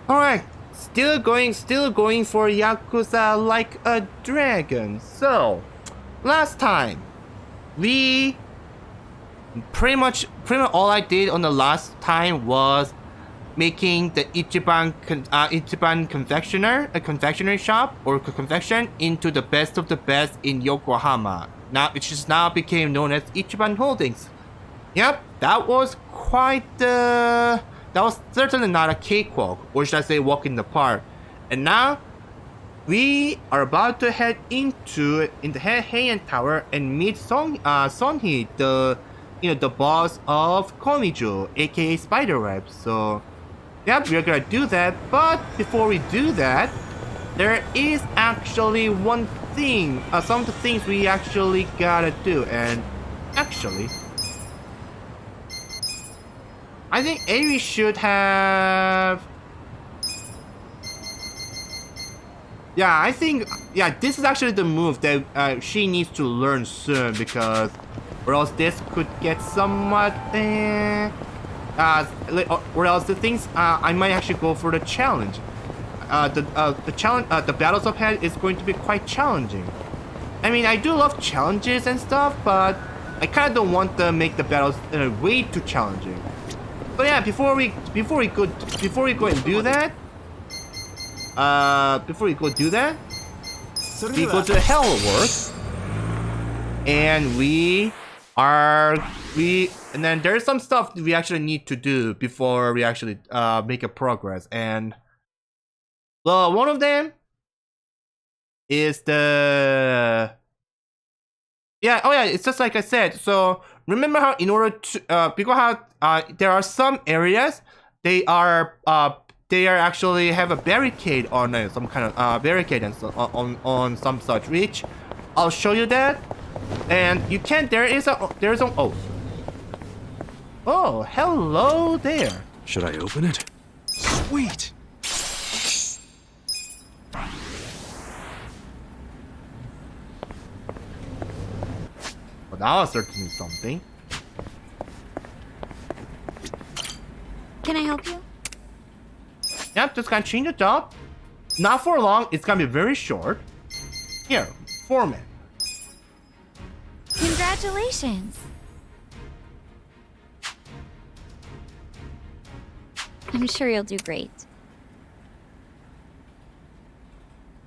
Alright, still going for Yakuza Like a Dragon. So, last time, we pretty much all I did on the last time was making the Ichiban confectionery shop or confection into the best of the best in Yokohama. Now, it just now became known as Ichiban Holdings. Yep, that was that was certainly not a cakewalk, or should I say walk in the park. And now, we are about to head into the Heian Tower and meet Sonhee, the boss of Komiju, aka Spiderweb. So, yep, we're gonna do that. But before we do that, there is actually one thing, some of the things we actually gotta do. And actually, I think Airi should have... Yeah, I think... Yeah, this is actually the move that she needs to learn soon, because... Or else this could get somewhat... or else the things... I might actually go for the challenge. The battles up ahead is going to be quite challenging. I mean, I do love challenges and stuff, but... I kind of don't want to make the battles way too challenging. But yeah, before we go and do that, we go to the Hell Works, and and then there's some stuff we actually need to do before we actually make a progress. And well, one of them is the it's just like I said. So remember how in order to because how there are some areas they are actually have a barricade on it, some kind of barricade and so, on some such, which I'll show you that. And you can there's a oh, hello there. Should I open it? Sweet. Well, that was certainly something. Can I help you? Yep, just gonna change the job. Not for long, it's gonna be very short. Here, foreman. Congratulations. I'm sure you'll do great.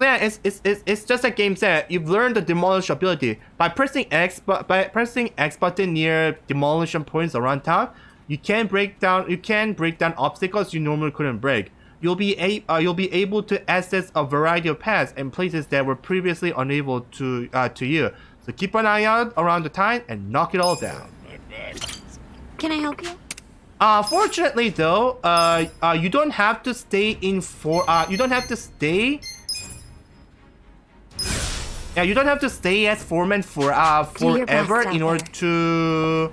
Yeah, it's just a game set. You've learned the demolish ability by pressing X button near demolition points around town. You can break down obstacles you normally couldn't break. You'll be able to access a variety of paths and places that were previously unable to you. So keep an eye out around the time and knock it all down. Can I help you? Fortunately though, you don't have to stay in you don't have to stay. Yeah, you don't have to stay as foreman forever in order to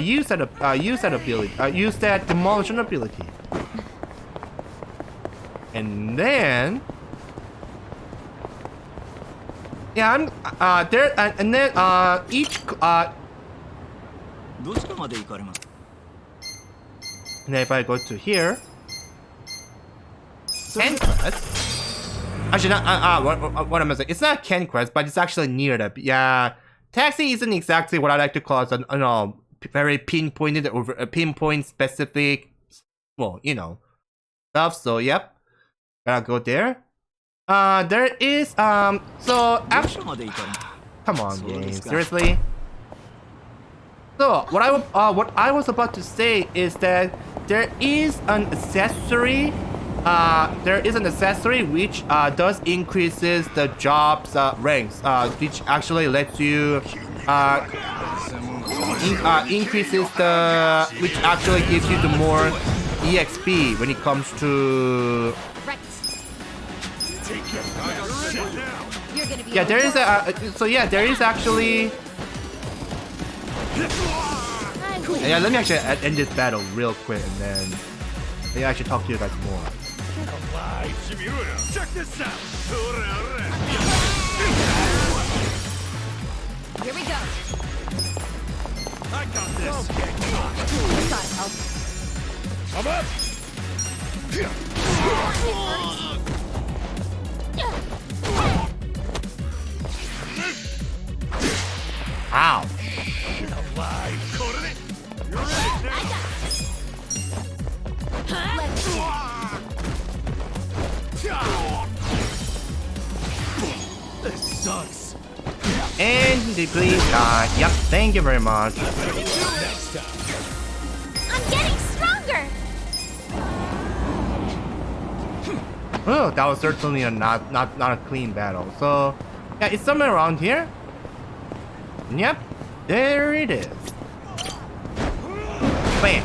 use that ability, use that demolition ability. And then, yeah, I'm there, and then each and then if I go to here, Ken Quest. Actually, not what am I saying? It's not Ken Quest, but it's actually near that. Yeah, taxi isn't exactly what I like to call it. Very pinpointed or pinpoint specific. Well, stuff. So yep, gotta go there. There is so actually, come on, game, seriously. So what I was about to say is that there is an accessory. Which does increases the job's ranks, which actually lets you which actually gives you the more EXP when it comes to. Yeah, there is there is actually. Yeah, let me actually end this battle real quick and then maybe I should talk to you guys more. Check this out. Here we go. I got this. Okay. Got help. I'm up. Ow. This sucks. And please, yep, thank you very much. I'm getting stronger. Oh, that was certainly a not a clean battle. So, yeah, it's somewhere around here. Yep, there it is. Bam.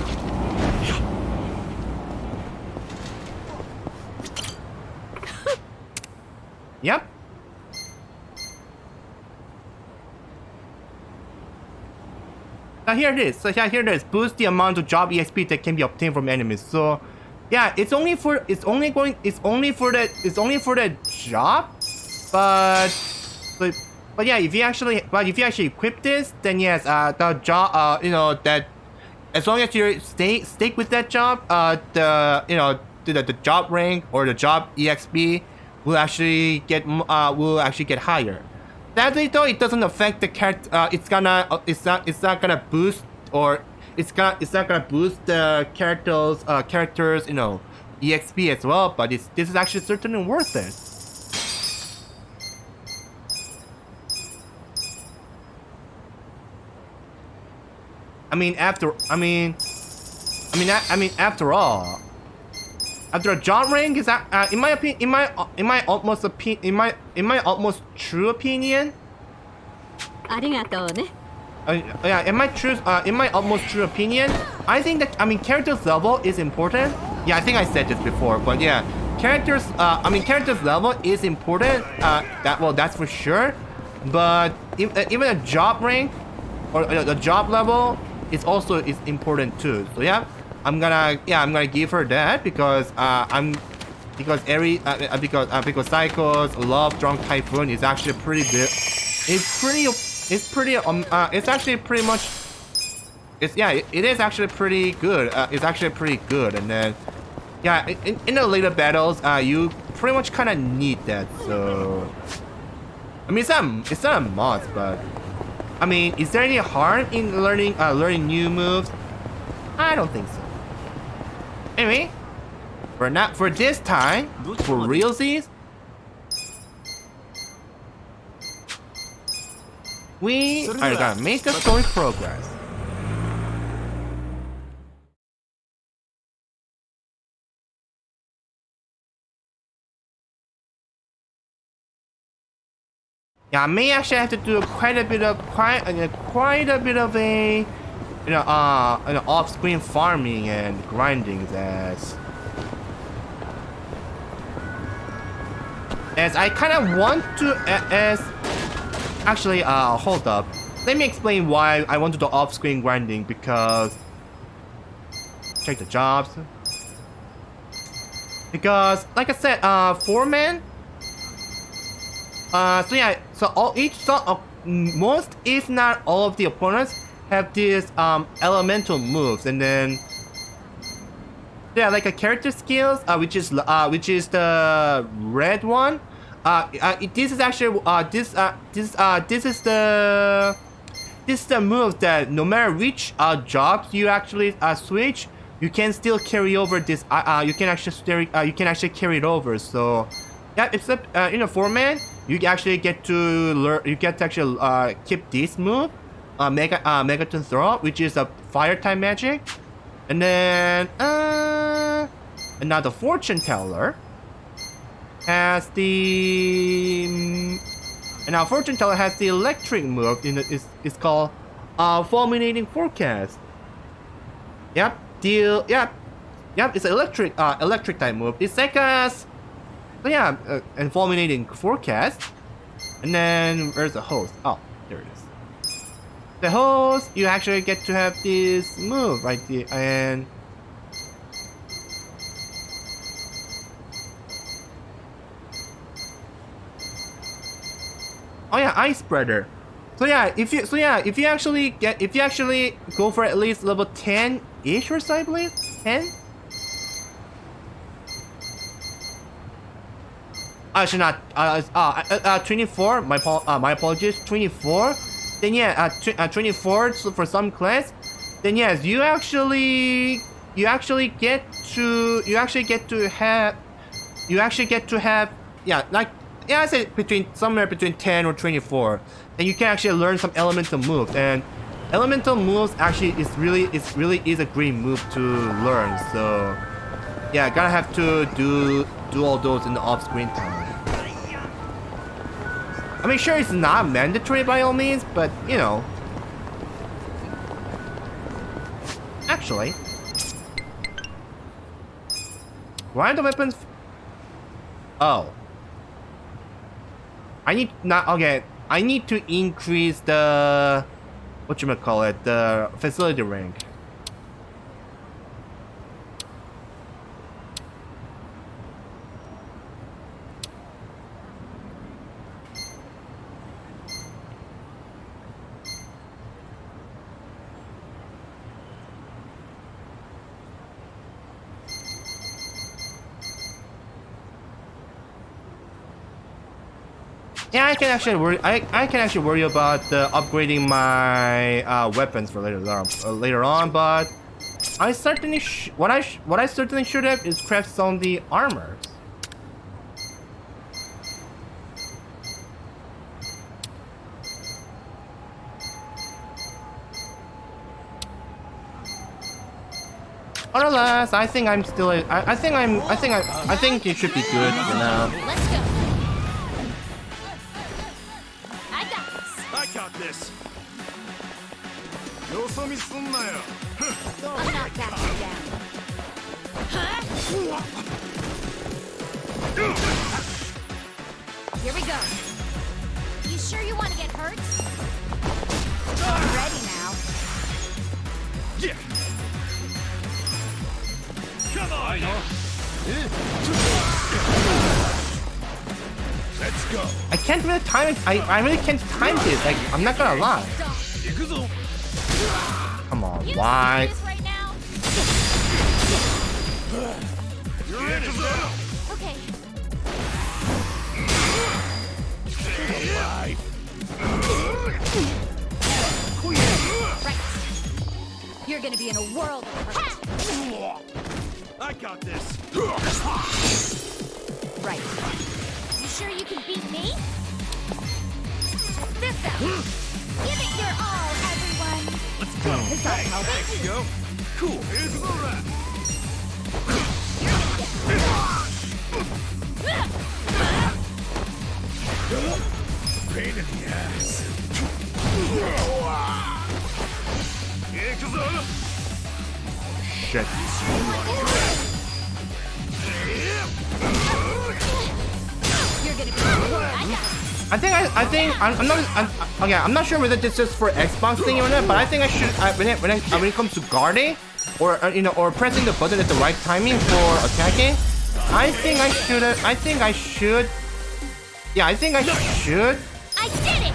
Yep. Now here it is. So yeah, here it is. Boost the amount of job EXP that can be obtained from enemies. So yeah, it's only for that job. But yeah, if you actually equip this, then yes, the job you know that as long as you stick with that job, the job rank or the job EXP will actually get higher. Sadly though, it doesn't affect the character. It's not gonna boost the characters EXP as well. But this is actually certainly worth it. After all, after a job rank is in my utmost true opinion. Yeah, in my utmost true opinion, I think that character's level is important. Yeah, I think I said this before, but yeah, character's level is important. That's for sure. But even a job rank or the job level is important too. So yeah, I'm gonna give her that because because Psycho's Love Drunk Typhoon is actually pretty big. It's actually pretty much. It is actually pretty good. It's actually pretty good, and then yeah, in the later battles, you pretty much kind of need that. So it's not a must, but is there any harm in learning new moves? I don't think so. Anyway, for this time, for realsies, we are gonna make the story progress. Yeah, I may actually have to do quite a bit of a off-screen farming and grinding as I kind of want to actually hold up. Let me explain why I want to do off-screen grinding, because check the jobs. Because like I said, 4-man. So yeah, so most if not all of the opponents have these elemental moves, and then yeah, like a character skills, which is the red one. This is actually this is the move that no matter which jobs you actually switch, you can still carry over this. You can actually carry it over. So yeah, it's a 4-man. You actually get to learn. You get to actually keep this move, Megaton Throw, which is a fire type magic, and then and now the Fortune Teller has the Fortune Teller has the electric move. It's called Fulminating Forecast. Yep, it's an electric type move. It's like a so yeah, and Fulminating Forecast. And then where's the host? Oh, there it is. The host, you actually get to have this move right there, and oh yeah, Ice Spreader. So yeah, if you actually go for at least level 10-ish or so, I believe 10. Actually not. 24. My apologies. 24. Then yeah, 24 for some class. Then yes, you actually get to have yeah, like yeah, I say somewhere between 10 or 24. Then you can actually learn some elemental moves, and elemental moves actually is really is a great move to learn. So yeah, gotta have to do all those in the off-screen time. I mean, sure, it's not mandatory by all means, but you know. Actually, why are the weapons? Oh, I need to increase the the facility rank. Yeah, I can actually worry. I can actually worry about upgrading my weapons for later on. But I certainly what I certainly should have is craft some of the armors. Nonetheless, I think I'm still. I think it should be good for now. Let's go. I got this. I'll knock that one down. Here we go. You sure you want to get hurt? I'm ready now. Yeah. Come on. Let's go. I can't really time it. I really can't time this. Like, I'm not gonna lie. Come on, You why? serious right now? You're in it now. Okay. Alive. Right. You're gonna be in a world of hurt. I got this. Right. You sure you can beat me? This out. Give it your all, everyone. Let's go. This ought to help. Let's go. Cool. Here's the rat. Pain in the ass. Yakuza. Shit. You're gonna be I'm not sure whether this is for Xbox thing or not, but I think I should when it comes to guarding or or pressing the button at the right timing for attacking. I think I should. Yeah, I think I should. I did it!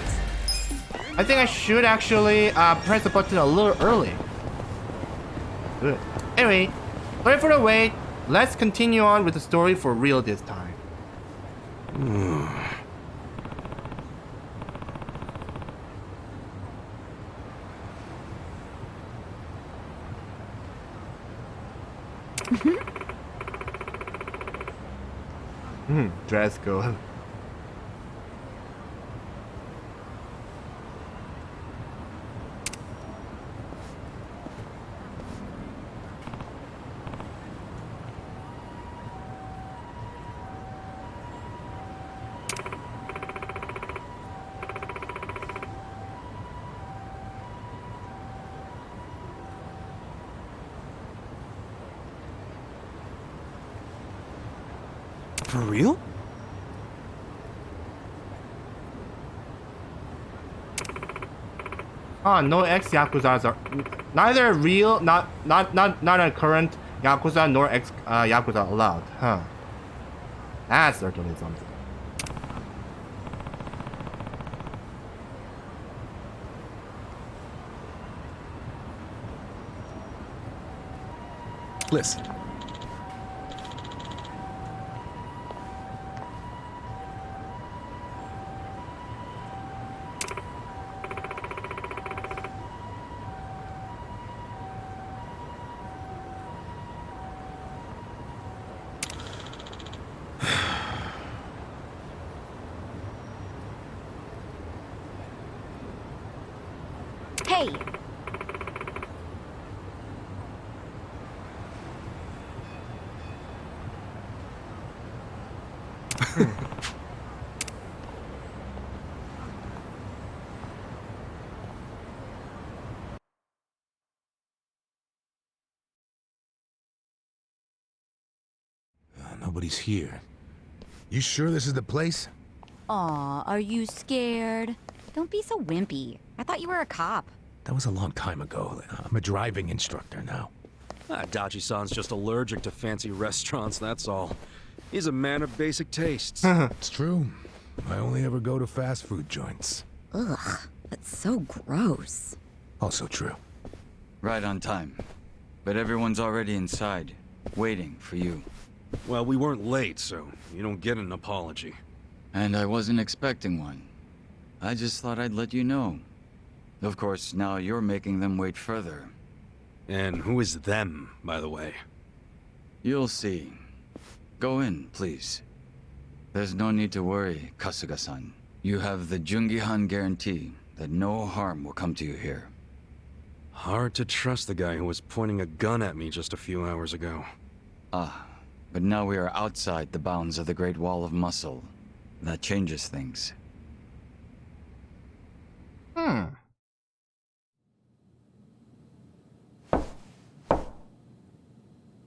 I think I should actually press the button a little early. Good. Anyway, sorry for the wait. Let's continue on with the story for real this time. Dress code. For real? No ex Yakuzas are neither real, not a current Yakuza nor ex Yakuza allowed. Huh? That's certainly something. Listen. Hey! Nobody's here. You sure this is the place? Aw, are you scared? Don't be so wimpy. I thought you were a cop. That was a long time ago. I'm a driving instructor now. Dachi-san's just allergic to fancy restaurants, that's all. He's a man of basic tastes. It's true. I only ever go to fast food joints. Ugh, that's so gross. Also true. Right on time. But everyone's already inside, waiting for you. Well, we weren't late, so you don't get an apology. And I wasn't expecting one. I just thought I'd let you know. Of course, now you're making them wait further. And who is them, by the way? You'll see. Go in, please. There's no need to worry, Kasuga-san. You have the Jungi-han guarantee that no harm will come to you here. Hard to trust the guy who was pointing a gun at me just a few hours ago. Ah, but now we are outside the bounds of the Great Wall of Muscle. That changes things. Hmm.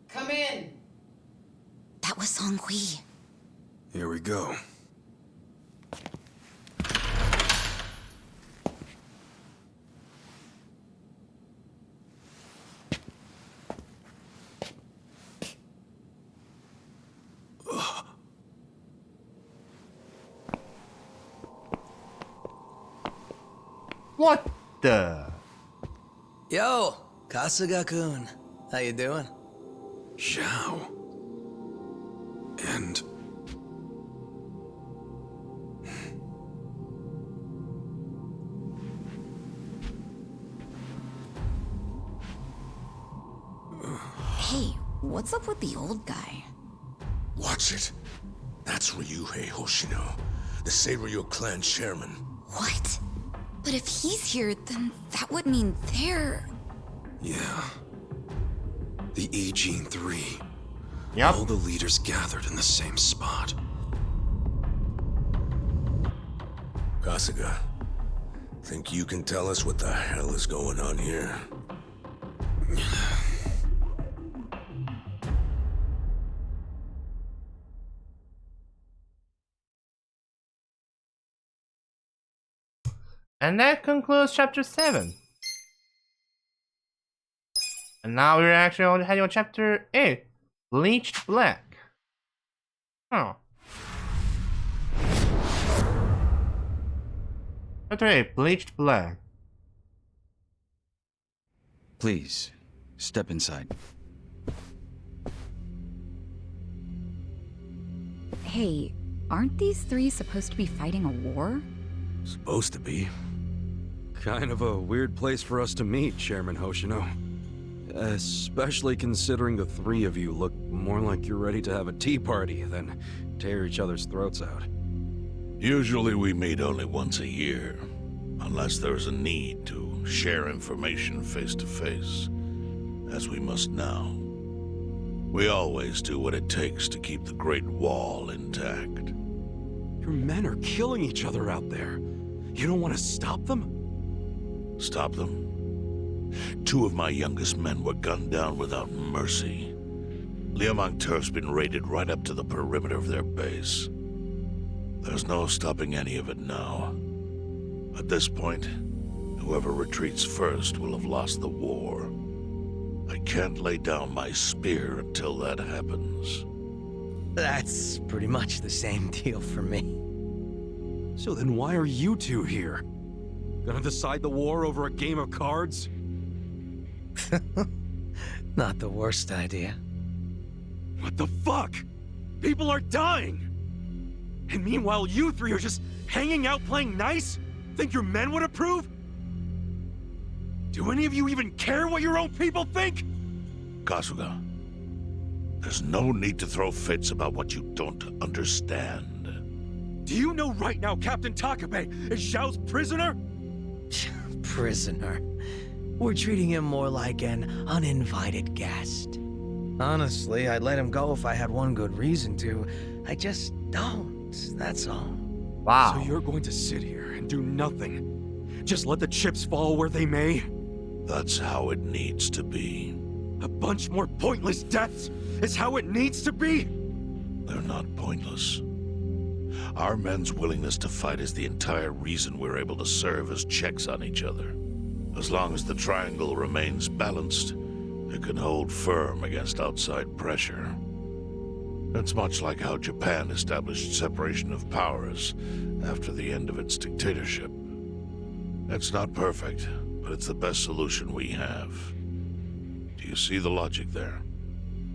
Come in. That was Song Hui. Here we go. What the? Yo, Kasuga-kun. How you doing? Zhao. And... Hey, what's up with the old guy? Watch it. That's Ryuhei Hoshino, the Seiryu clan chairman. What? But if he's here, then that would mean they're... Yeah. The E-Gene 3. Yep. All the leaders gathered in the same spot. Kasuga, think you can tell us what the hell is going on here? And that concludes chapter 7. And now we're actually heading on chapter 8, Bleached Black. Oh. Chapter 8, Bleached Black. Please, step inside. Hey, aren't these three supposed to be fighting a war? Supposed to be. kind of a weird place for us to meet, Chairman Hoshino. Especially considering the three of you look more like you're ready to have a tea party than tear each other's throats out. Usually we meet only once a year, unless there's a need to share information face to face, as we must now. We always do what it takes to keep the Great Wall intact. Your men are killing each other out there. You don't want to stop them? Stop them? 2 of my youngest men were gunned down without mercy. Liamontur's been raided right up to the perimeter of their base. There's no stopping any of it now. At this point, whoever retreats first will have lost the war. I can't lay down my spear until that happens. That's pretty much the same deal for me. So then why are you two here? Gonna decide the war over a game of cards? Not the worst idea. What the fuck? People are dying! And meanwhile you three are just hanging out playing nice? Think your men would approve? Do any of you even care what your own people think? Kasuga, there's no need to throw fits about what you don't understand. Do you know right now Captain Takabe is Zhao's prisoner? Prisoner. We're treating him more like an uninvited guest. Honestly, I'd let him go if I had one good reason to. I just don't, that's all. Wow. So you're going to sit here and do nothing? Just let the chips fall where they may? That's how it needs to be. A bunch more pointless deaths is how it needs to be? They're not pointless. Our men's willingness to fight is the entire reason we're able to serve as checks on each other. As long as the triangle remains balanced, it can hold firm against outside pressure. It's much like how Japan established separation of powers after the end of its dictatorship. It's not perfect, but it's the best solution we have. Do you see the logic there?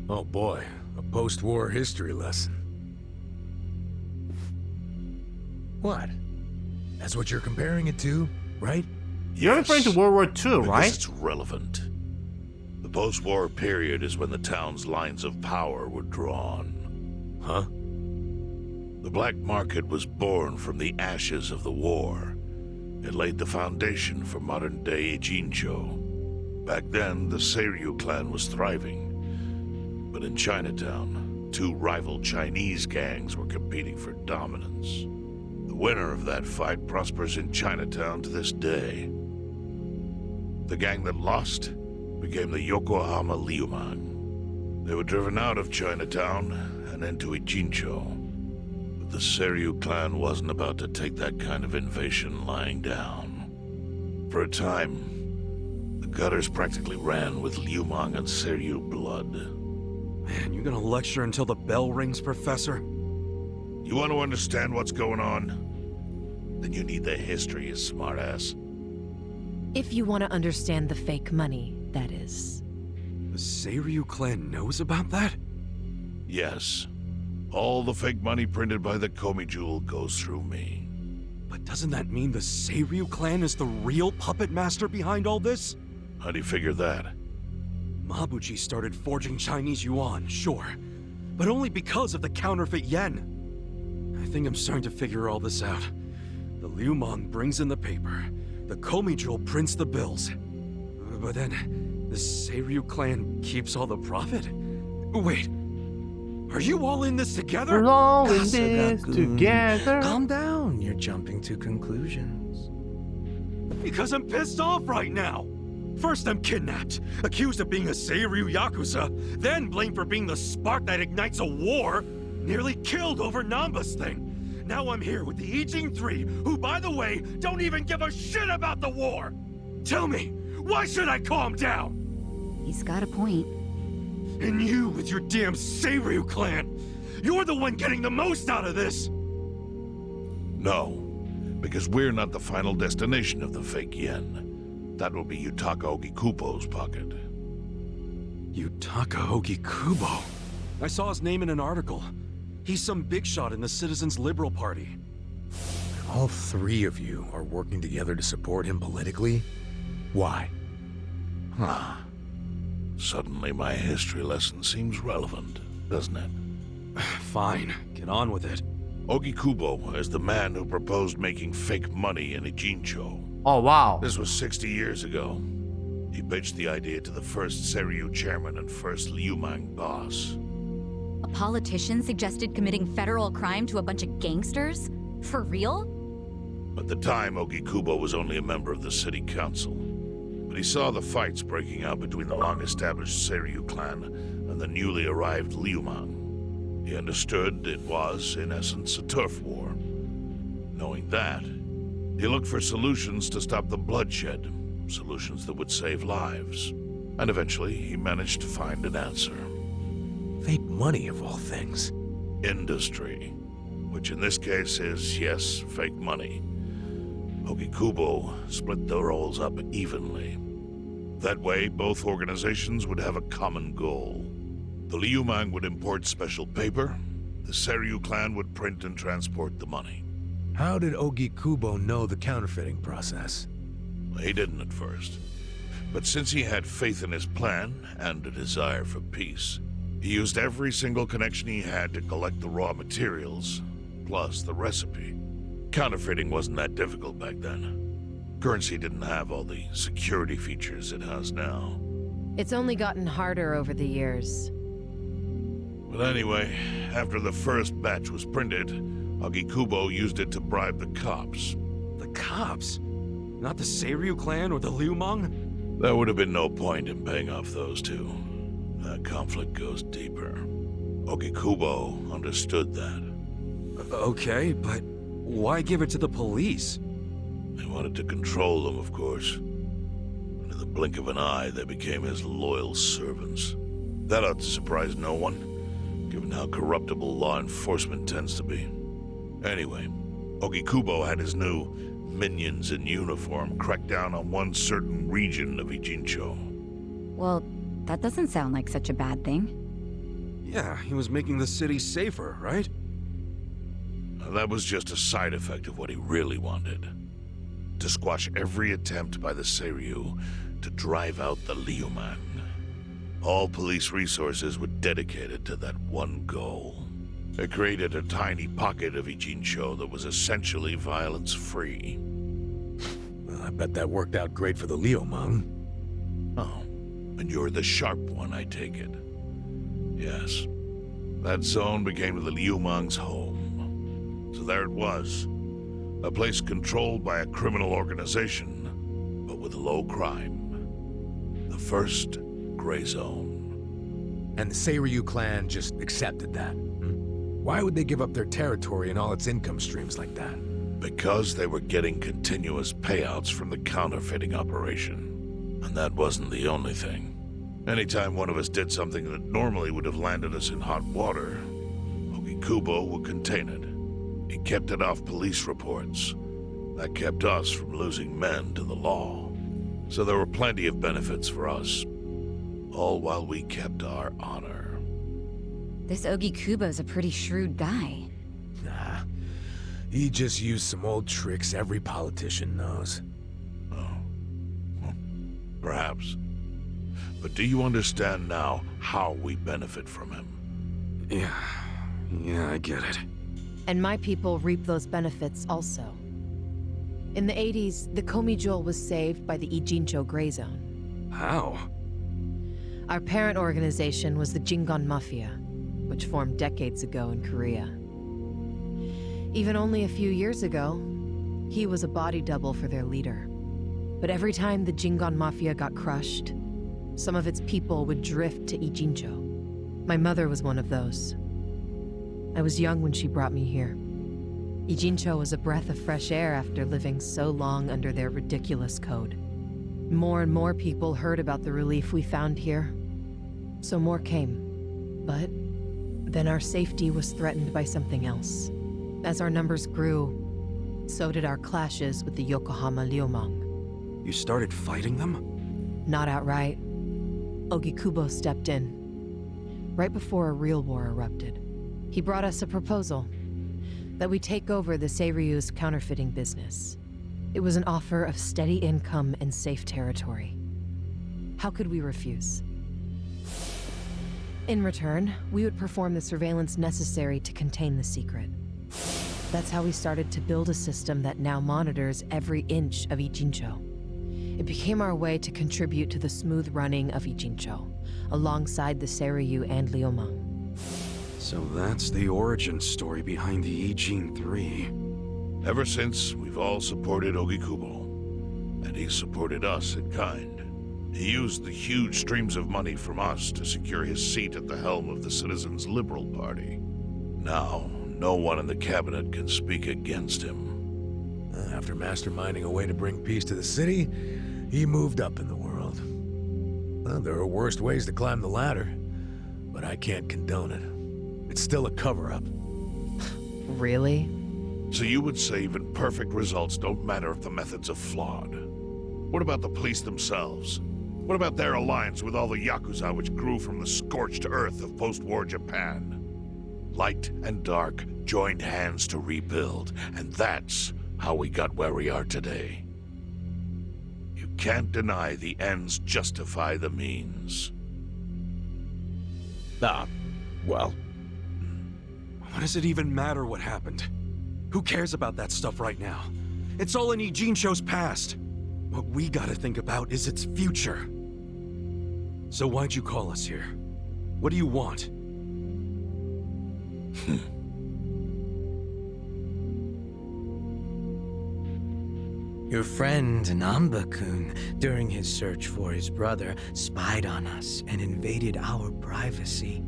Oh boy, a post-war history lesson. What? That's what you're comparing it to, right? You're referring to World War II, Because right? it's relevant. The post-war period is when the town's lines of power were drawn. Huh? The black market was born from the ashes of the war. It laid the foundation for modern-day Ijincho. Back then, the Seiryu clan was thriving. But in Chinatown, two rival Chinese gangs were competing for dominance. The winner of that fight prospers in Chinatown to this day. The gang that lost became the Yokohama Liumang. They were driven out of Chinatown and into Ijincho. But the Seiryu clan wasn't about to take that kind of invasion lying down. For a time, the gutters practically ran with Liumang and Seiryu blood. Man, you gonna lecture until the bell rings, Professor? You want to understand what's going on? Then you need the history, you smartass. If you want to understand the fake money, that is. The Seiryu clan knows about that? Yes. All the fake money printed by the Komi Jewel goes through me. But doesn't that mean the Seiryu clan is the real puppet master behind all this? How do you figure that? Mabuchi started forging Chinese yuan, sure. But only because of the counterfeit yen. I think I'm starting to figure all this out. The Liumang brings in the paper. The Komi Jewel prints the bills. But then, the Seiryu clan keeps all the profit? Wait, are you all in this together? We're all in this Kasuga-kun. together. Calm down, you're jumping to conclusions. Because I'm pissed off right now. First I'm kidnapped, accused of being a Seiryu Yakuza, then blamed for being the spark that ignites a war, nearly killed over Namba's thing. Now I'm here with the Ijin 3, who, by the way, don't even give a shit about the war! Tell me, why should I calm down? He's got a point. And you with your damn Seiryu clan! You're the one getting the most out of this! No, because we're not the final destination of the fake yen. That will be Yutaka Ogikubo's pocket. Yutaka Ogikubo? I saw his name in an article. He's some big shot in the Citizens Liberal Party. All three of you are working together to support him politically? Why? Huh. Suddenly my history lesson seems relevant, doesn't it? Fine, get on with it. Ogikubo is the man who proposed making fake money in Ijincho. Oh, wow. This was 60 years ago. He pitched the idea to the first Seiryu chairman and first Liumang boss. A politician suggested committing federal crime to a bunch of gangsters? For real? At the time, Ogikubo was only a member of the city council. But he saw the fights breaking out between the long-established Seiryu clan and the newly arrived Liumang. He understood it was, in essence, a turf war. Knowing that, he looked for solutions to stop the bloodshed, solutions that would save lives. And eventually, he managed to find an answer. Fake money, of all things. Industry. Which in this case is, yes, fake money. Ogikubo split the roles up evenly. That way, both organizations would have a common goal. The Liumang would import special paper, the Seiryu clan would print and transport the money. How did Ogikubo know the counterfeiting process? He didn't at first. But since he had faith in his plan and a desire for peace, he used every single connection he had to collect the raw materials, plus the recipe. Counterfeiting wasn't that difficult back then. Currency didn't have all the security features it has now. It's only gotten harder over the years. But anyway, after the first batch was printed, Ogikubo used it to bribe the cops. The cops? Not the Seiryu clan or the Liumang? There would have been no point in paying off those two. That conflict goes deeper. Ogikubo understood that. Okay, but why give it to the police? They wanted to control them, of course. In the blink of an eye, they became his loyal servants. That ought to surprise no one, given how corruptible law enforcement tends to be. Anyway, Ogikubo had his new minions in uniform crack down on one certain region of Ijincho. Well, that doesn't sound like such a bad thing. Yeah, he was making the city safer, right? Now, that was just a side effect of what he really wanted. To squash every attempt by the Seiryu to drive out the Liumang. All police resources were dedicated to that one goal. It created a tiny pocket of Ijincho that was essentially violence-free. Well, I bet that worked out great for the Liumang. Oh, and you're the sharp one, I take it. Yes. That zone became the Liumang's home. So there it was. A place controlled by a criminal organization, but with low crime. The first gray zone. And the Seiryu clan just accepted that. Why would they give up their territory and all its income streams like that? Because they were getting continuous payouts from the counterfeiting operation. And that wasn't the only thing. Anytime one of us did something that normally would have landed us in hot water, Ogikubo would contain it. He kept it off police reports. That kept us from losing men to the law. So there were plenty of benefits for us. All while we kept our honor. This Ogikubo's a pretty shrewd guy. Nah. He just used some old tricks every politician knows. Oh. Well, perhaps. But do you understand now how we benefit from him? Yeah, I get it. And my people reap those benefits also. In the 80s, the Komi Jewel was saved by the Ijincho Gray Zone. How? Our parent organization was the Jingon Mafia, which formed decades ago in Korea. Even only a few years ago, he was a body double for their leader. But every time the Jingon Mafia got crushed, some of its people would drift to Ijincho. My mother was one of those. I was young when she brought me here. Ijincho was a breath of fresh air after living so long under their ridiculous code. More and more people heard about the relief we found here, so more came. But then our safety was threatened by something else. As our numbers grew, so did our clashes with the Yokohama Liumang. You started fighting them? Not outright. Ogikubo stepped in, right before a real war erupted. He brought us a proposal, that we take over the Seiryu's counterfeiting business. It was an offer of steady income and safe territory. How could we refuse? In return, we would perform the surveillance necessary to contain the secret. That's how we started to build a system that now monitors every inch of Ijincho. It became our way to contribute to the smooth running of Ijincho, alongside the Seiryu and Liumang. So that's the origin story behind the Ijin 3. Ever since, we've all supported Ogikubo. And he supported us in kind. He used the huge streams of money from us to secure his seat at the helm of the Citizens' Liberal Party. Now, no one in the cabinet can speak against him. After masterminding a way to bring peace to the city, he moved up in the world. Well, there are worse ways to climb the ladder, but I can't condone it. It's still a cover-up. Really? So you would say even perfect results don't matter if the methods are flawed? What about the police themselves? What about their alliance with all the Yakuza which grew from the scorched earth of post-war Japan? Light and dark joined hands to rebuild, and that's how we got where we are today. You can't deny the ends justify the means. Well... What does it even matter what happened? Who cares about that stuff right now? It's all in Ijincho's past. What we gotta think about is its future. So why'd you call us here? What do you want? Your friend Namba-kun, during his search for his brother, spied on us and invaded our privacy.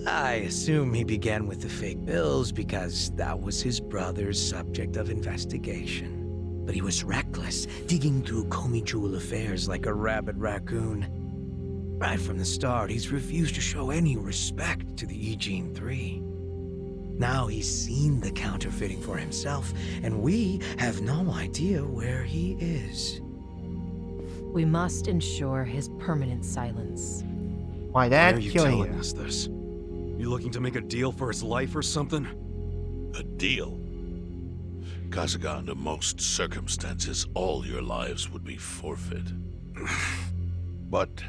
I assume he began with the fake bills because that was his brother's subject of investigation. But he was reckless, digging through Komi Jewel affairs like a rabid raccoon. Right from the start, he's refused to show any respect to the Eugene 3. Now he's seen the counterfeiting for himself, and we have no idea where he is. We must ensure his permanent silence. Why Why that are you killing telling you? us this? You looking to make a deal for his life or something? A deal? Kasuga, under most circumstances, all your lives would be forfeit. But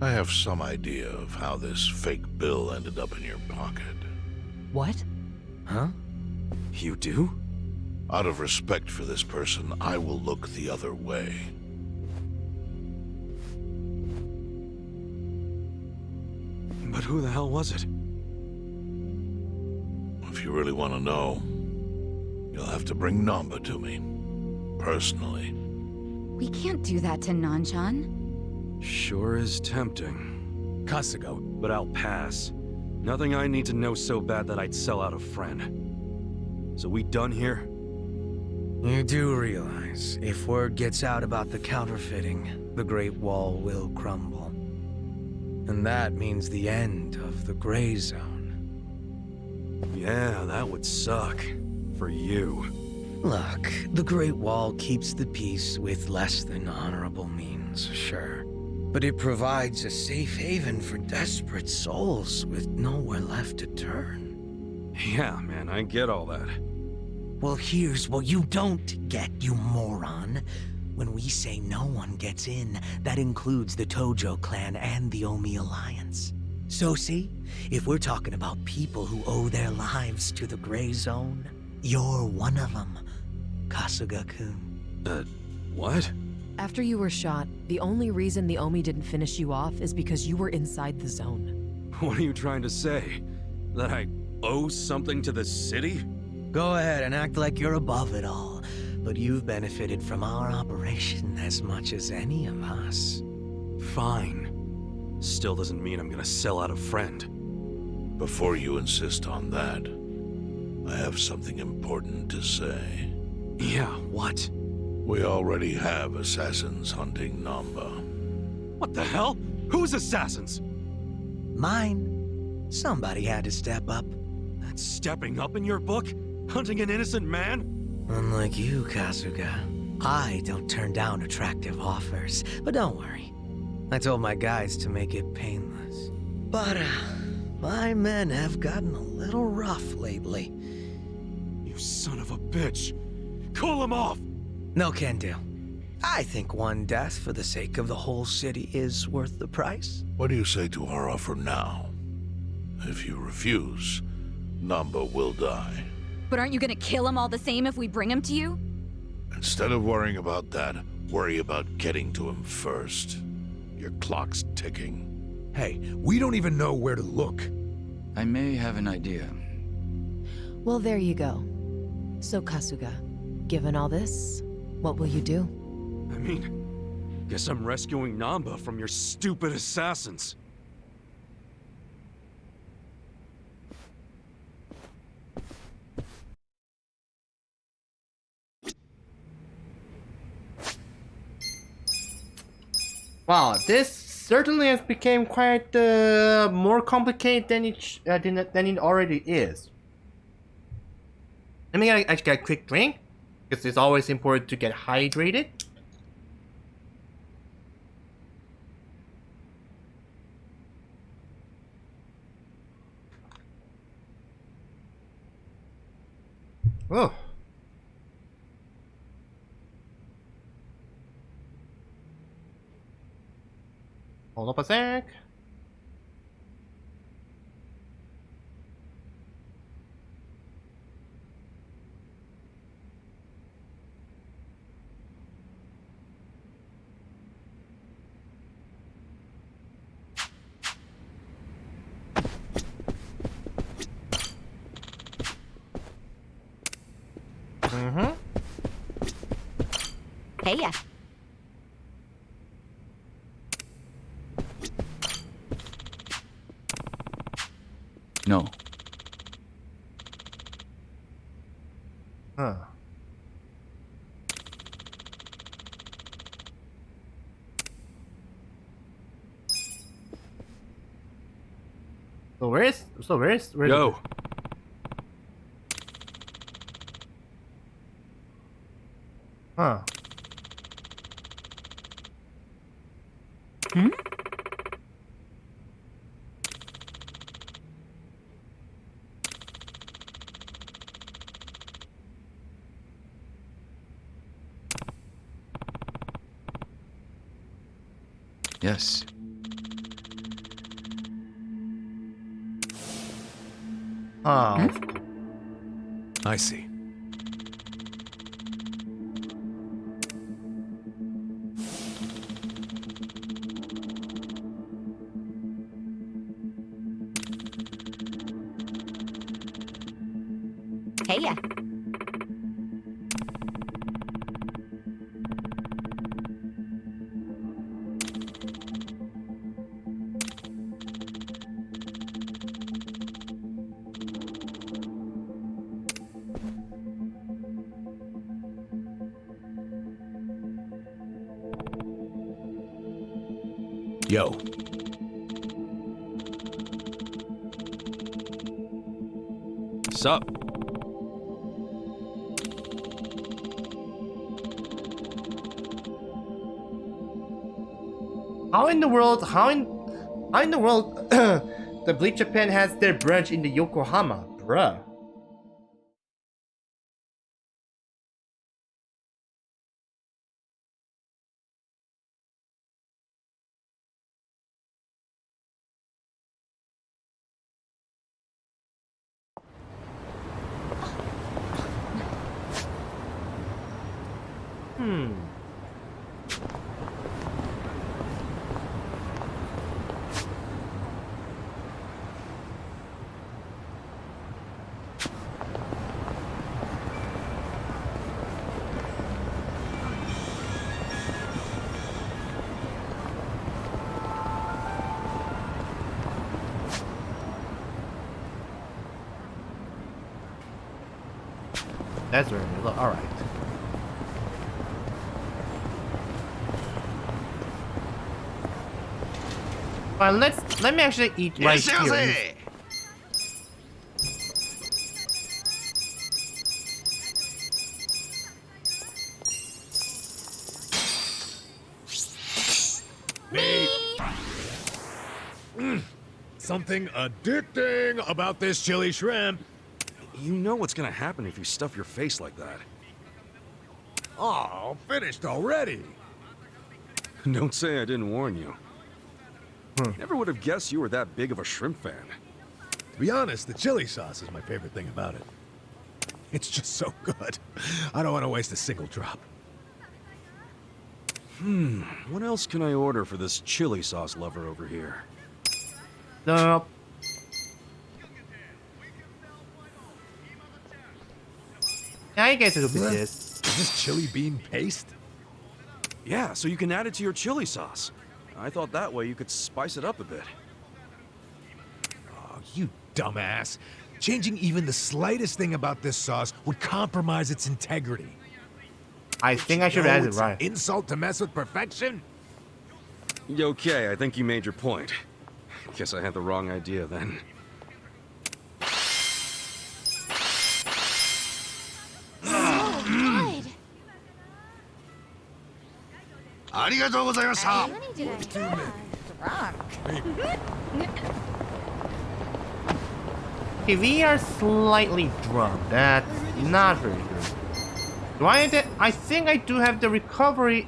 I have some idea of how this fake bill ended up in your pocket. What? Huh? You do? Out of respect for this person, I will look the other way. But who the hell was it? If you really want to know, you'll have to bring Namba to me. Personally. We can't do that to Nanchan. Sure is tempting. Kasuga, But I'll pass. Nothing I need to know so bad that I'd sell out a friend. So we done here? You do realize, if word gets out about the counterfeiting, the Great Wall will crumble. And that means the end of the Gray Zone. Yeah, that would suck. For you. Look, the Great Wall keeps the peace with less than honorable means, sure. But it provides a safe haven for desperate souls with nowhere left to turn. Yeah, man, I get all that. Well, here's what you don't get, you moron. When we say no one gets in, that includes the Tojo clan and the Omi Alliance. So see, if we're talking about people who owe their lives to the Gray Zone, you're one of them, Kasuga-kun. What? After you were shot, the only reason the Omi didn't finish you off is because you were inside the zone. What are you trying to say? That I owe something to the city? Go ahead and act like you're above it all, but you've benefited from our operation as much as any of us. Fine. Still doesn't mean I'm gonna sell out a friend. Before you insist on that, I have something important to say. Yeah, what? We already have assassins hunting Namba. What the hell? Who's assassins? Mine. Somebody had to step up. That's stepping up in your book? Hunting an innocent man? Unlike you, Kasuga, I don't turn down attractive offers. But don't worry. I told my guys to make it painless. But, my men have gotten a little rough lately. You son of a bitch. Call him off! No can do. I think one death for the sake of the whole city is worth the price. What do you say to our offer now? If you refuse, Namba will die. But aren't you gonna kill him all the same if we bring him to you? Instead of worrying about that, worry about getting to him first. Your clock's ticking. hey, we don't even know where to look. I may have an idea. Well, there you go. So, Kasuga, given all this, what will you do? I mean, guess I'm rescuing Namba from your stupid assassins. Wow, this certainly has become quite more complicated than it already is. Let me actually get a quick drink, because it's always important to get hydrated. Oh. Hold up a sec. Hey ya. No. Huh. Where's Yo. Huh. Hmm? Yes. Oh. I see. Hey ya. Yo. Sup? How in the world the Bleach Japan has their branch in the Yokohama, bruh? Hmm. That's very low. All right. Well, let me actually eat right here. Something addicting about this chili shrimp. You know what's gonna happen if you stuff your face like that. Oh, finished already. Don't say I didn't warn you. Never would have guessed you were that big of a shrimp fan. To be honest, the chili sauce is my favorite thing about it. It's just so good. I don't want to waste a single drop. What else can I order for this chili sauce lover over here? No. I guess it'll be this. Is this chili bean paste? Yeah, so you can add it to your chili sauce. I thought that way you could spice it up a bit. Oh, you dumbass. Changing even the slightest thing about this sauce would compromise its integrity. I think I should add it It's right. an insult to mess with perfection? Okay, I think you made your point. Guess I had the wrong idea then. Okay, we are slightly drunk. That's not very good. Do I have the, I think I do have the recovery.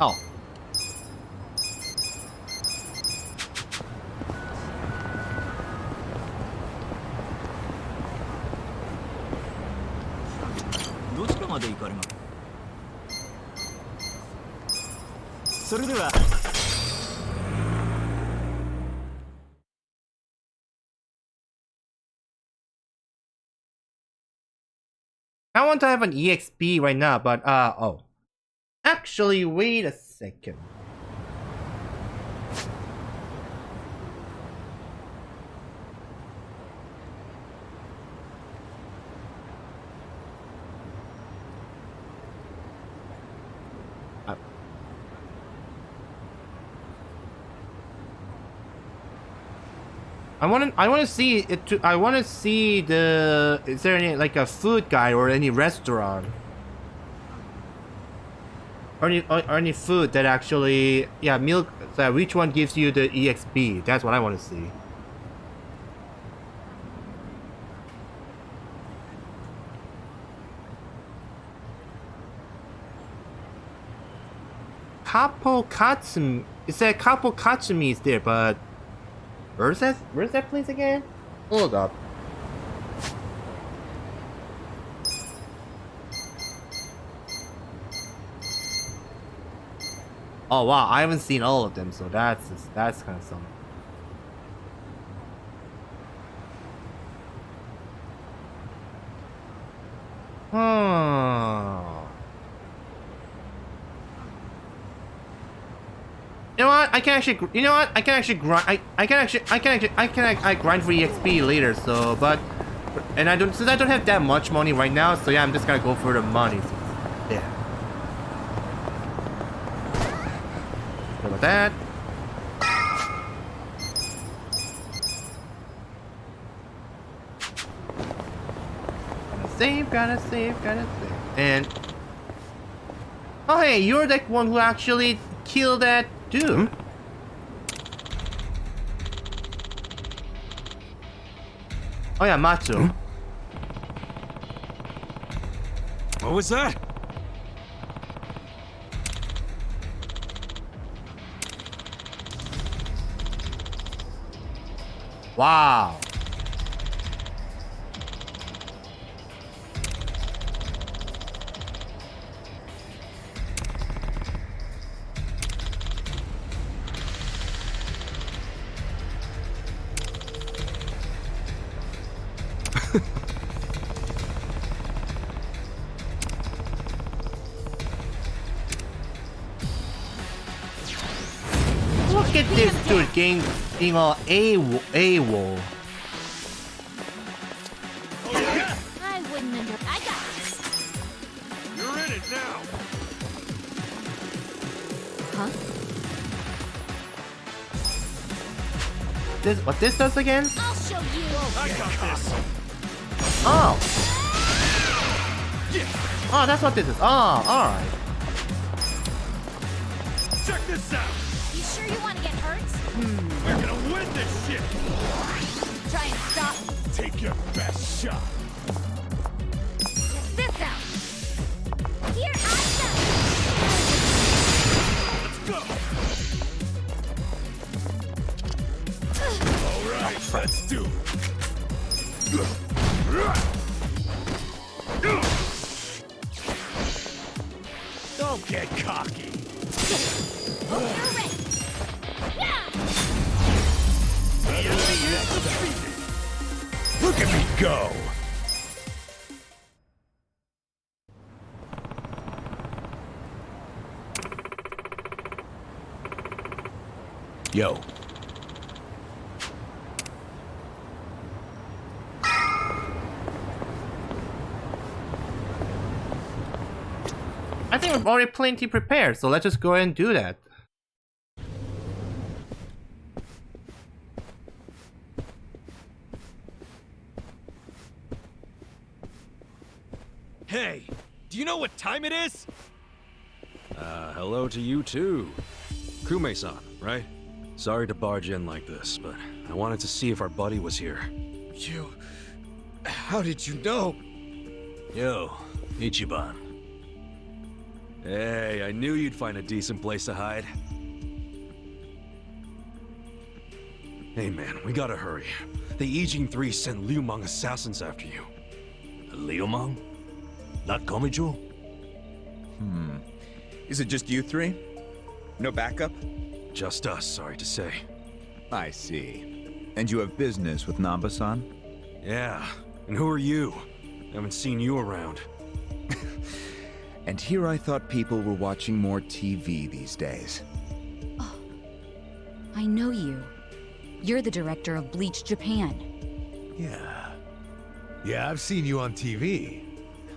Oh. I want to have an EXP right now, but oh. Actually, wait a second. I want to see it. I want to see the. Is there any like a food guide or any restaurant? Or any food that actually, yeah, milk. Which one gives you the EXP? That's what I want to see. Capo Katsumi. It said Capo Katsumi is there, but where's that place again? Hold up. Oh wow, I haven't seen all of them, so that's kind of something. You know what? I can actually. You know what? I can actually grind. I can grind for EXP later. So, but and I don't. Since I don't have that much money right now, so yeah, I'm just gonna go for the money. So, yeah. What about that? Gotta save. And oh hey, you're that one who actually killed that dude. Oh yeah, Matsu. What was that? Wow. Look at this dude being all AWOL. I wouldn't under. I got this. You're in it now. Huh? What this does again? I'll show you. I got this. Oh. Oh, that's what this is. Oh, alright. Check this out. You sure you want to get hurt? We're gonna win this shit. Try and stop me. Take your best shot. Check this out. Here I Let's go. All right, let's do it. Don't get cocky. go. You're ready. Yeah. The enemy is defeated. Look at me go! Yo. I think we've already plenty prepared, so let's just go ahead and do that. Hey, do you know what time it is? Hello to you too. Kume-san, right? Sorry to barge in like this, but I wanted to see if our buddy was here. You... How did you know? Yo, Ichiban. Hey, I knew you'd find a decent place to hide. Hey man, we gotta hurry. The Ijin 3 sent Liu Meng assassins after you. Liu Meng? Not Komijo? Is it just you three? No backup? Just us, sorry to say. I see. And you have business with Namba-san? Yeah, and who are you? Haven't seen you around. And here I thought people were watching more TV these days. Oh, I know you. You're the director of Bleach Japan. Yeah, I've seen you on TV.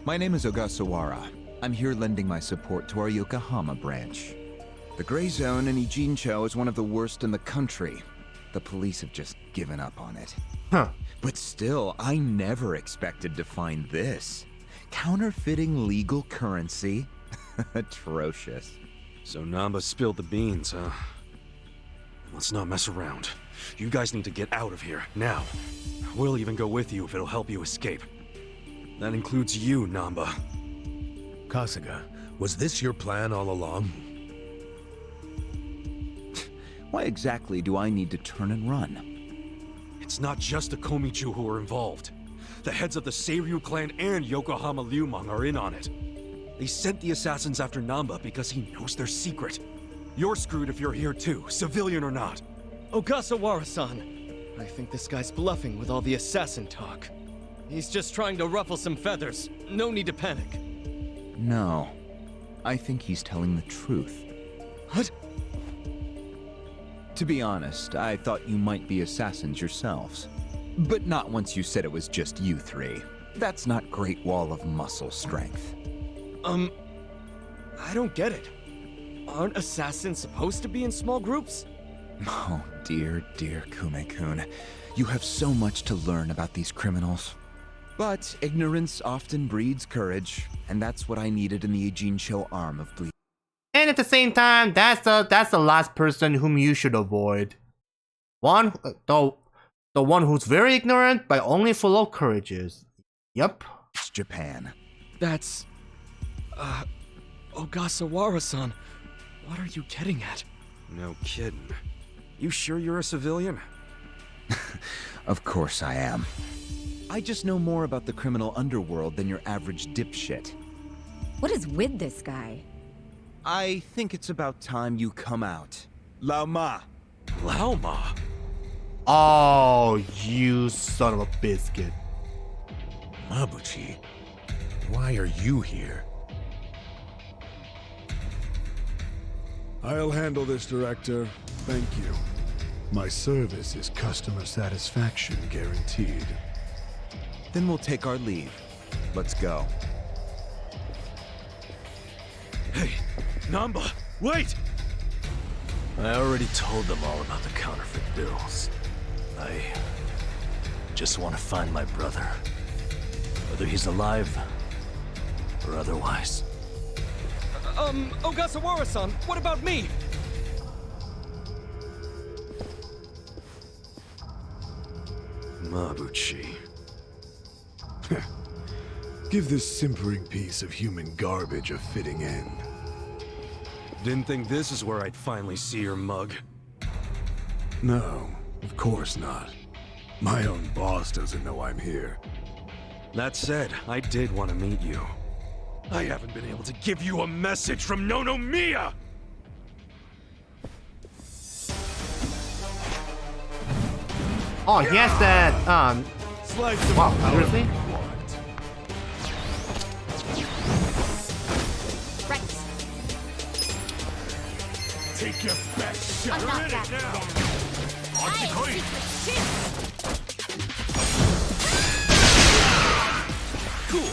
My name is Ogasawara. I'm here lending my support to our Yokohama branch. The Gray Zone in Ijincho is one of the worst in the country. The police have just given up on it. Huh. But still, I never expected to find this. Counterfeiting legal currency? Atrocious. So Namba spilled the beans, huh? Let's not mess around. You guys need to get out of here, now. We'll even go with you if it'll help you escape. That includes you, Namba. Kasuga, was this your plan all along? Why exactly do I need to turn and run? It's not just the Komichu who are involved. The heads of the Seiryu clan and Yokohama Liumang are in on it. They sent the assassins after Namba because he knows their secret. You're screwed if you're here too, civilian or not. Ogasawara-san, I think this guy's bluffing with all the assassin talk. He's just trying to ruffle some feathers. No need to panic. No. I think he's telling the truth. What? To be honest, I thought you might be assassins yourselves. But not once you said it was just you three. That's not Great Wall of Muscle strength. I don't get it. Aren't assassins supposed to be in small groups? Oh, dear Kume-kun. You have so much to learn about these criminals. But ignorance often breeds courage, and that's what I needed in the Ijincho arm of Bleach. And at the same time, that's the last person whom you should avoid. The one who's very ignorant but only full of courages. Yep. It's Japan. That's... Ogasawara-san, what are you getting at? No kidding. You sure you're a civilian? Of course I am. I just know more about the criminal underworld than your average dipshit. What is with this guy? I think it's about time you come out. Lao Ma. Lao Ma? Oh, you son of a biscuit. Mabuchi, why are you here? I'll handle this, Director. Thank you. My service is customer satisfaction guaranteed. Then we'll take our leave. Let's go. Hey, Namba, wait! I already told them all about the counterfeit bills. I just want to find my brother. Whether he's alive or otherwise. Ogasawara-san, what about me? Mabuchi. Give this simpering piece of human garbage a fitting end. Didn't think this is where I'd finally see your mug. No, of course not. My own boss doesn't know I'm here. That said, I did want to meet you. I haven't been able to give you a message from Nonomiya! Oh, he has that, wow, seriously? Right. Take your best shot. I'm not backing down. I am secret Cool.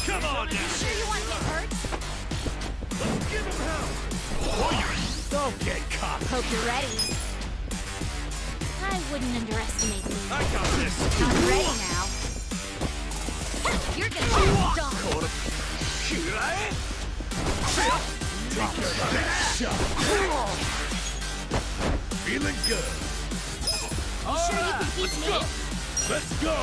Come on now. You sure you want to get hurt? Let's give him hell. Don't get caught. Hope you're ready. I wouldn't underestimate me. I got this. I'm ready now. You're gonna get stung. Take your best shot. Feeling good. You sure you can keep me? Let's go.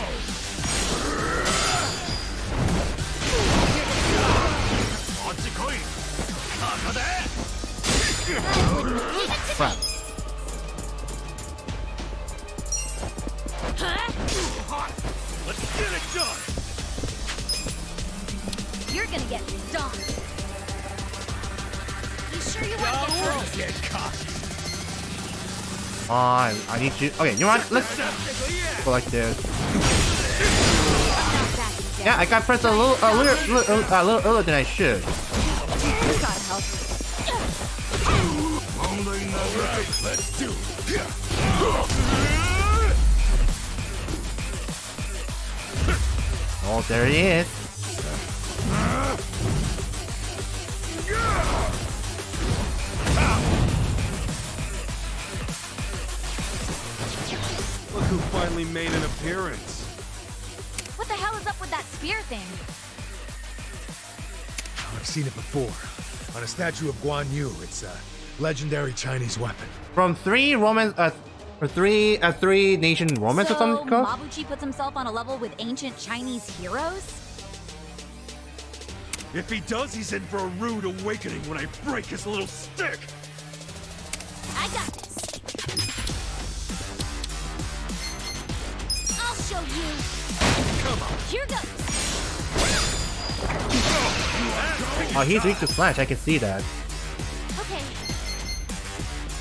Crap. Let's get it done. You're gonna get stung. You sure you want to get hurt? Get cocky. I need you. Okay, you know what? Let's go like this. I'm not backing Yeah, I got pressed a little earlier than I should. God help. Alright, let's do it. Oh, there he is. Look who finally made an appearance. What the hell is up with that spear thing? I've seen it before. On a statue of Guan Yu. It's a legendary Chinese weapon. From three nation romance or So, something called? Mabuchi puts himself on a level with ancient Chinese heroes? If he does, he's in for a rude awakening when I break his little stick. I got this. I'll show you. Come on. Here goes. Oh, he's weak to Flash. I can see that. Okay.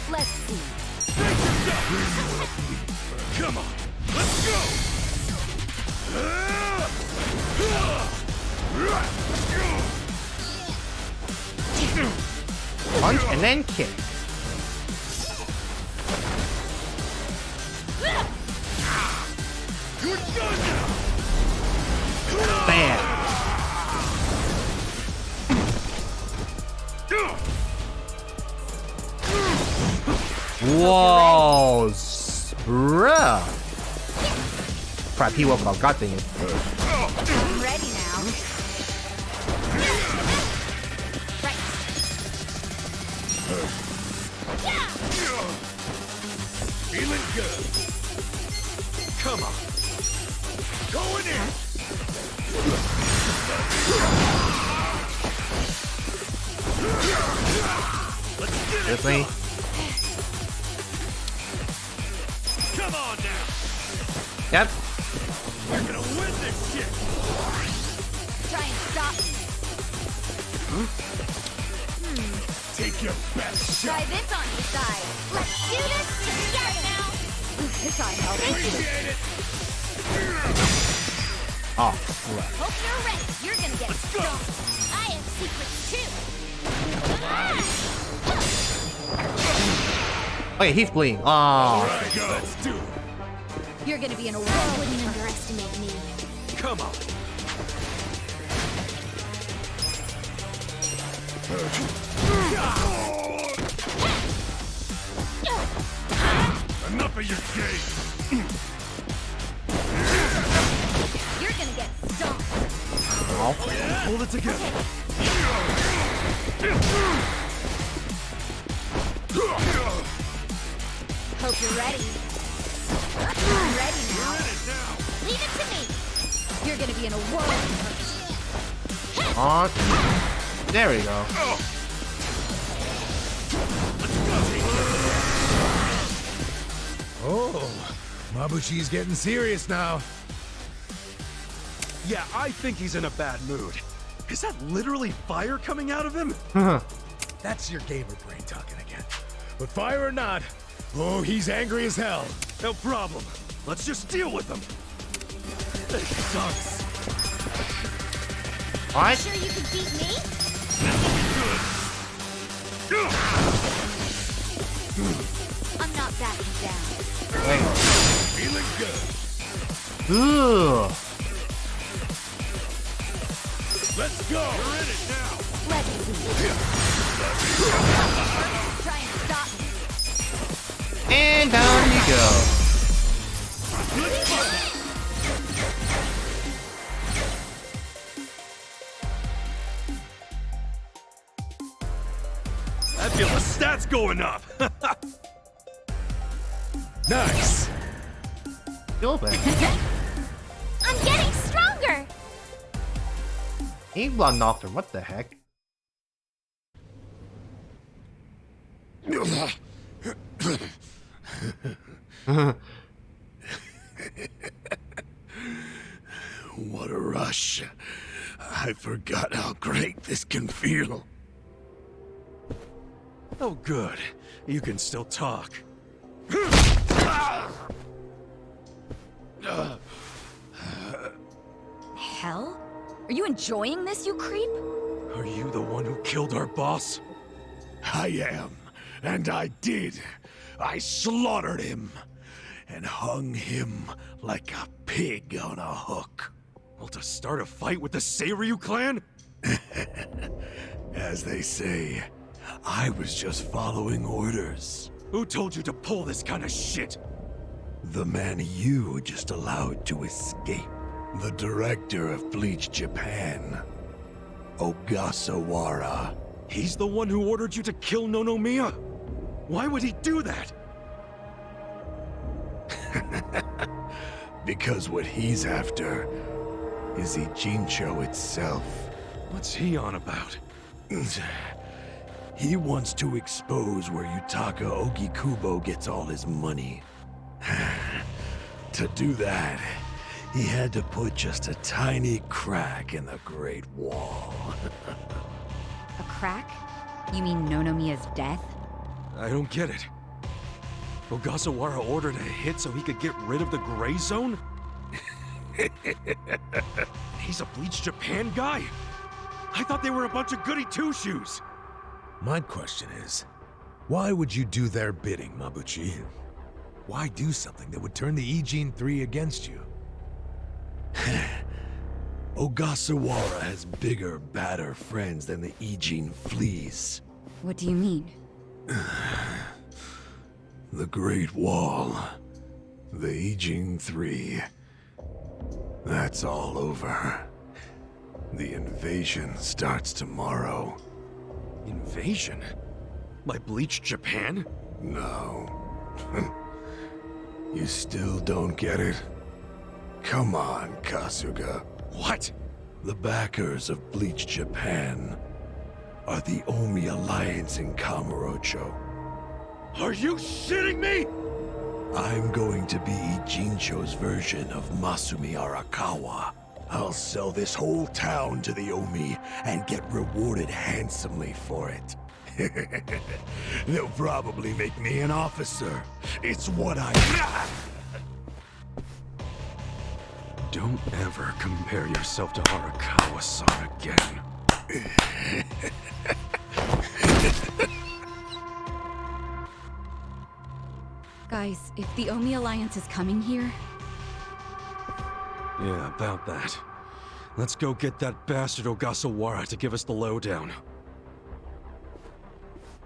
Let's see. Come on. Let's go. Punch and then kick. Bam. Whoa, bruh. Crap, he woke up. God dang it. I'm ready now. Right. Feeling good. Come on. Going in. Let's get it. Seriously? Come on now. Yep. We're gonna win this shit. Try and stop me. Take your best Try shot. this on your side. Let's do this together now. This ought to help. Appreciate it. Oh, crap. Hope you're ready. You're gonna get stoned. I have secrets too. Okay, he's bleeding. Oh. Alright, let's do it. You're gonna be in a I whirl. wouldn't underestimate me. Come on. Enough of your game. You're gonna get stomped. Hold it together. Hope you're ready. I'm ready now. Leave it to me. You're gonna be in a whirl. On. There we go. Oh, Mabuchi's getting serious now. Yeah, I think he's in a bad mood. Is that literally fire coming out of him? That's your gamer brain talking again. But fire or not, oh, he's angry as hell. No problem. Let's just deal with him. This sucks. What? Sure you can beat me? I'm not backing down. Wait. Feeling good. Ugh. Let's go. We're in it now. Let's see. Try and stop me. And down you go. I feel the stats going up. Nice. Feel bad. I'm getting stronger. Ink blood knocked her. What the heck? What a rush. I forgot how great this can feel. Oh, good. You can still talk. Hell? you enjoying this, you creep? Are you the one who killed our boss? I am, and I did. I slaughtered him and hung him like a pig on a hook. Well, to start a fight with the Seiryu clan? As they say, I was just following orders. Who told you to pull this kind of shit? The man you just allowed to escape. The director of Bleach Japan, Ogasawara. He's the one who ordered you to kill Nonomiya? Why would he do that? Because what he's after is Ijincho itself. What's he on about? He wants to expose where Yutaka Ogikubo gets all his money. To do that, he had to put just a tiny crack in the Great Wall. A crack? You mean Nonomiya's death? I don't get it. Ogasawara ordered a hit so he could get rid of the Gray Zone? He's a Bleach Japan guy? I thought they were a bunch of goody two-shoes. My question is, why would you do their bidding, Mabuchi? Why do something that would turn the E-Gene 3 against you? Ogasawara has bigger, badder friends than the E-Gene fleas. What do you mean? The Great Wall. The E-Gene 3. That's all over. The invasion starts tomorrow. Invasion? By Bleach Japan? No. You still don't get it? Come on, Kasuga. What? The backers of Bleach Japan are the Omi Alliance in Kamurocho. Are you shitting me? I'm going to be Ijincho's version of Masumi Arakawa. I'll sell this whole town to the Omi and get rewarded handsomely for it. They'll probably make me an officer. It's what I... Don't ever compare yourself to Arakawa-san again. Guys, if the Omi Alliance is coming here... Yeah, about that. Let's go get that bastard Ogasawara to give us the lowdown.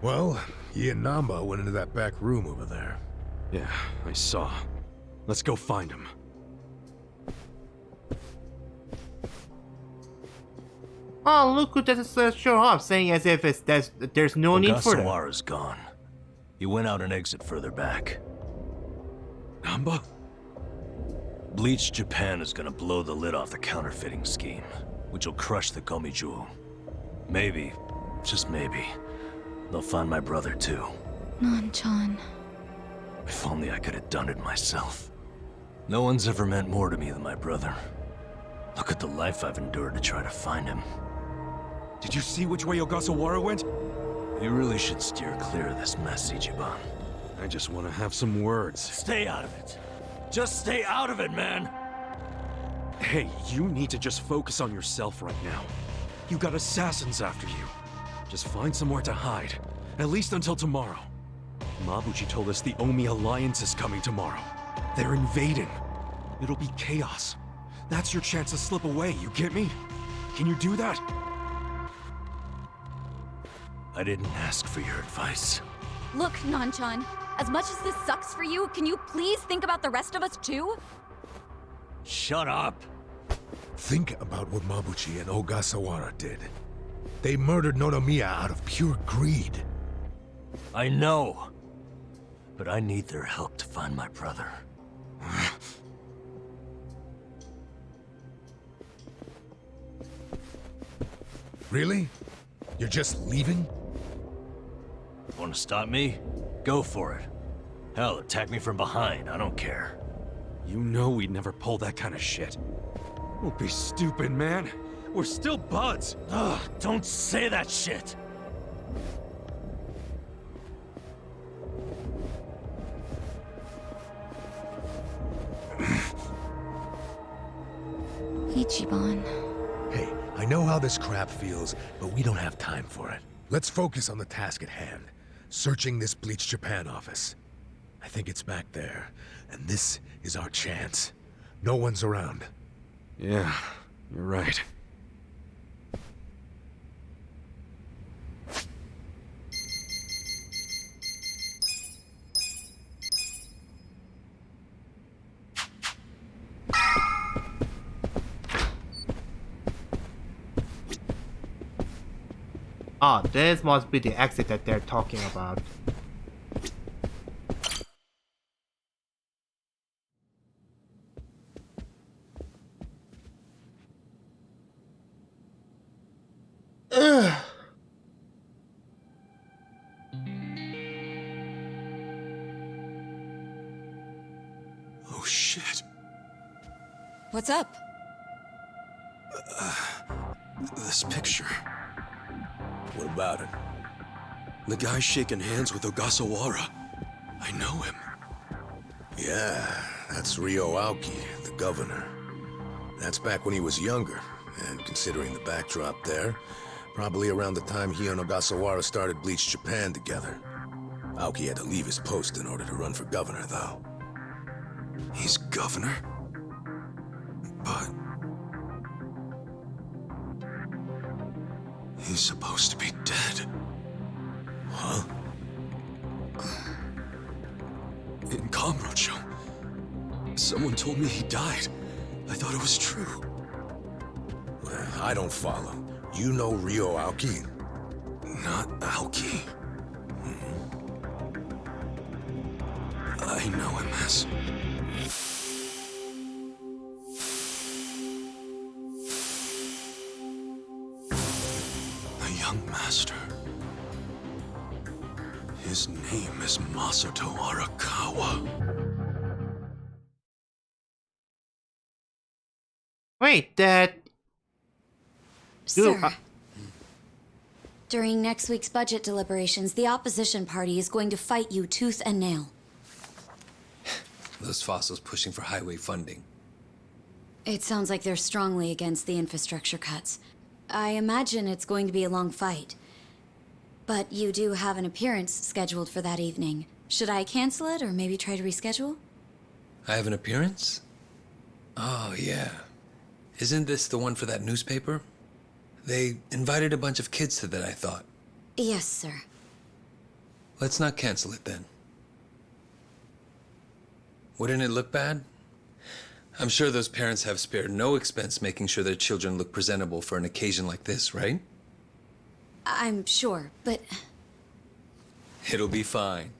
Well, he and Namba went into that back room over there. Yeah, I saw. Let's go find him. Oh, look who just show up, saying as if there's no need for them. Ogasawara's gone. He went out an exit further back. Namba? Bleach Japan is gonna blow the lid off the counterfeiting scheme, which will crush the Gomijuo. Maybe, just maybe, they'll find my brother too. Nan-chan. If only I could have done it myself. No one's ever meant more to me than my brother. Look at the life I've endured to try to find him. Did you see which way Ogasawara went? You really should steer clear of this mess, Ichiban. I just want to have some words. Stay out of it. Just stay out of it, man! Hey, you need to just focus on yourself right now. You got assassins after you. Just find somewhere to hide, at least until tomorrow. Mabuchi told us the Omi Alliance is coming tomorrow. They're invading. It'll be chaos. That's your chance to slip away, you get me? Can you do that? I didn't ask for your advice. Look, Nan-chan, as much as this sucks for you, can you please think about the rest of us too? Shut up! Think about what Mabuchi and Ogasawara did. They murdered Nonomiya out of pure greed. I know. But I need their help to find my brother. Really? You're just leaving? Want to stop me? Go for it. Hell, attack me from behind, I don't care. You know we'd never pull that kind of shit. Don't be stupid, man. We're still buds. Ugh, don't say that shit! Ichiban. Hey, I know how this crap feels, but we don't have time for it. Let's focus on the task at hand. Searching this Bleach Japan office. I think it's back there, and this is our chance. No one's around. Yeah, you're right. Ah, this must be the exit that they're talking about. Ugh. Oh shit. What's up? This picture. What about it? The guy shaking hands with Ogasawara. I know him. Yeah, that's Ryo Aoki, the governor. That's back when he was younger, and considering the backdrop there, probably around the time he and Ogasawara started Bleach Japan together. Aoki had to leave his post in order to run for governor, though. He's governor? But... he's supposed to be dead. Huh? In Kamurocho, someone told me he died. I thought it was true. Well, I don't follow. You know Ryo Aoki? Not Aoki. I know him as... a young master. His name is Masato Arakawa. Wait, that... Sir, during next week's budget deliberations, the opposition party is going to fight you tooth and nail. Those fossils pushing for highway funding. It sounds like they're strongly against the infrastructure cuts. I imagine it's going to be a long fight. But you do have an appearance scheduled for that evening. Should I cancel it or maybe try to reschedule? I have an appearance? Oh, yeah. Isn't this the one for that newspaper? They invited a bunch of kids to that, I thought. Yes, sir. Let's not cancel it then. Wouldn't it look bad? I'm sure those parents have spared no expense making sure their children look presentable for an occasion like this, right? I'm sure, but... It'll be fine.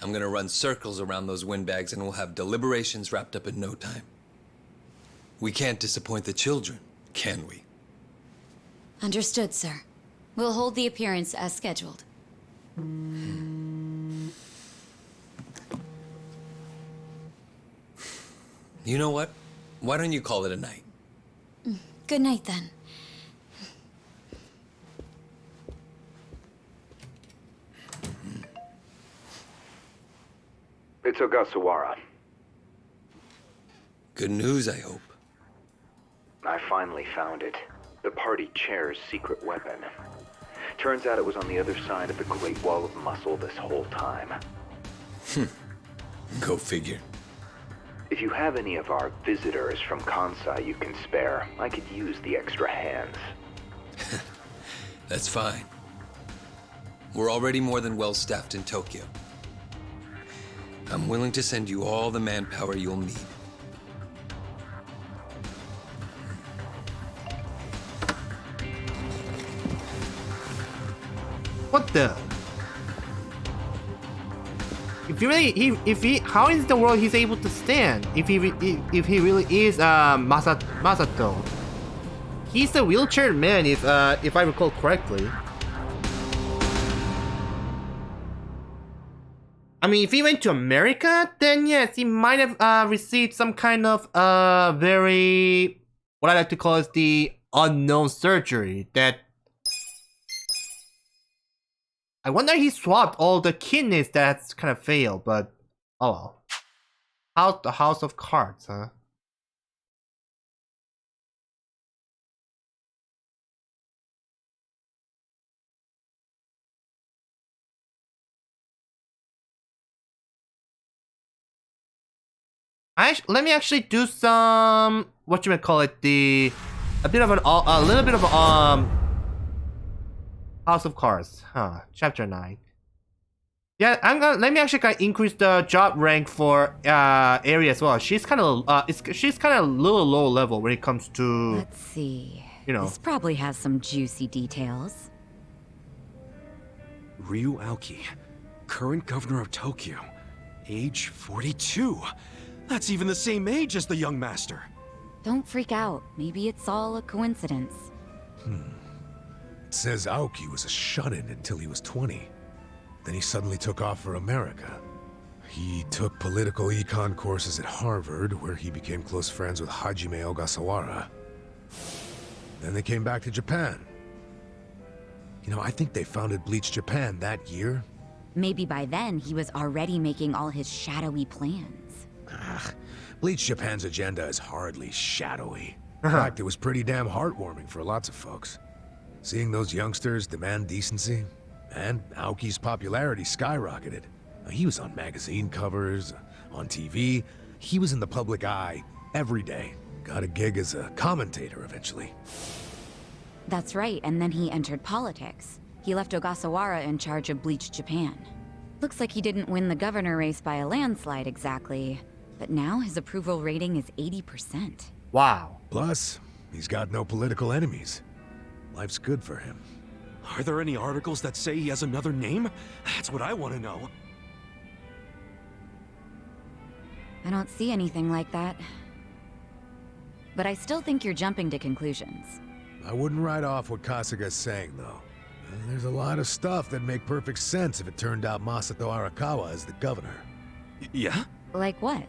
I'm gonna run circles around those windbags and we'll have deliberations wrapped up in no time. We can't disappoint the children, can we? Understood, sir. We'll hold the appearance as scheduled. You know what? Why don't you call it a night? Good night, then. It's Ogasawara. Good news, I hope. I finally found it. The party chair's secret weapon. Turns out it was on the other side of the Great Wall of Muscle this whole time. Go figure. If you have any of our visitors from Kansai you can spare, I could use the extra hands. That's fine. We're already more than well-staffed in Tokyo. I'm willing to send you all the manpower you'll need. What the? If he, how is the world he's able to stand? If he really is Masato, he's the wheelchair man. If I recall correctly. I mean, if he went to America, then yes, he might have received some kind of very, what I like to call is the unknown surgery that. I wonder he swapped all the kidneys that's kind of failed, but oh well. The House of Cards, huh? Let me actually do some what you might call it, a little bit of House of Cards, chapter 9. Yeah, let me actually increase the job rank for Ari as well. She's kind of a little low level when it comes to. Let's see. You know. This probably has some juicy details. Ryu Aoki, current governor of Tokyo, age 42. That's even the same age as the young master. Don't freak out. Maybe it's all a coincidence. It says Aoki was a shut-in until he was 20. Then he suddenly took off for America. He took political econ courses at Harvard, where he became close friends with Hajime Ogasawara. Then they came back to Japan. You know, I think they founded Bleach Japan that year. Maybe by then he was already making all his shadowy plans. Bleach Japan's agenda is hardly shadowy. In fact, it was pretty damn heartwarming for lots of folks. Seeing those youngsters demand decency, and Aoki's popularity skyrocketed. He was on magazine covers, on TV. He was in the public eye every day. Got a gig as a commentator eventually. That's right, and then he entered politics. He left Ogasawara in charge of Bleach Japan. Looks like he didn't win the governor race by a landslide exactly, but now his approval rating is 80%. Wow. Plus, he's got no political enemies. Life's good for him. Are there any articles that say he has another name? That's what I want to know. I don't see anything like that. But I still think you're jumping to conclusions. I wouldn't write off what Kasuga's saying, though. There's a lot of stuff that make perfect sense if it turned out Masato Arakawa is the governor. Yeah? Like what?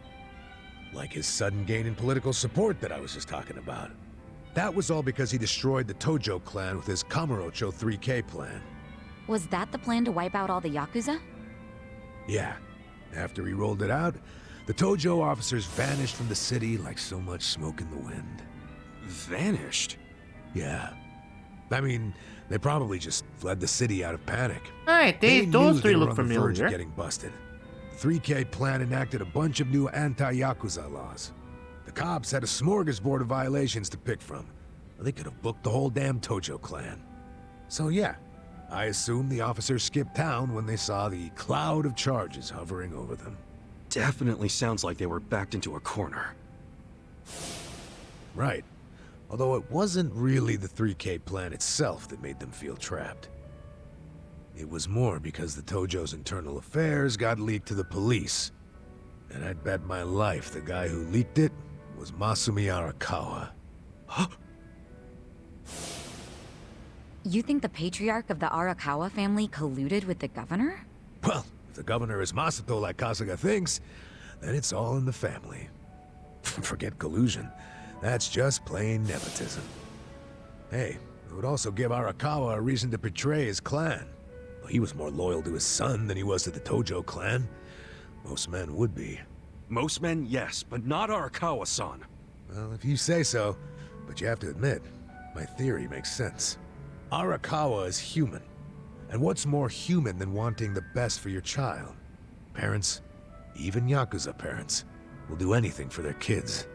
Like his sudden gain in political support that I was just talking about. That was all because he destroyed the Tojo clan with his Kamurocho 3K plan. Was that the plan to wipe out all the Yakuza? Yeah. After he rolled it out, the Tojo officers vanished from the city like so much smoke in the wind. Vanished? Yeah. I mean, they probably just fled the city out of panic. Alright, those three look familiar. Verge of getting busted. The 3K plan enacted a bunch of new anti-Yakuza laws. The cops had a smorgasbord of violations to pick from. They could have booked the whole damn Tojo clan. So yeah, I assume the officers skipped town when they saw the cloud of charges hovering over them. Definitely sounds like they were backed into a corner. Right. Although it wasn't really the 3K plan itself that made them feel trapped. It was more because the Tojo's internal affairs got leaked to the police. And I'd bet my life the guy who leaked it was Masumi Arakawa. Huh? You think the patriarch of the Arakawa family colluded with the governor? Well, if the governor is Masato like Kasuga thinks, then it's all in the family. Forget collusion. That's just plain nepotism. Hey, it would also give Arakawa a reason to betray his clan. Well, he was more loyal to his son than he was to the Tojo clan. Most men would be. Most men, yes, but not Arakawa-san. Well, if you say so, but you have to admit, my theory makes sense. Arakawa is human. And what's more human than wanting the best for your child? Parents, even Yakuza parents, will do anything for their kids.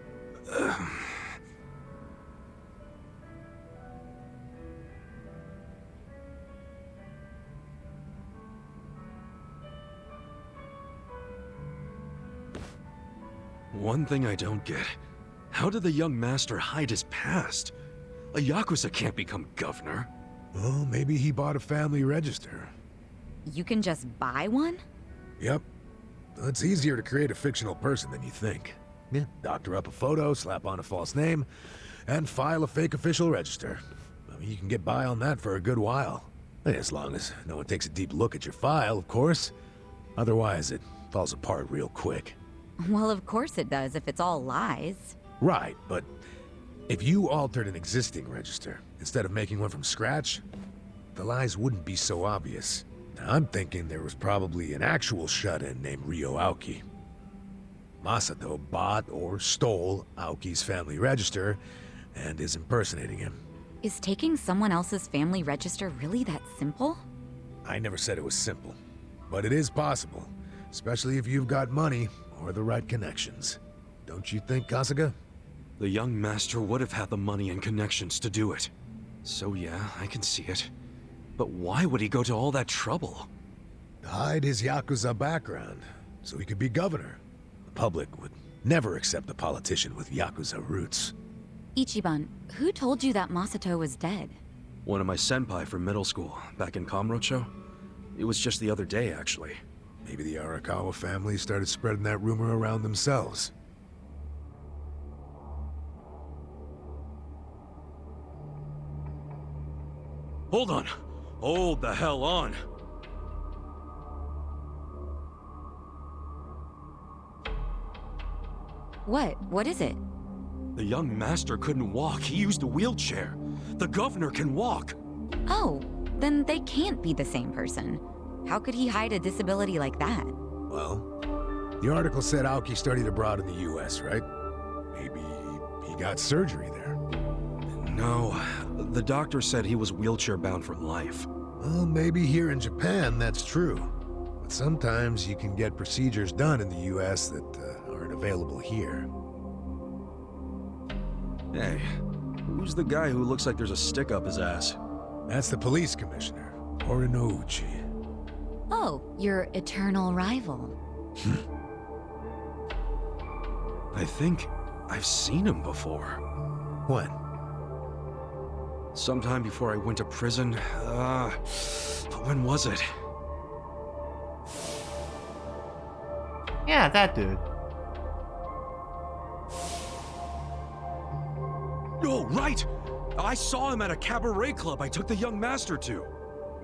One thing I don't get. How did the young master hide his past? A Yakuza can't become governor. Well, maybe he bought a family register. You can just buy one? Yep. It's easier to create a fictional person than you think. Yeah, doctor up a photo, slap on a false name, and file a fake official register. I mean, you can get by on that for a good while. As long as no one takes a deep look at your file, of course. Otherwise, it falls apart real quick. Well, of course it does if it's all lies. Right, but if you altered an existing register, instead of making one from scratch, the lies wouldn't be so obvious. Now, I'm thinking there was probably an actual shut-in named Ryo Aoki. Masato bought or stole Aoki's family register and is impersonating him. Is taking someone else's family register really that simple? I never said it was simple, but it is possible, especially if you've got money or the right connections. don't you think, Kasuga? The young master would have had the money and connections to do it. So yeah, I can see it. But why would he go to all that trouble? To hide his Yakuza background, so he could be governor. The public would never accept a politician with Yakuza roots. Ichiban, who told you that Masato was dead? One of my senpai from middle school, back in Kamurocho. It was just the other day, actually. Maybe the Arakawa family started spreading that rumor around themselves. Hold on! Hold the hell on! What? What is it? The young master couldn't walk. He used a wheelchair. The governor can walk. Oh, then they can't be the same person. How could he hide a disability like that? Well, the article said Aoki studied abroad in the US, right? Maybe he got surgery there. No, the doctor said he was wheelchair-bound for life. Well, maybe here in Japan that's true. But sometimes you can get procedures done in the US that aren't available here. Hey, who's the guy who looks like there's a stick up his ass? That's the police commissioner, Horinouchi. Oh, your eternal rival. I think I've seen him before. When? Sometime before I went to prison. But when was it? Yeah, that dude. Oh, right! I saw him at a cabaret club I took the young master to.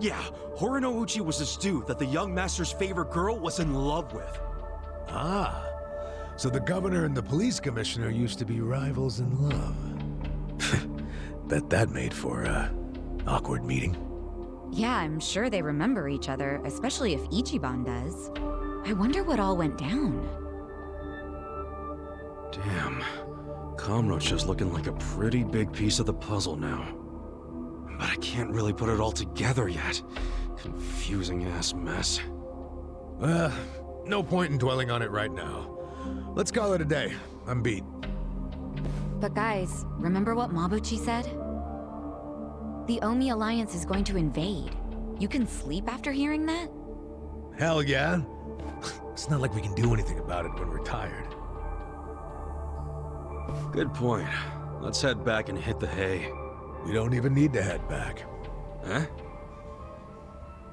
Yeah, Horinouchi was this dude that the young master's favorite girl was in love with. Ah, so the governor and the police commissioner used to be rivals in love. Bet that made for an awkward meeting. Yeah, I'm sure they remember each other, especially if Ichiban does. I wonder what all went down. Damn. Kamurocho's looking like a pretty big piece of the puzzle now. But I can't really put it all together yet. Confusing ass mess. Well, no point in dwelling on it right now. Let's call it a day. I'm beat. But guys, remember what Mabuchi said? The Omi Alliance is going to invade. You can sleep after hearing that? Hell yeah. It's not like we can do anything about it when we're tired. Good point. Let's head back and hit the hay. We don't even need to head back. Huh?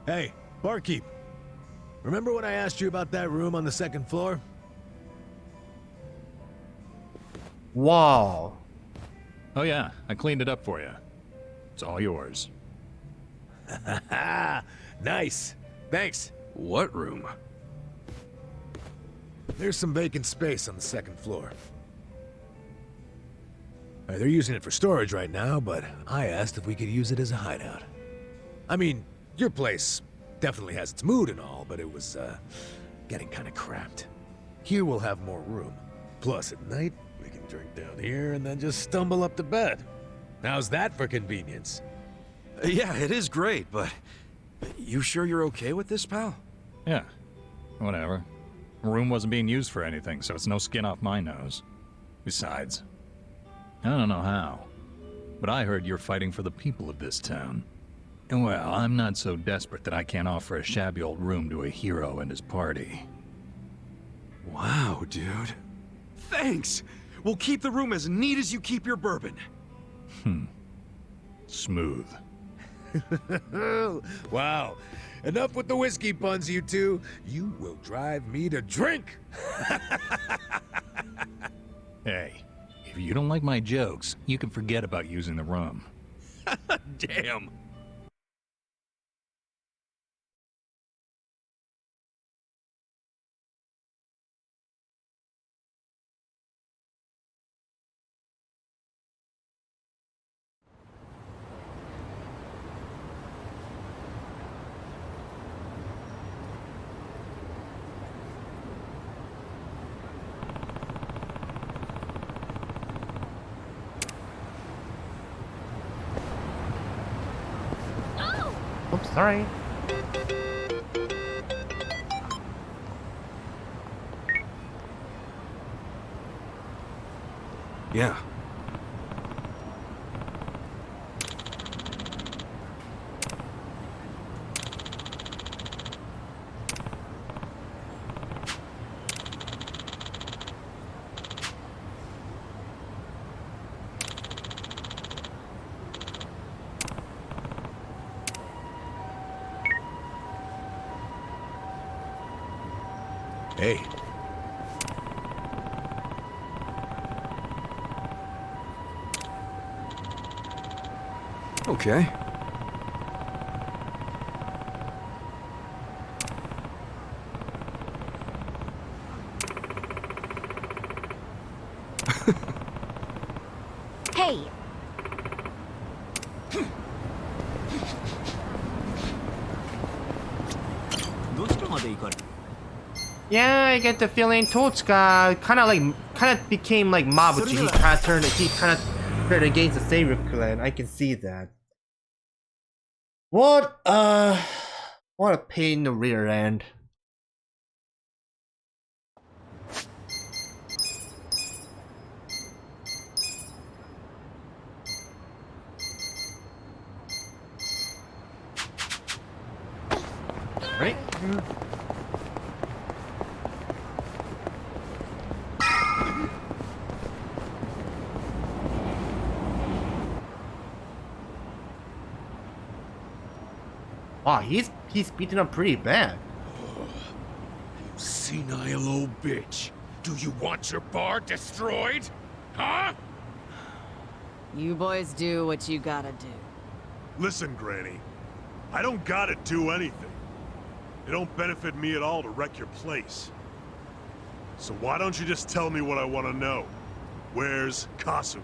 Hey, barkeep. Remember when I asked you about that room on the second floor? Wow. Oh yeah, I cleaned it up for you. It's all yours. Nice. Thanks. What room? There's some vacant space on the second floor. They're using it for storage right now, but I asked if we could use it as a hideout. I mean, your place definitely has its mood and all, but it was, getting kind of cramped. Here we'll have more room. Plus, at night, we can drink down here and then just stumble up to bed. How's that for convenience? Yeah, it is great, but... You sure you're okay with this, pal? Yeah, whatever. The room wasn't being used for anything, so it's no skin off my nose. Besides, I don't know how, but I heard you're fighting for the people of this town. And well, I'm not so desperate that I can't offer a shabby old room to a hero and his party. Wow, dude. Thanks! We'll keep the room as neat as you keep your bourbon. Smooth. Wow. Enough with the whiskey puns, you two. You will drive me to drink. Hey, if you don't like my jokes, you can forget about using the room. Damn. Oops, sorry. Yeah. Hey. Okay. Hey! Yeah, I get the feeling Totsuka kind of became like Mabuchi. He kind of turned against the Savior clan. I can see that. What a pain in the rear end. Right? Wow, he's beating up pretty bad. Senile old bitch. Do you want your bar destroyed? Huh? You boys do what you gotta do. Listen, Granny. I don't gotta do anything. It don't benefit me at all to wreck your place. So why don't you just tell me what I want to know? Where's Kasuga?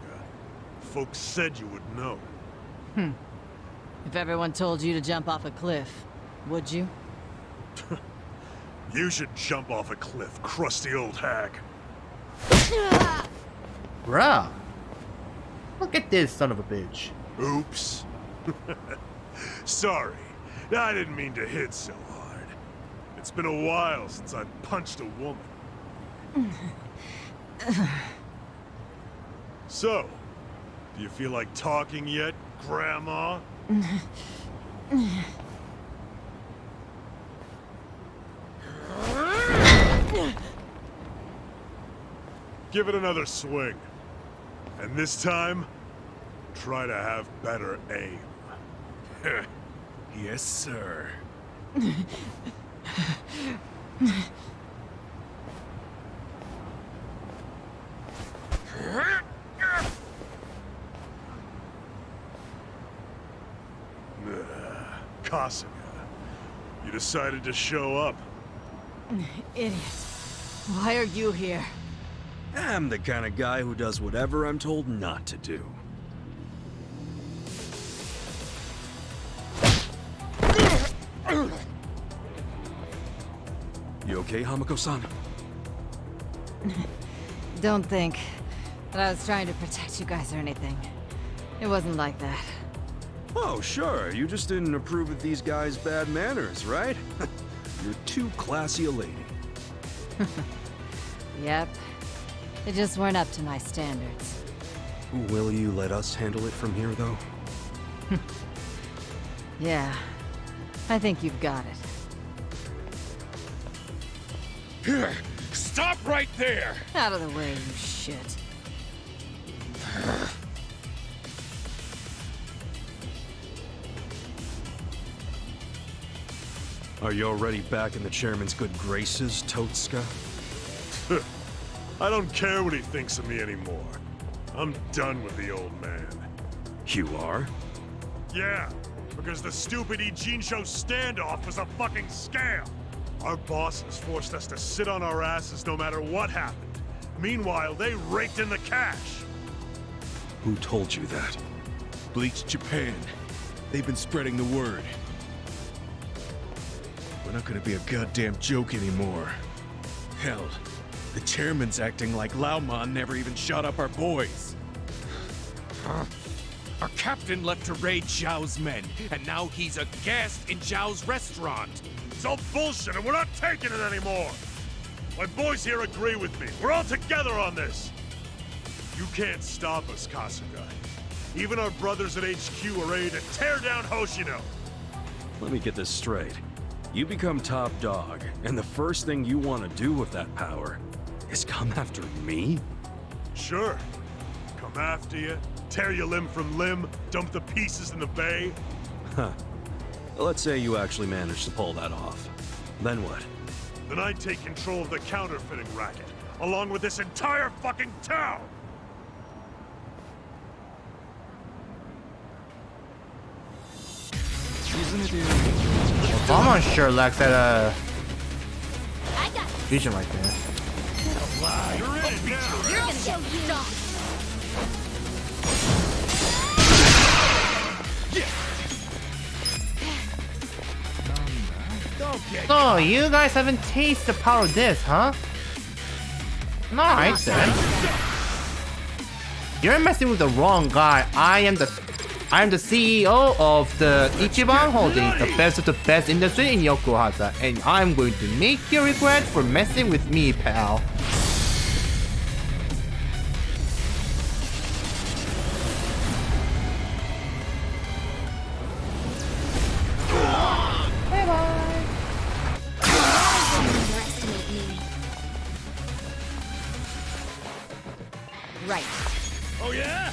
Folks said you would know. If everyone told you to jump off a cliff, would you? You should jump off a cliff, crusty old hag. Bruh. Look at this son of a bitch. Oops. Sorry. I didn't mean to hit so hard. It's been a while since I punched a woman. So, do you feel like talking yet, Grandma? Give it another swing. And this time, try to have better aim. Yes, sir. Kasuga, you decided to show up. Idiot. Why are you here? I'm the kind of guy who does whatever I'm told not to do. You okay, Hamako-san? Don't think that I was trying to protect you guys or anything. It wasn't like that. Oh, sure. You just didn't approve of these guys' bad manners, right? You're too classy a lady. Yep. They just weren't up to my standards. Will you let us handle it from here, though? Yeah. I think you've got it. Here! Stop right there! Out of the way, you shit. Are you already back in the chairman's good graces, Totsuka? I don't care what he thinks of me anymore. I'm done with the old man. You are? Yeah, because the stupid Ijincho standoff was a fucking scam. Our bosses forced us to sit on our asses no matter what happened. Meanwhile, they raked in the cash. Who told you that? Bleach Japan. They've been spreading the word. We're not gonna be a goddamn joke anymore. Hell, the chairman's acting like Laomon never even shot up our boys. Our captain left to raid Zhao's men, and now he's a guest in Zhao's restaurant. It's all bullshit and we're not taking it anymore. My boys here agree with me. We're all together on this. You can't stop us, Kasuga. Even our brothers at HQ are ready to tear down Hoshino. Let me get this straight. You become top dog, and the first thing you want to do with that power is come after me? Sure. Come after you, tear you limb from limb, dump the pieces in the bay. Huh. Let's say you actually managed to pull that off. Then what? Then I take control of the counterfeiting racket, along with this entire fucking town! Obama sure lacks that vision right there. You're gonna get stopped. So you guys haven't tasted the power of this, huh? Alright then. You're messing with the wrong guy. I am the CEO of the Ichiban Holdings, the best of the best industry in Yokohama, and I'm going to make you regret for messing with me, pal. Right. Oh yeah?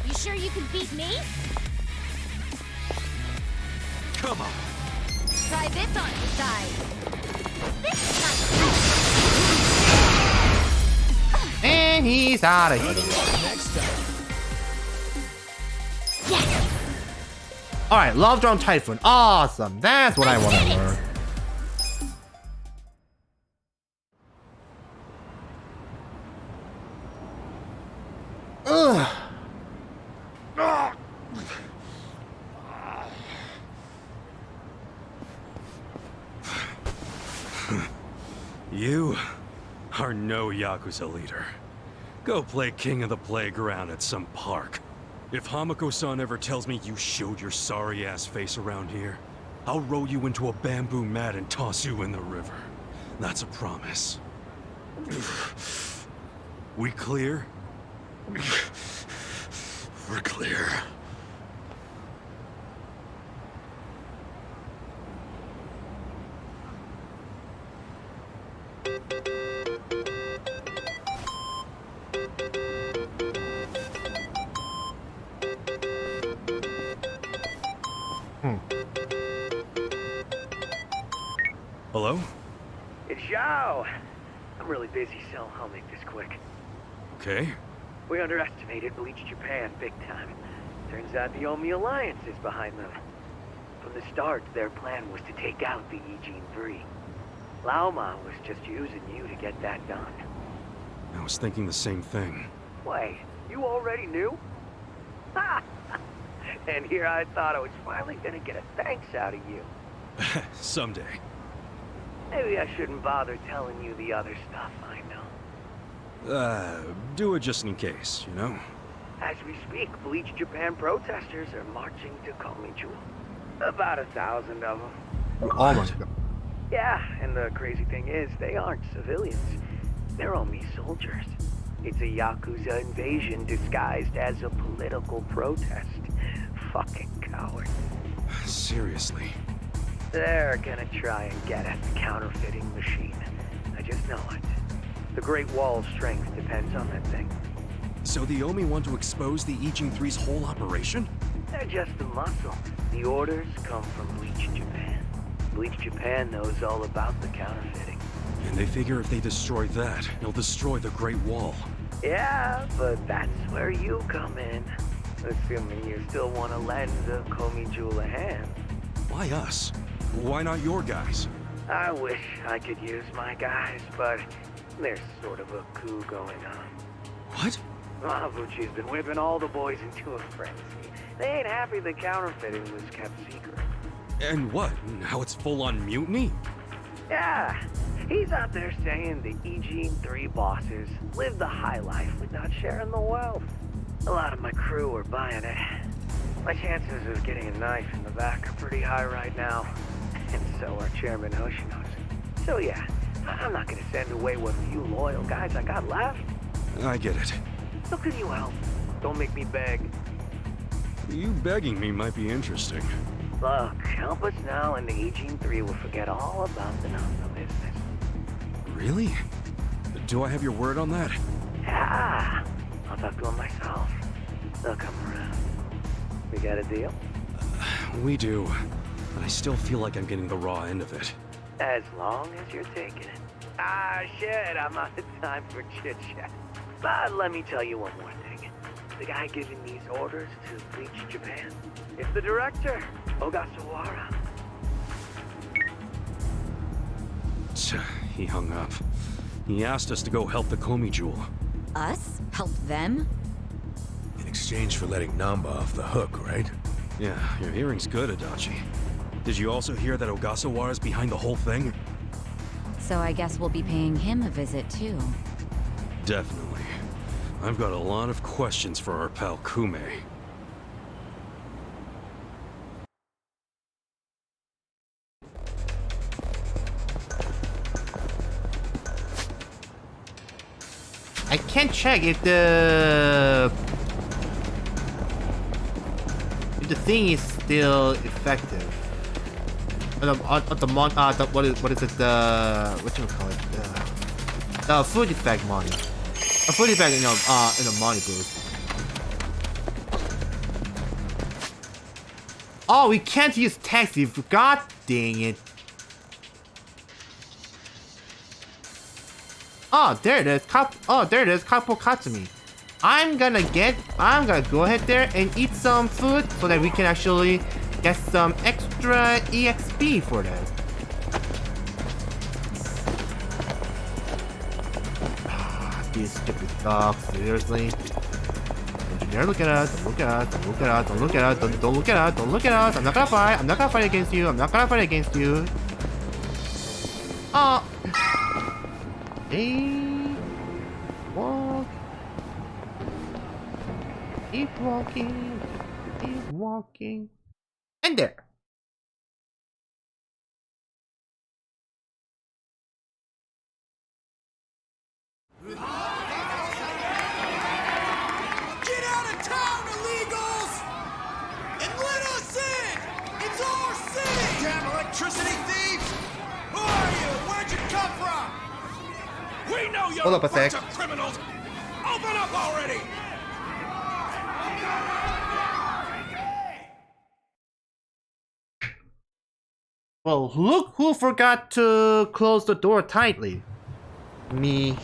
You sure you can beat me? Come on. Try this on your side. This is not And he's out of here. Yes! Alright, Love Drone Typhoon. Awesome. That's what I want to learn. Ugh. You are no Yakuza leader. Go play king of the playground at some park. If Hamako-san ever tells me you showed your sorry-ass face around here, I'll roll you into a bamboo mat and toss you in the river. That's a promise. We clear? We're clear. Hello? It's Zhao. I'm really busy, so I'll make this quick. Okay. We underestimated Bleach Japan big time. Turns out the Omi Alliance is behind them. From the start, their plan was to take out the Ijin 3. Laoma was just using you to get that done. I was thinking the same thing. Wait, you already knew? Ha! And here I thought I was finally gonna get a thanks out of you. Someday. Maybe I shouldn't bother telling you the other stuff I know. Do it just in case, you know? As we speak, Bleach Japan protesters are marching to Komichu. About 1,000 of them. Oh my god. Yeah, and the crazy thing is, they aren't civilians. They're Omi soldiers. It's a Yakuza invasion disguised as a political protest. Fucking cowards. Seriously. They're gonna try and get at the counterfeiting machine. I just know it. The Great Wall's strength depends on that thing. So the Omi want to expose the Ijin 3's whole operation? They're just the muscle. The orders come from Bleach Japan. Bleach Japan knows all about the counterfeiting. And they figure if they destroy that, they'll destroy the Great Wall. Yeah, but that's where you come in. Assuming you still want to lend the Komi Jewel a hand. Why us? Why not your guys? I wish I could use my guys, but there's sort of a coup going on. What? Mabuchi's been whipping all the boys into a frenzy. They ain't happy the counterfeiting was kept secret. And what? Now it's full-on mutiny? Yeah, he's out there saying the Ijin 3 bosses live the high life without sharing the wealth. A lot of my crew are buying it. My chances of getting a knife in the back are pretty high right now. And so are Chairman Hoshino's. So yeah, I'm not gonna send away what few loyal guys I got left. I get it. So can you help? Don't make me beg. You begging me might be interesting. Look, help us now and the Agent 3 will forget all about the Namba business. Really? Do I have your word on that? Yeah, I'll talk to him myself. They'll come around. We got a deal? We do. But I still feel like I'm getting the raw end of it. As long as you're taking it. Ah, shit, I'm out of time for chit-chat. But let me tell you one more thing. The guy giving these orders to bleach Japan is the director, Ogasawara. He hung up. He asked us to go help the Komi Jewel. Us? Help them? In exchange for letting Namba off the hook, right? Yeah, your hearing's good, Adachi. Did you also hear that Ogasawara's behind the whole thing? So I guess we'll be paying him a visit too. Definitely. I've got a lot of questions for our pal Kume. I can't check if the thing is still effective. What is it? What you call it? The food effect money. A food effect in the money boost. Oh, we can't use taxi. God dang it. Oh, there it is. There it is. Kapo Katsumi. I'm gonna go ahead there and eat some food so that we can actually get some extra EXP for that. These stupid dogs, seriously. Engineer, look at us, don't look at us, don't look at us, don't look at us, don't look at us, don't look at us. I'm not gonna fight against you, I'm not gonna fight against you. Oh. Keep walking. And there. Get out of town, illegals! And let us in! It's our city! Damn electricity thieves! Who are you? Where'd you come from? We know you're a bunch of criminals! Open up already! Well, look who forgot to close the door tightly. Me.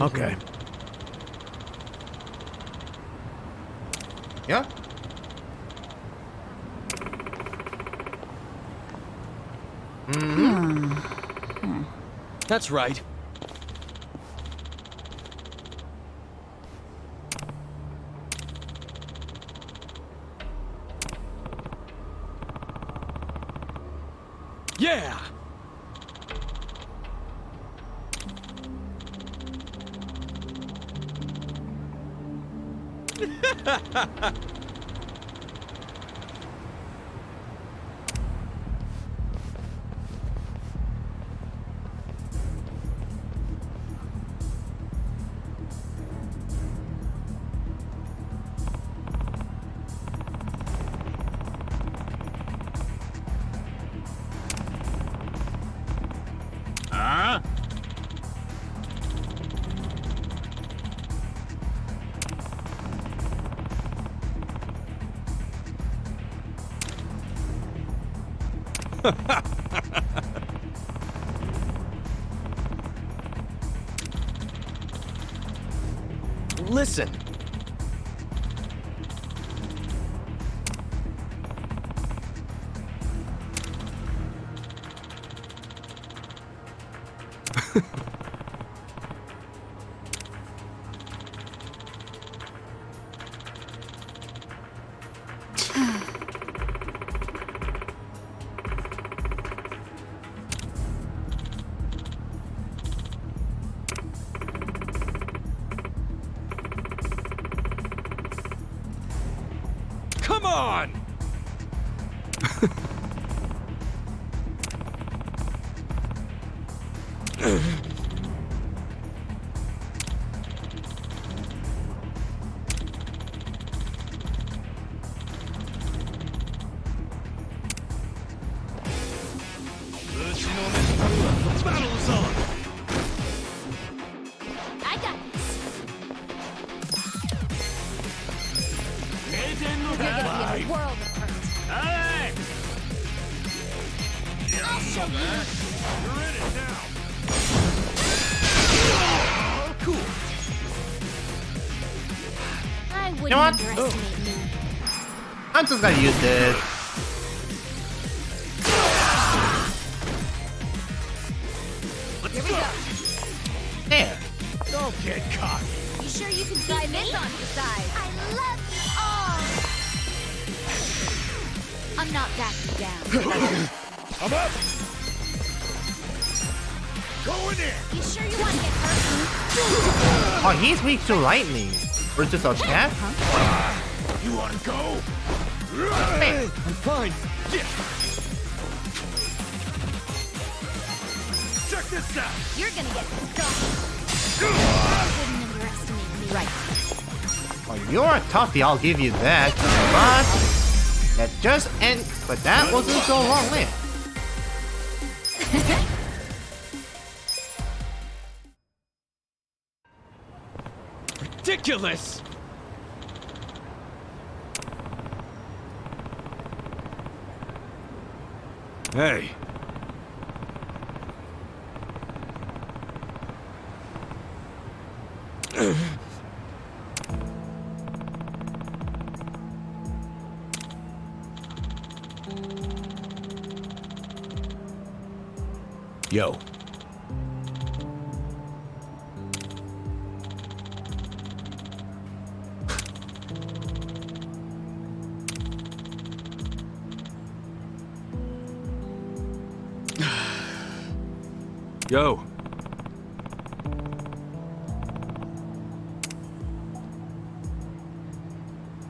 Okay. Yeah? That's right. Yeah! Listen. Battle's on! I got this. You're gonna get a world of hurt. I'll show you. You're in it now! Oh, cool. I wouldn't know what? underestimate me. I'm just gonna use this. Here we go. There. Don't get cocky. You sure you can try this on your side? I love you all. I'm not backing down. I'm up! Go in there! You sure you want to get hurt? Oh, he's weak to lightning. Or just a cat? You wanna go? Bam. I'm fine. Yeah. Check this out! You're gonna get stung. I wouldn't underestimate me. Right. Oh, you're a toughie, I'll give you that. But that wasn't so long lived. Ridiculous! Hey. Yo. Yo.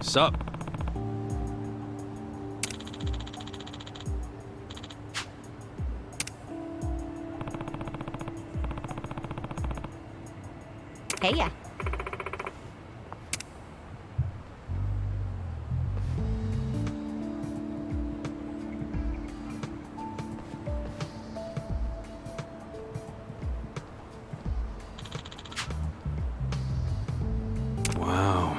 Sup? Hey, yeah. Wow.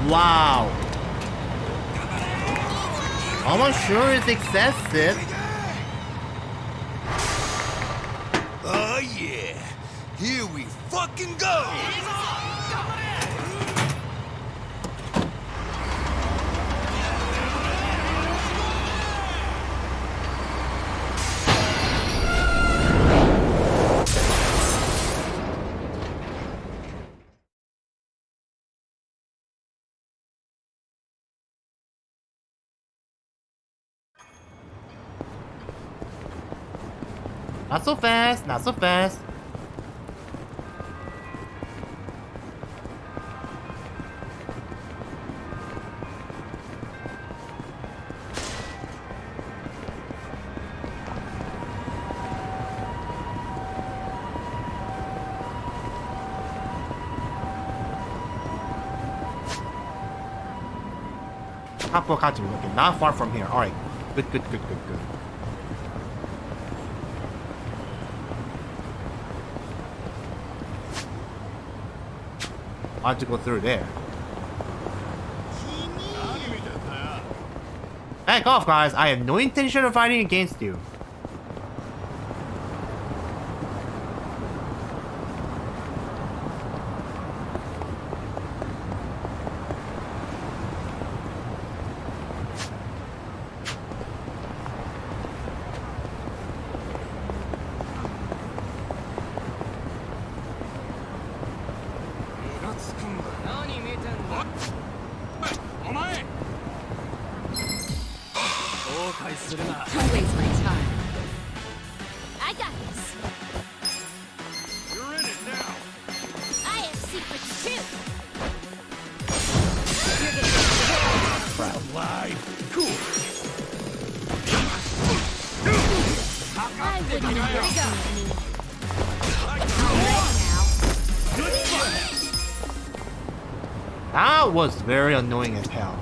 Wow. Almost sure it's excessive. Oh yeah, here we fucking go! Not so fast, not so fast. Papua Katsu, okay, not far from here. Alright. Good. I have to go through there. Back off, guys. I have no intention of fighting against you. Don't waste my time. I got this. You're in it now. I have secrets too. Alive. Cool. I wouldn't have me. That was very annoying as hell.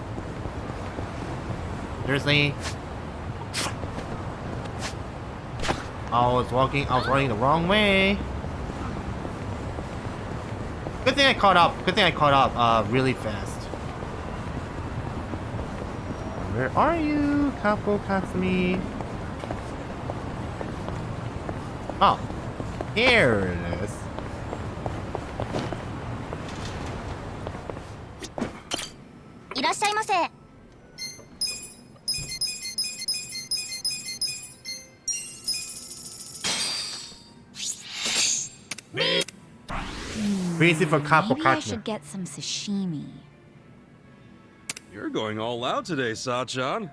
Seriously? I was running the wrong way. Good thing I caught up really fast. Where are you, Capo Katsumi? Oh, here it is. Crazy for Capo Maybe I Katsumi. should get some sashimi. You're going all out today, Sachan.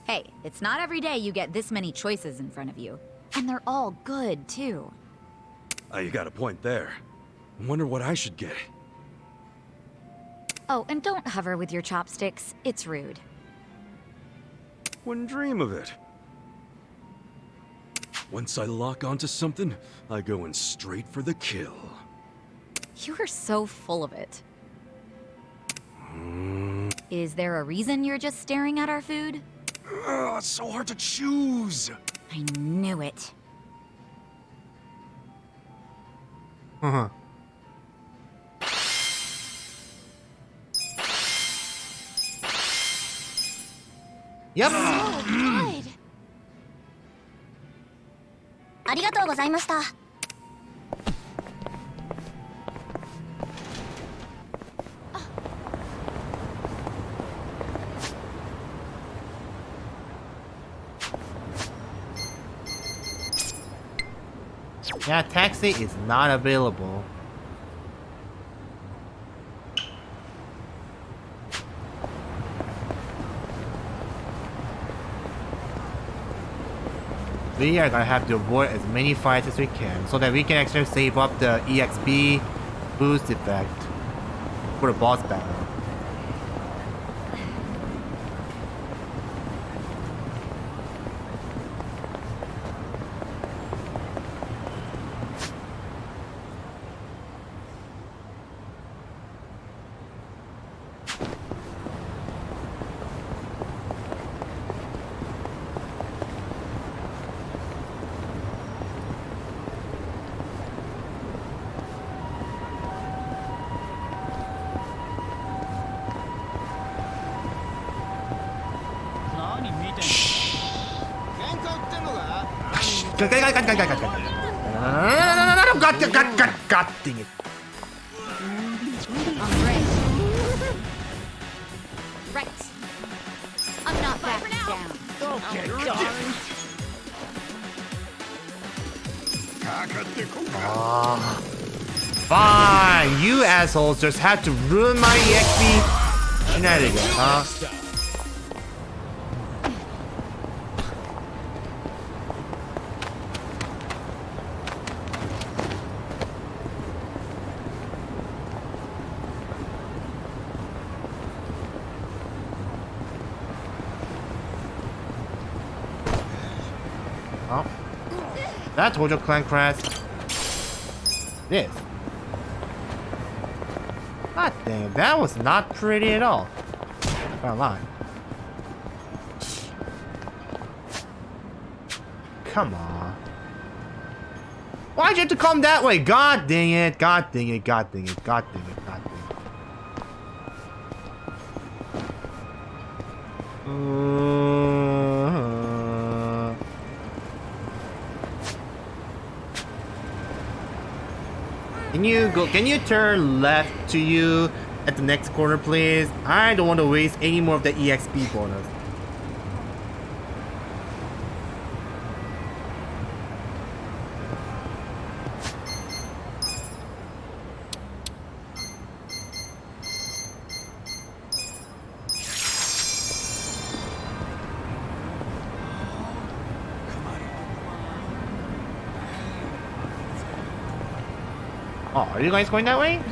Hey, it's not every day you get this many choices in front of you. And they're all good, too. You got a point there. I wonder what I should get. Oh, and don't hover with your chopsticks. It's rude. Wouldn't dream of it. Once I lock onto something, I go in straight for the kill. You are so full of it. Is there a reason you're just staring at our food? It's so hard to choose. I knew it. Uh-huh. Yep. So good. ありがとうございました。Yeah, taxi is not available. We are gonna have to avoid as many fights as we can so that we can actually save up the EXP boost effect for the boss battle. God dang it. Right. I'm not backing down. Okay, darling. Fine, you assholes just had to ruin my EXP shenanigans, huh? Oh. That told you clan crash. This. God damn, that was not pretty at all. Not lying. Come on. Why'd you have to come that way? God dang it, god dang it, god dang it, god dang it, god dang it. Can you turn left to you at the next corner, please? I don't want to waste any more of the EXP bonus. Oh, are you guys going that way?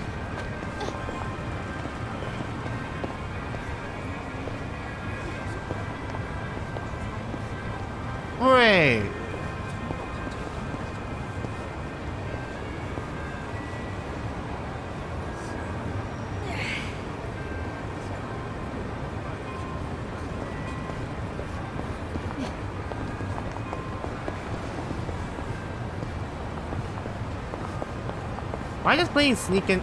Hooray! Why just playing sneak and...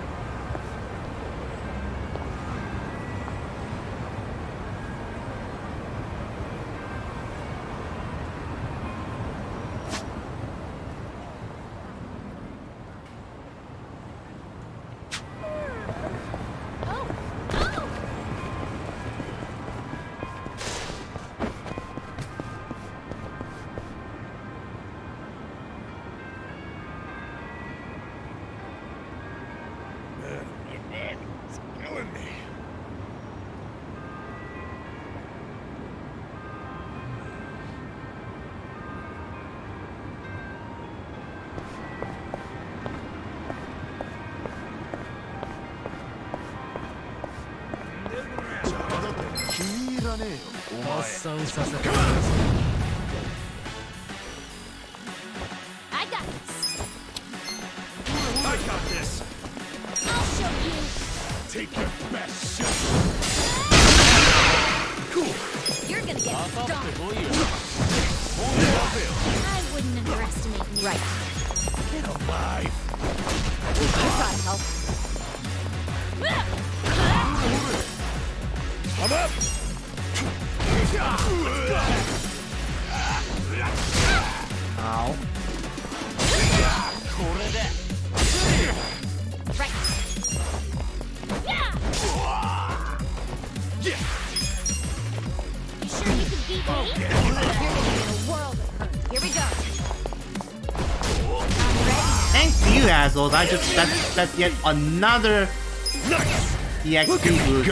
I got this. I got this. I'll show you. Take your best shot. Cool. You're gonna get stomped. I wouldn't underestimate me. Right. Get alive. I gotta help. I'm up. Ow. Right. Yeah. You sure you can beat me? You're gonna get a world of hurt. Here we go. Thanks to you assholes, that's yet another EXP boost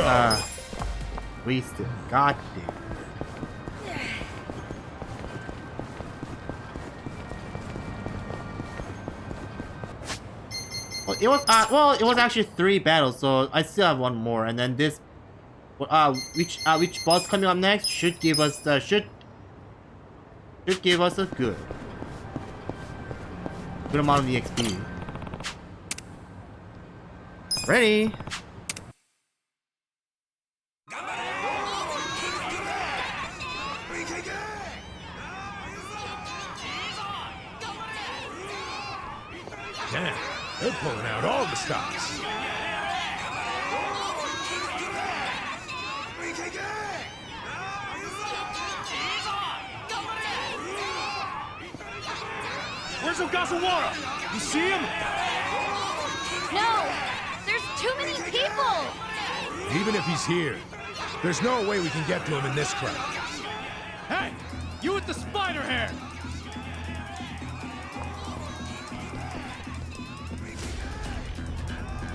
wasted. God damn. Well, it was actually 3 battles, so I still have 1 more, and then this which boss coming up next should give us should give us a good amount of EXP. Ready? Damn, they're pulling out all the stops. Where's Ogasawara? You see him? No! There's too many people! Even if he's here, there's no way we can get to him in this crowd. Hey! You with the spider hair!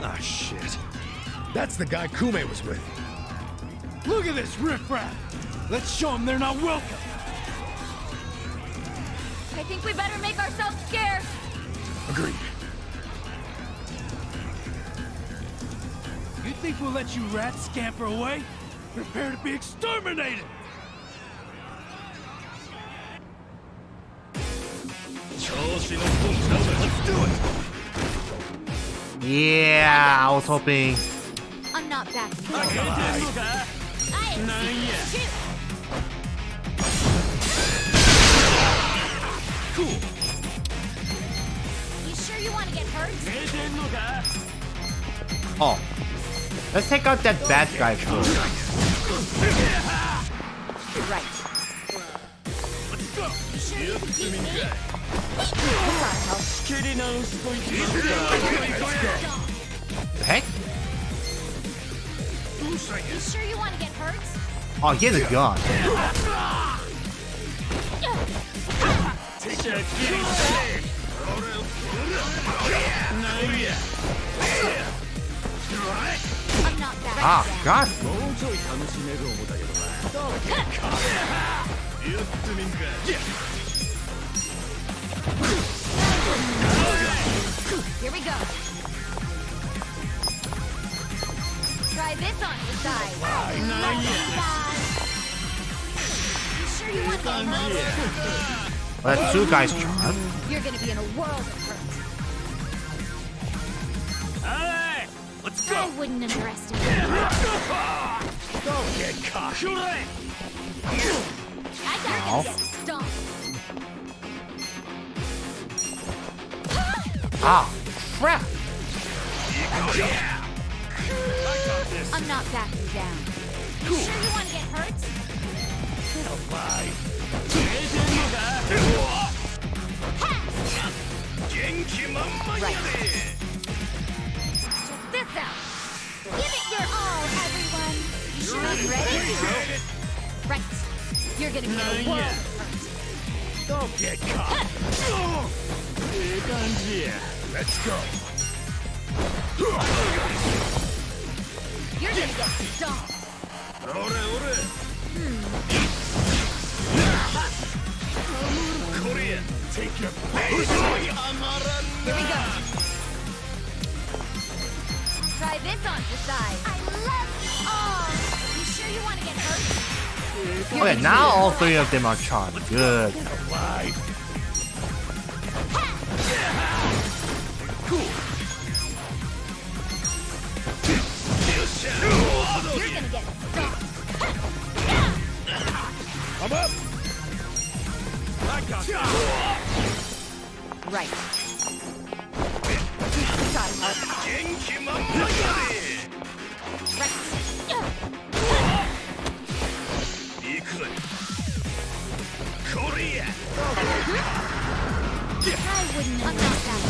Ah, shit. That's the guy Kume was with. Look at this riffraff! Let's show them they're not welcome! I think we better make ourselves scarce. Agreed. You think we'll let you rats scamper away? Prepare to be exterminated! Let's do it! Yeah, I was hoping. I'm not back. Cool. You sure you want to get hurt? Oh, let's take out that bad guy first. Right. Let's go. You sure you can beat me? The heck? You sure you want to get hurt? Oh, he has a gun. I'm not back. Ah, God. Here we go. Try this on the side. You sure you want to get hurt? Well, that's two guys charmed. You're gonna be in a world of hurt. Hey, let's go. I wouldn't underestimate you. Don't get cocky. I got Ow. to get stomped. Ah, crap. I'm not backing down. You sure you want to get hurt? Right. Check this out. Give it your all, everyone. You sure I'm ready? Right. You're gonna be in a world of hurt. Don't get caught. Let's go. You're gonna get stomped. Korean, take your Here we go. Try this on the side. I love you all. You sure you want to get hurt? Okay, now all three of them are charmed. Good. You're gonna get stomped. I'm up. I got you. Right. Korea. I wouldn't have done that.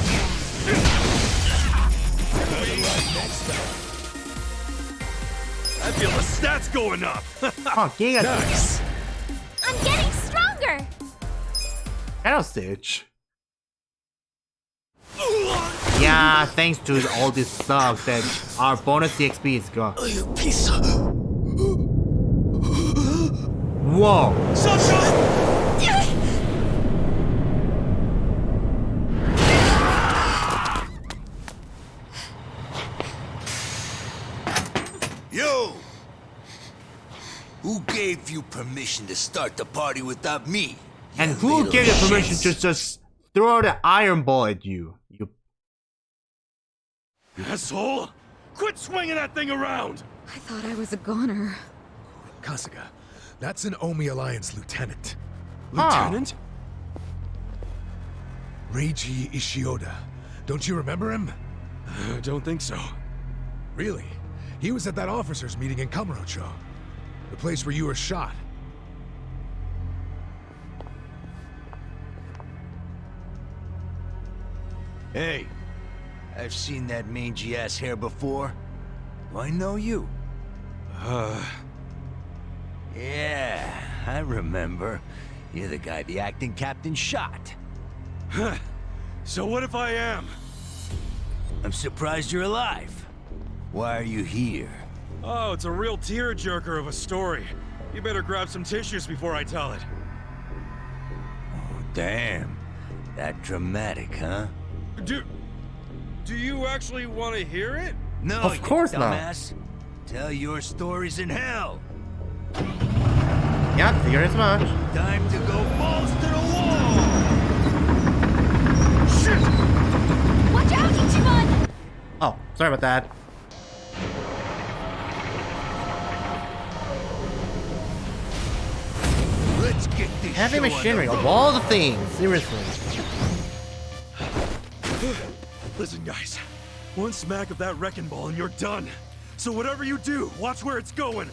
I feel the stats going up. Oh, yeah. Nice. I'm getting stronger. Shadow Stitch. Yeah, thanks to all this stuff that our bonus DXP is gone. Whoa. Yo! Who gave you permission to start the party without me? And who gave you permission to just throw the iron ball at you? You asshole! Quit swinging that thing around! I thought I was a goner. Kasuga, that's an Omi Alliance lieutenant. Lieutenant? Reiji Ishioda. Don't you remember him? I don't think so. Really? He was at that officers' meeting in Kamurocho. The place where you were shot. Hey, I've seen that mangy-ass hair before. Do I know you? Yeah, I remember. You're the guy the acting captain shot. So what if I am? I'm surprised you're alive. Why are you here? Oh, it's a real tearjerker of a story. You better grab some tissues before I tell it. Oh, damn. That dramatic, huh? Do you actually want to hear it? No, of course you not. dumbass. Tell your stories in hell. Yeah, figure as much. Time to go balls to the wall. Shit! Watch out, Ichiban! Oh, sorry about that. Let's get this Heavy show on machinery the of road. all the things, seriously. Listen, guys. One smack of that wrecking ball and you're done. So whatever you do, watch where it's going.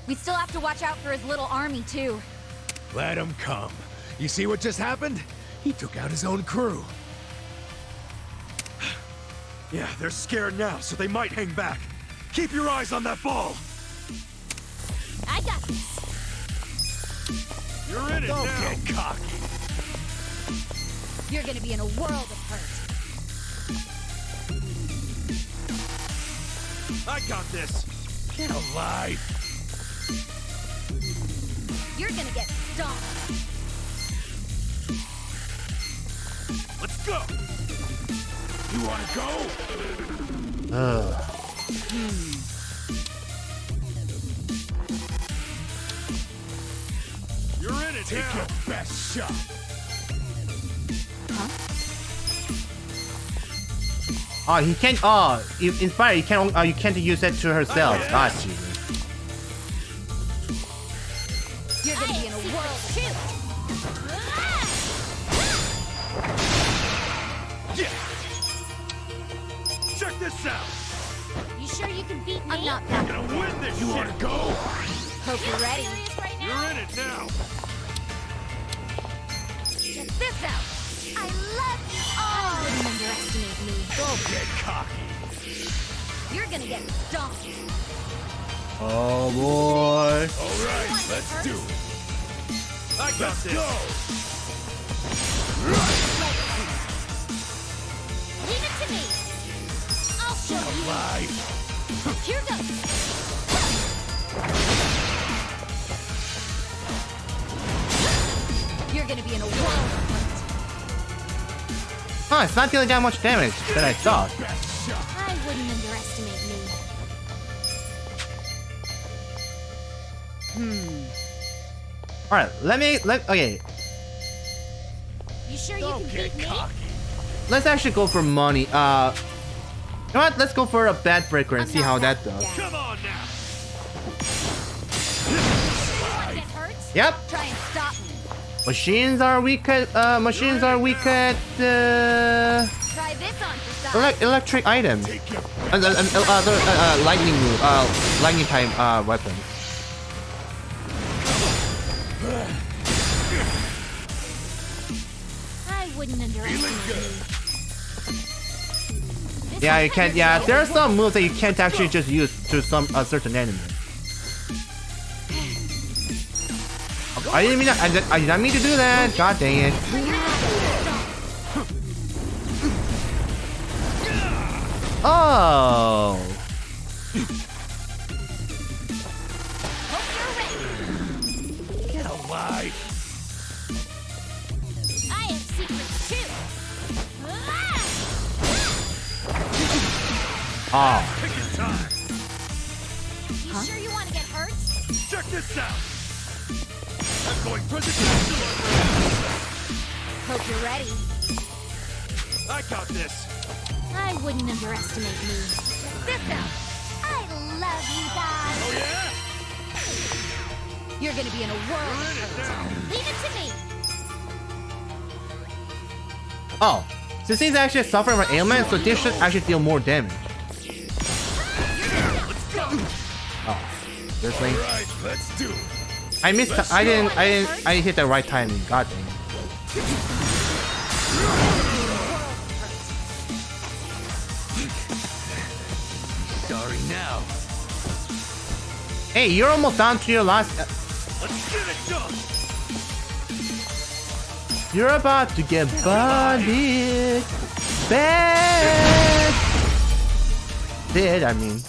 We still have to watch out for his little army, too. Let him come. You see what just happened? He took out his own crew. Yeah, they're scared now, so they might hang back. Keep your eyes on that ball. I got this. You're in it Don't now. get cocky. You're gonna be in a world of hurt. I got this. Get alive. You're gonna get stomped. Let's go. You wanna go? Take your best shot. Oh, he can't. Oh, inspire. You can't. You can't use it to herself. Ah, Jesus. You're gonna be in a world too. Yeah. Check this out. You sure you can beat me? I'm not that. Gonna win this. You wanna go? Hope you're ready. You're in it now. Check this out. I love you all. Don't underestimate me. Don't get cocky. You're gonna get stomped. Oh boy. All right, let's do it. I got this. Go. Leave it to me. I'll show you. Alive. Here goes. You're gonna be in a world of hurt. Huh, it's not dealing that much damage that I thought. I wouldn't underestimate me. Alright, okay. You sure you can beat me? Let's actually go for money. You know what? Let's go for a bed breaker and see how that does. Come on now. Yep. Try and stop me. Machines are weak at Try this on for size. electric items. Lightning time weapons. I wouldn't underestimate me. Yeah, you can't. Yeah, there are some moves that you can't actually just use to some certain enemy. I didn't mean I did not mean to do that. God dang it. Oh. Get alive. I have secrets too. Oh. Picking time. You sure you want to get hurt? Check this out. I'm going presidential. Hope you're ready. I got this. I wouldn't underestimate me. Check this out. I love you guys. Oh yeah? You're gonna be in a world of hurt. Leave it to me. Oh. Since he's actually suffering from ailment, so this should actually deal more damage. Oh. This thing. All right, let's do it. I missed. I hit the right timing. God dang it. Sorry now. Hey, you're almost down to your last. Let's get it done. You're about to get bodied. Bad. Dead, I mean.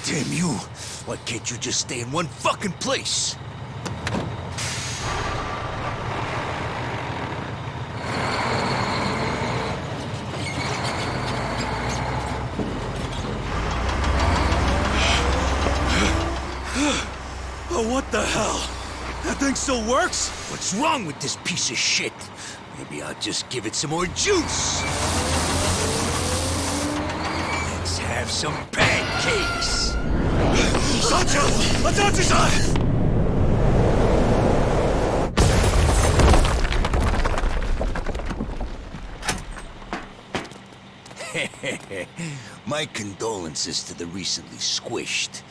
Damn you! Why can't you just stay in one fucking place? Oh, what the hell? That thing still works? What's wrong with this piece of shit? Maybe I'll just give it some more juice. Let's have some pancakes. Sancho! Atachi-san! My condolences to the recently squished.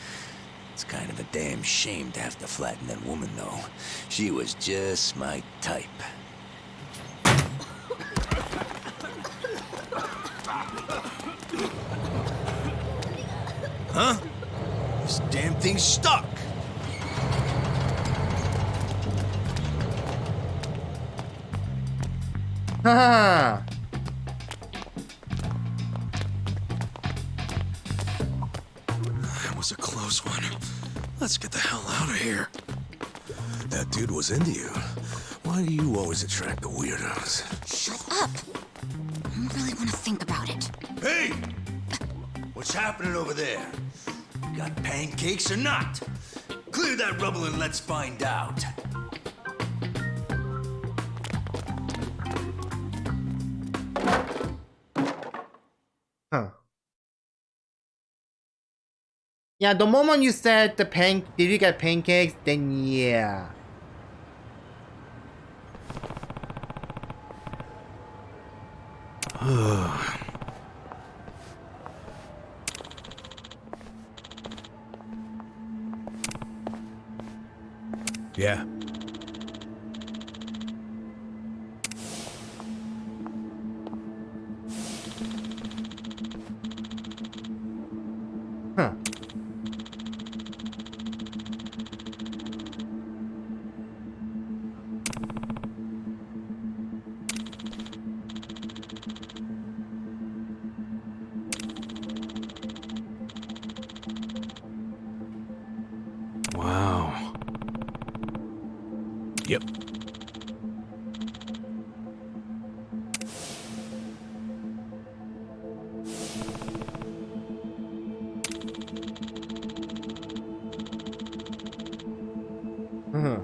It's kind of a damn shame to have to flatten that woman, though. She was just my type. Huh? This damn thing's stuck. Haha. That was a close one. Let's get the hell out of here. That dude was into you. Why do you always attract the weirdos? Shut up. I really want to think about it. Hey! What's happening over there? Got pancakes or not? Clear that rubble and let's find out. Huh. Yeah, the moment you said did you get pancakes? Then yeah. Yeah. Huh. Wow. Yep. Hmm?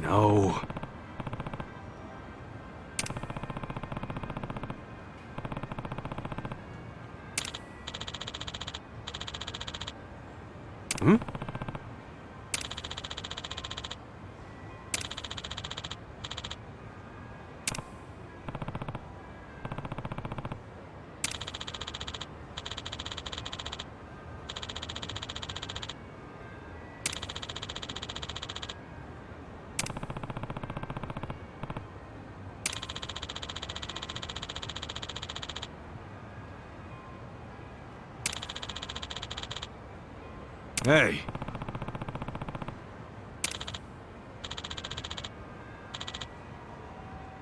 No. Hmm? Hey.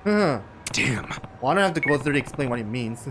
Damn. Well, I don't have to go through to explain what it means.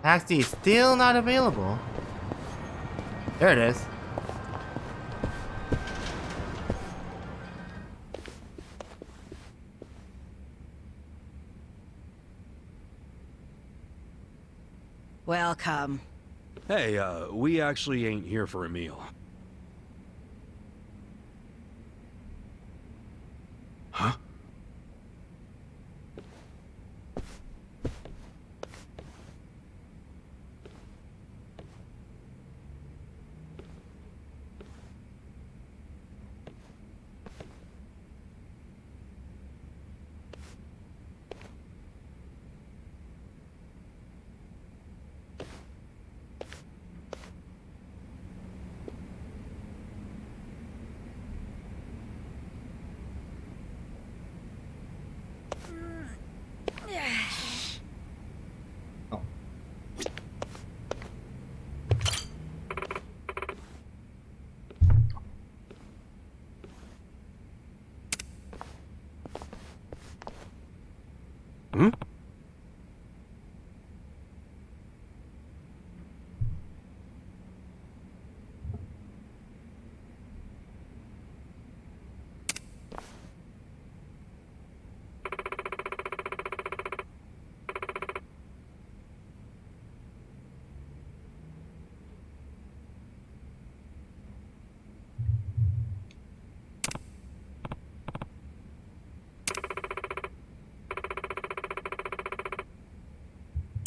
Taxi is still not available. There it is. Welcome. Hey, we actually ain't here for a meal. Huh?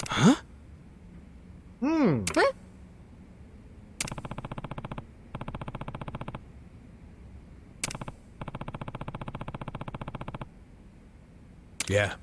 Huh? What? Yeah.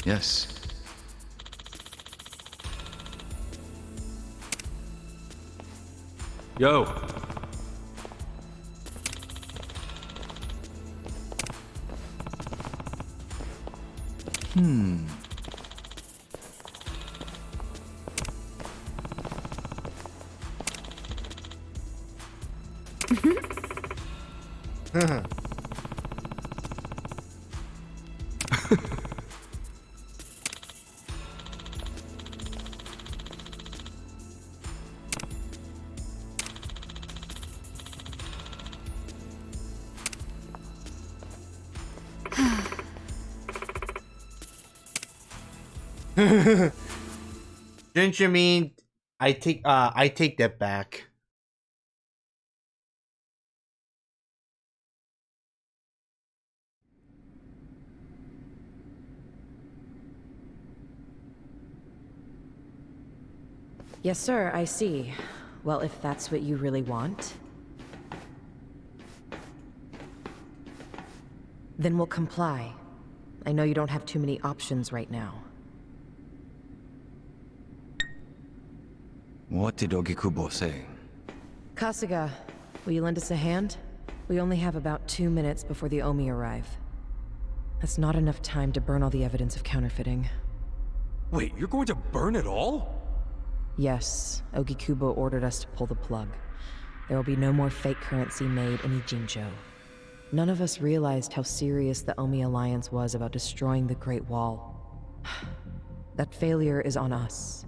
Yes. Yo. Didn't you mean I take that back? Yes, sir, I see. Well, if that's what you really want, then we'll comply. I know you don't have too many options right now. What did Ogikubo say? Kasuga, will you lend us a hand? We only have about 2 minutes before the Omi arrive. That's not enough time to burn all the evidence of counterfeiting. Wait, you're going to burn it all? Yes, Ogikubo ordered us to pull the plug. There will be no more fake currency made in Ijincho. None of us realized how serious the Omi Alliance was about destroying the Great Wall. That failure is on us.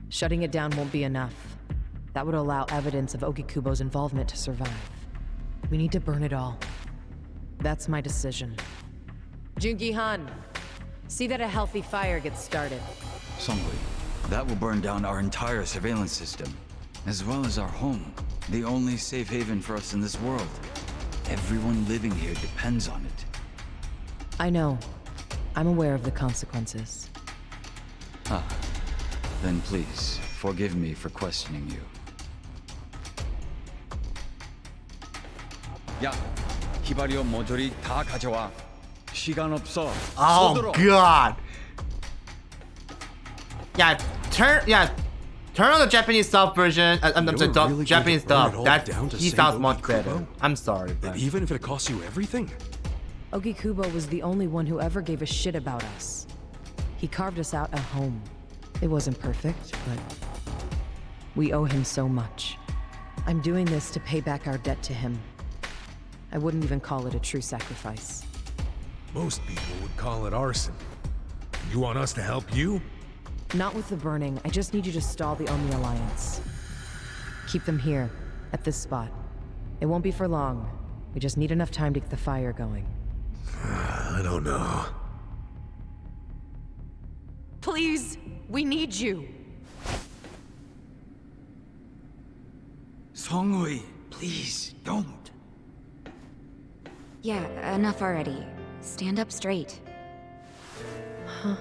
Shutting it down won't be enough. That would allow evidence of Ogikubo's involvement to survive. We need to burn it all. That's my decision. Jungi-han, see that a healthy fire gets started. Songui, that will burn down our entire surveillance system, as well as our home, the only safe haven for us in this world. Everyone living here depends on it. I know. I'm aware of the consequences. Ah, then please, forgive me for questioning you. 야, 히바리오 모조리 다 가져와. 시간 없어. Oh god. Turn on the Japanese sub version. I'm sorry, Japanese dub. That he sounds much better. I'm sorry, but even if it costs you everything? Ogikubo was the only one who ever gave a shit about us. He carved us out a home. It wasn't perfect, but we owe him so much. I'm doing this to pay back our debt to him. I wouldn't even call it a true sacrifice. Most people would call it arson. You want us to help you? Not with the burning. I just need you to stall the Omi Alliance. Keep them here, at this spot. It won't be for long. We just need enough time to get the fire going. I don't know. Please, we need you. Songui, please, don't. Yeah, enough already. Stand up straight. Huh?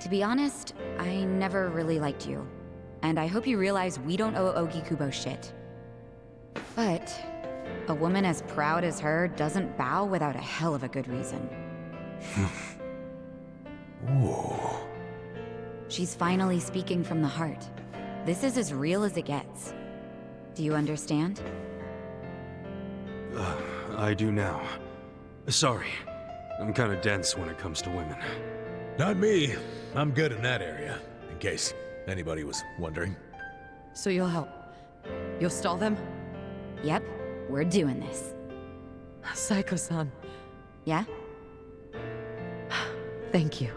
To be honest, I never really liked you. And I hope you realize we don't owe Ogikubo shit. But a woman as proud as her doesn't bow without a hell of a good reason. Whoa. She's finally speaking from the heart. This is as real as it gets. Do you understand? I do now. Sorry. I'm kind of dense when it comes to women. Not me. I'm good in that area, in case anybody was wondering. So you'll help? You'll stall them? Yep, we're doing this. Saiko-san. Yeah? Thank you.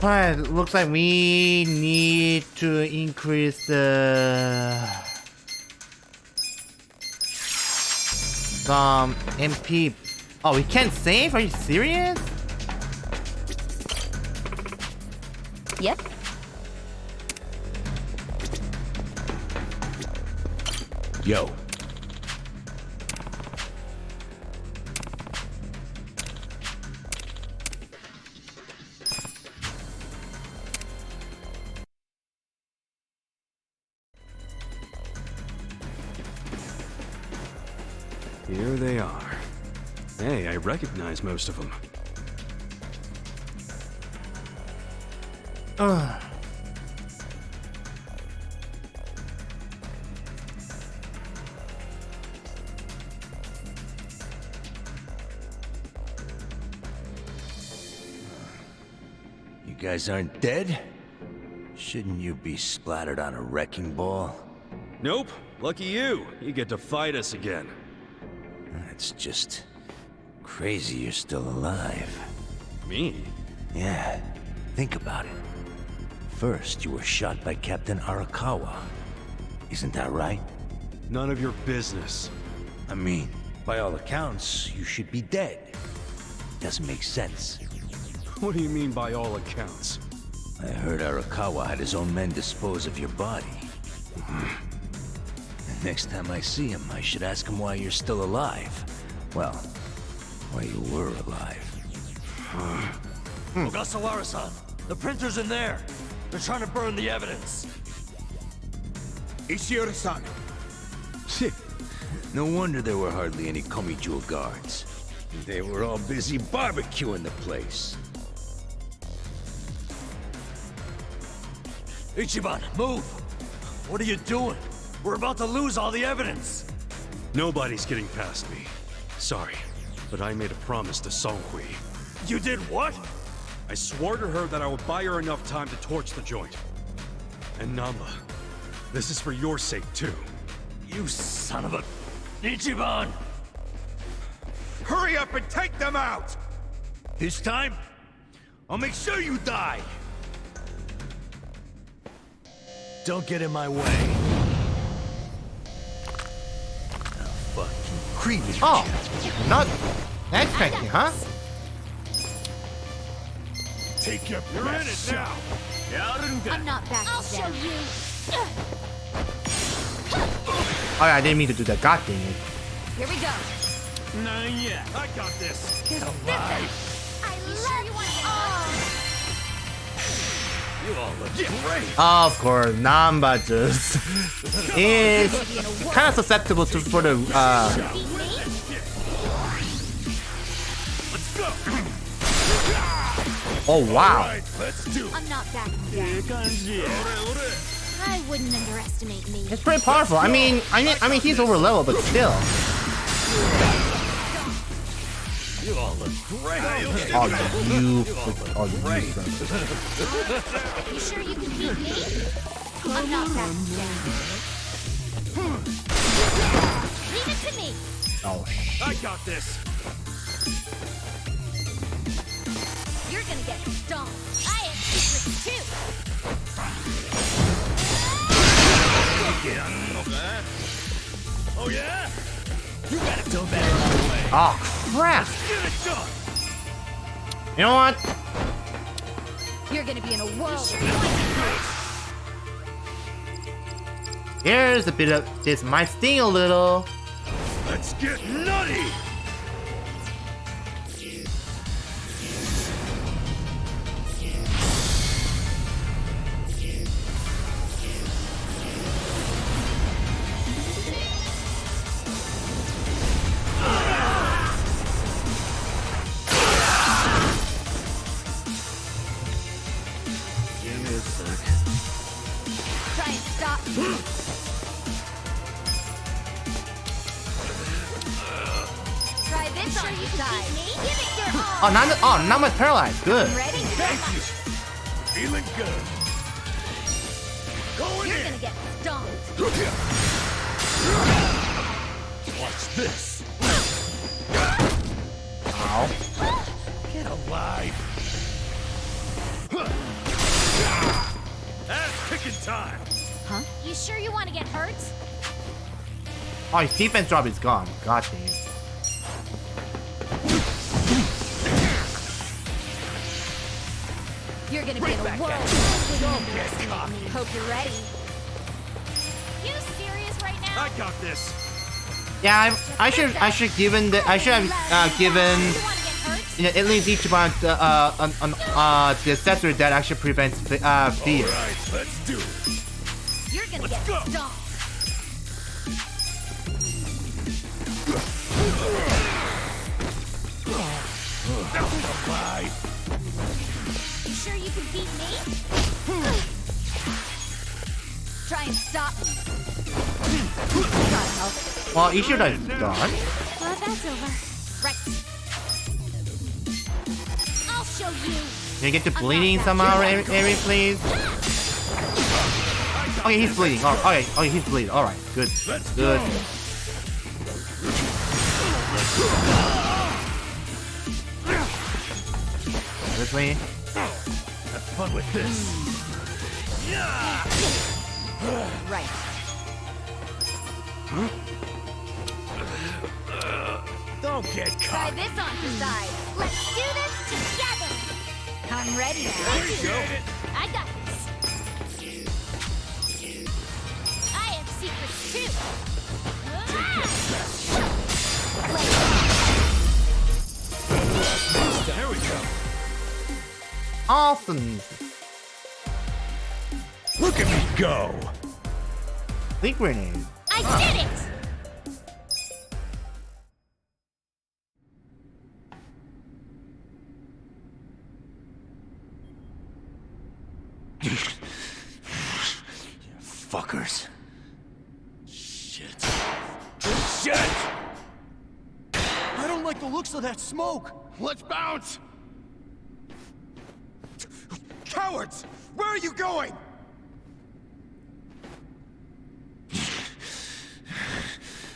Alright, looks like we need to increase the MP. Oh, we can't save? Are you serious? Yep. Yo. Here they are. Hey, I recognize most of them. You guys aren't dead? Shouldn't you be splattered on a wrecking ball? Nope. Lucky you. You get to fight us again. It's just crazy you're still alive. Me? Yeah, think about it. First, you were shot by Captain Arakawa. Isn't that right? None of your business. I mean, by all accounts, you should be dead. Doesn't make sense. What do you mean by all accounts? I heard Arakawa had his own men dispose of your body. Next time I see him, I should ask him why you're still alive. Well, why you were alive. Ogasawara-san, the printer's in there. They're trying to burn the evidence. Ishiura-san. No wonder there were hardly any Komi-jewel guards. They were all busy barbecuing the place. Ichiban, move! What are you doing? We're about to lose all the evidence! Nobody's getting past me. Sorry, but I made a promise to Songhui. You did what? I swore to her that I would buy her enough time to torch the joint. And Namba, this is for your sake too. You son of a... Ichiban! Hurry up and take them out! This time, I'll make sure you die! Don't get in my way. Fucking creepy. Oh, not expecting, huh? Take your You're in it now! I'm not backing I'll show down. you. Oh, I didn't mean to do that. God dang it. Here we go. Nah, yeah, I got this. I love you. You all look great. Of course, Namba just is kind of susceptible to for the Oh wow. I'm not backing down. I wouldn't underestimate me. It's pretty powerful. I mean he's over level, but still. You all look great. Oh, you. You sure you can beat me? I'm not backing down. Leave it to me. Oh I got this. You're gonna get stomped. I have secrets too. Oh yeah? You better go better on the way. Oh crap. Get it done. You know what? You're gonna be in a whirl. Here's a bit of this might sting a little. Let's get nutty! Give me a sec. Try and stop. Try this on your side. Give it your all. Oh, now my paralyzed. Good. Ready? Thank you! Feeling good. Going You're in! gonna get stomped. Watch this! Ow. Get alive! Ass kicking time! Huh? You sure you want to get hurt? Oh, his defense drop is gone. God damn. You're gonna be in a whirl. Hope you're ready. You serious right now? I got this! Yeah, I should have given at least each one the accessory that actually prevents fear. Alright, let's do it! You're gonna get stomped. Bye. You sure you can beat me? Try and stop me. Gotta help. Well, you should have done. Well, that's over. Right. I'll show you. Can you get to bleeding somehow, Eri, please? Okay, he's bleeding. Oh, okay, he's bleeding. All right, good, good. This way. Have fun with this. Right. Don't get Try caught. this on your side. Let's do this together. I'm ready now. Appreciate it. I got this. I have secrets too. There we go. Awesome. Look at me go. Leak grenade. I did it. Fuckers. Shit. Shit! I don't like the looks of that smoke. Let's bounce! Cowards! Where are you going?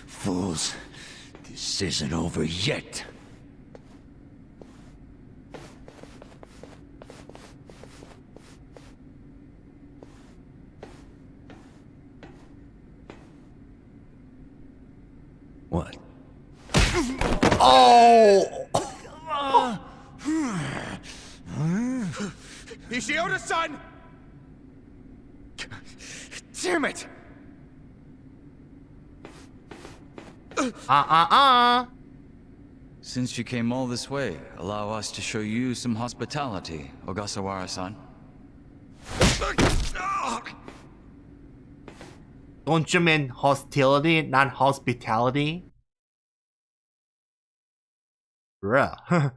Fools. This isn't over yet. What? Oh! Ishioda-san! Damn it! Since you came all this way, allow us to show you some hospitality, Ogasawara-san. Don't you mean hostility, not hospitality? Bruh.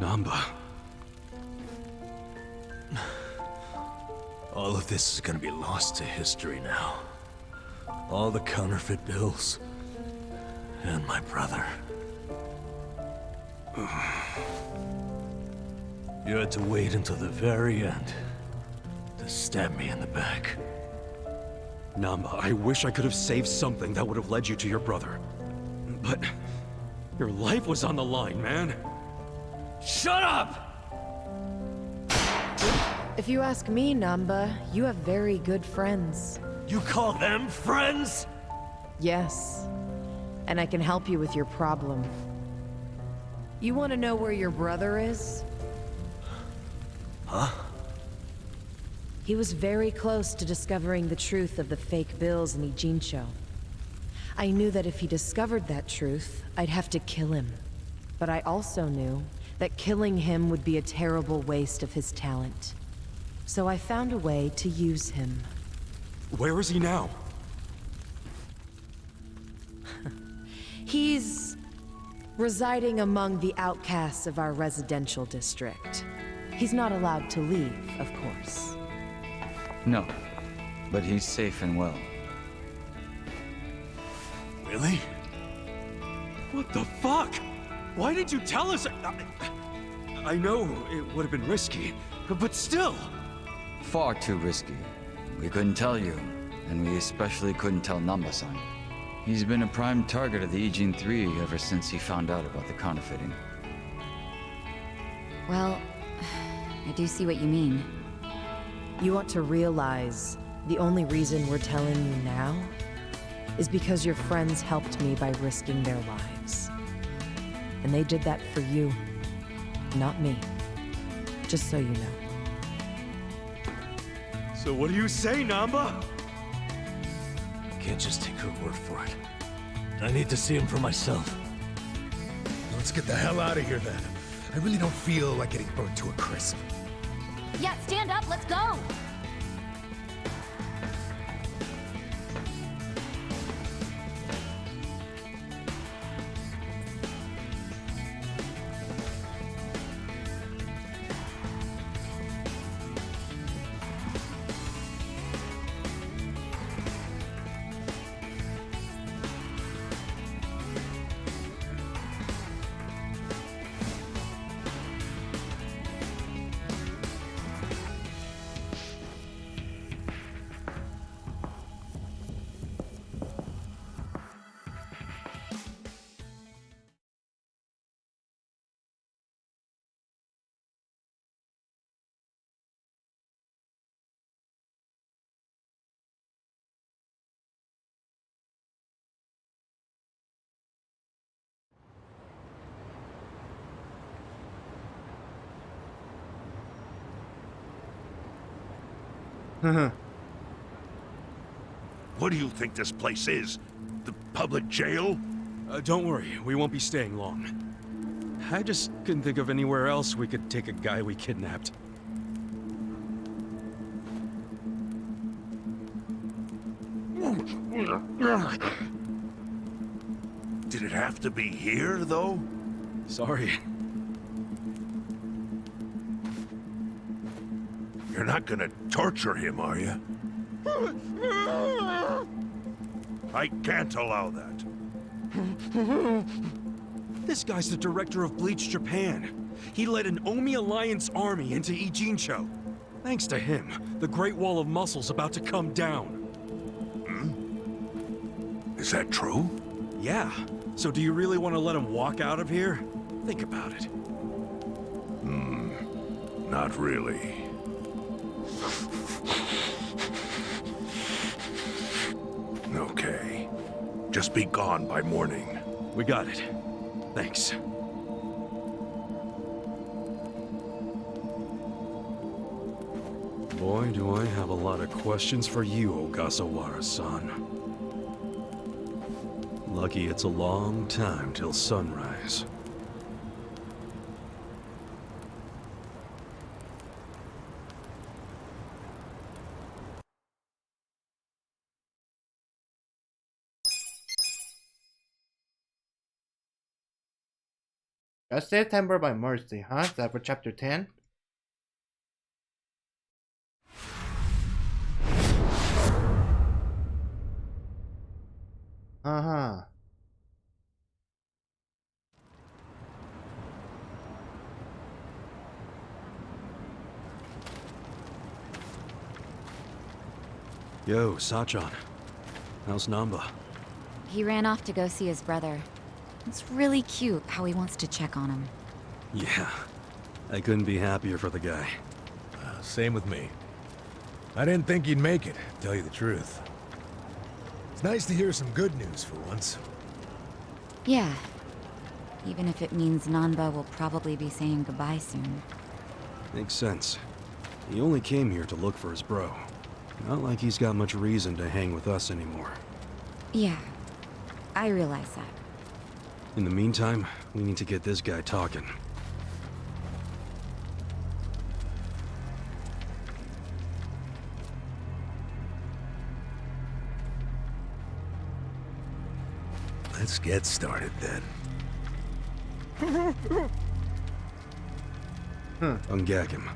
Namba. All of this is gonna be lost to history now. All the counterfeit bills. And my brother. You had to wait until the very end to stab me in the back. Namba, I wish I could have saved something that would have led you to your brother. But your life was on the line, man. Shut up! If you ask me, Namba, you have very good friends. You call them friends? Yes. And I can help you with your problem. You want to know where your brother is? Huh? He was very close to discovering the truth of the fake bills in Ijincho. I knew that if he discovered that truth, I'd have to kill him. But I also knew that killing him would be a terrible waste of his talent. So I found a way to use him. Where is he now? He's residing among the outcasts of our residential district. He's not allowed to leave, of course. No, but he's safe and well. Really? What the fuck? Why did you tell us? I know it would have been risky, but still. Far too risky. We couldn't tell you, and we especially couldn't tell Namba-san. He's been a prime target of the Ijin 3 ever since he found out about the counterfeiting. Well, I do see what you mean. You ought to realize the only reason we're telling you now is because your friends helped me by risking their lives. And they did that for you, not me. Just so you know. So what do you say, Namba? I can't just take her word for it. I need to see him for myself. Let's get the hell out of here then. I really don't feel like getting burnt to a crisp. Yeah, stand up, let's go! What do you think this place is? The public jail? Don't worry, we won't be staying long. I just couldn't think of anywhere else we could take a guy we kidnapped. Did it have to be here, though? Sorry. You're not gonna torture him, are you? I can't allow that. This guy's the director of Bleach Japan. He led an Omi Alliance army into Ijincho. Thanks to him, the Great Wall of Muscle's about to come down. Is that true? Yeah. So do you really want to let him walk out of here? Think about it. Not really. Okay. Just be gone by morning. We got it. Thanks. Boy, do I have a lot of questions for you, Ogasawara-san. Lucky it's a long time till sunrise. That's September by Mercy, huh? Is that for chapter 10? Uh-huh. Yo, Sachan. How's Namba? He ran off to go see his brother. It's really cute how he wants to check on him. Yeah. I couldn't be happier for the guy. Same with me. I didn't think you'd make it, to tell you the truth. It's nice to hear some good news for once. Yeah. Even if it means Nanba will probably be saying goodbye soon. Makes sense. He only came here to look for his bro. Not like he's got much reason to hang with us anymore. Yeah. I realize that. In the meantime, we need to get this guy talking. Let's get started then. Ungag him.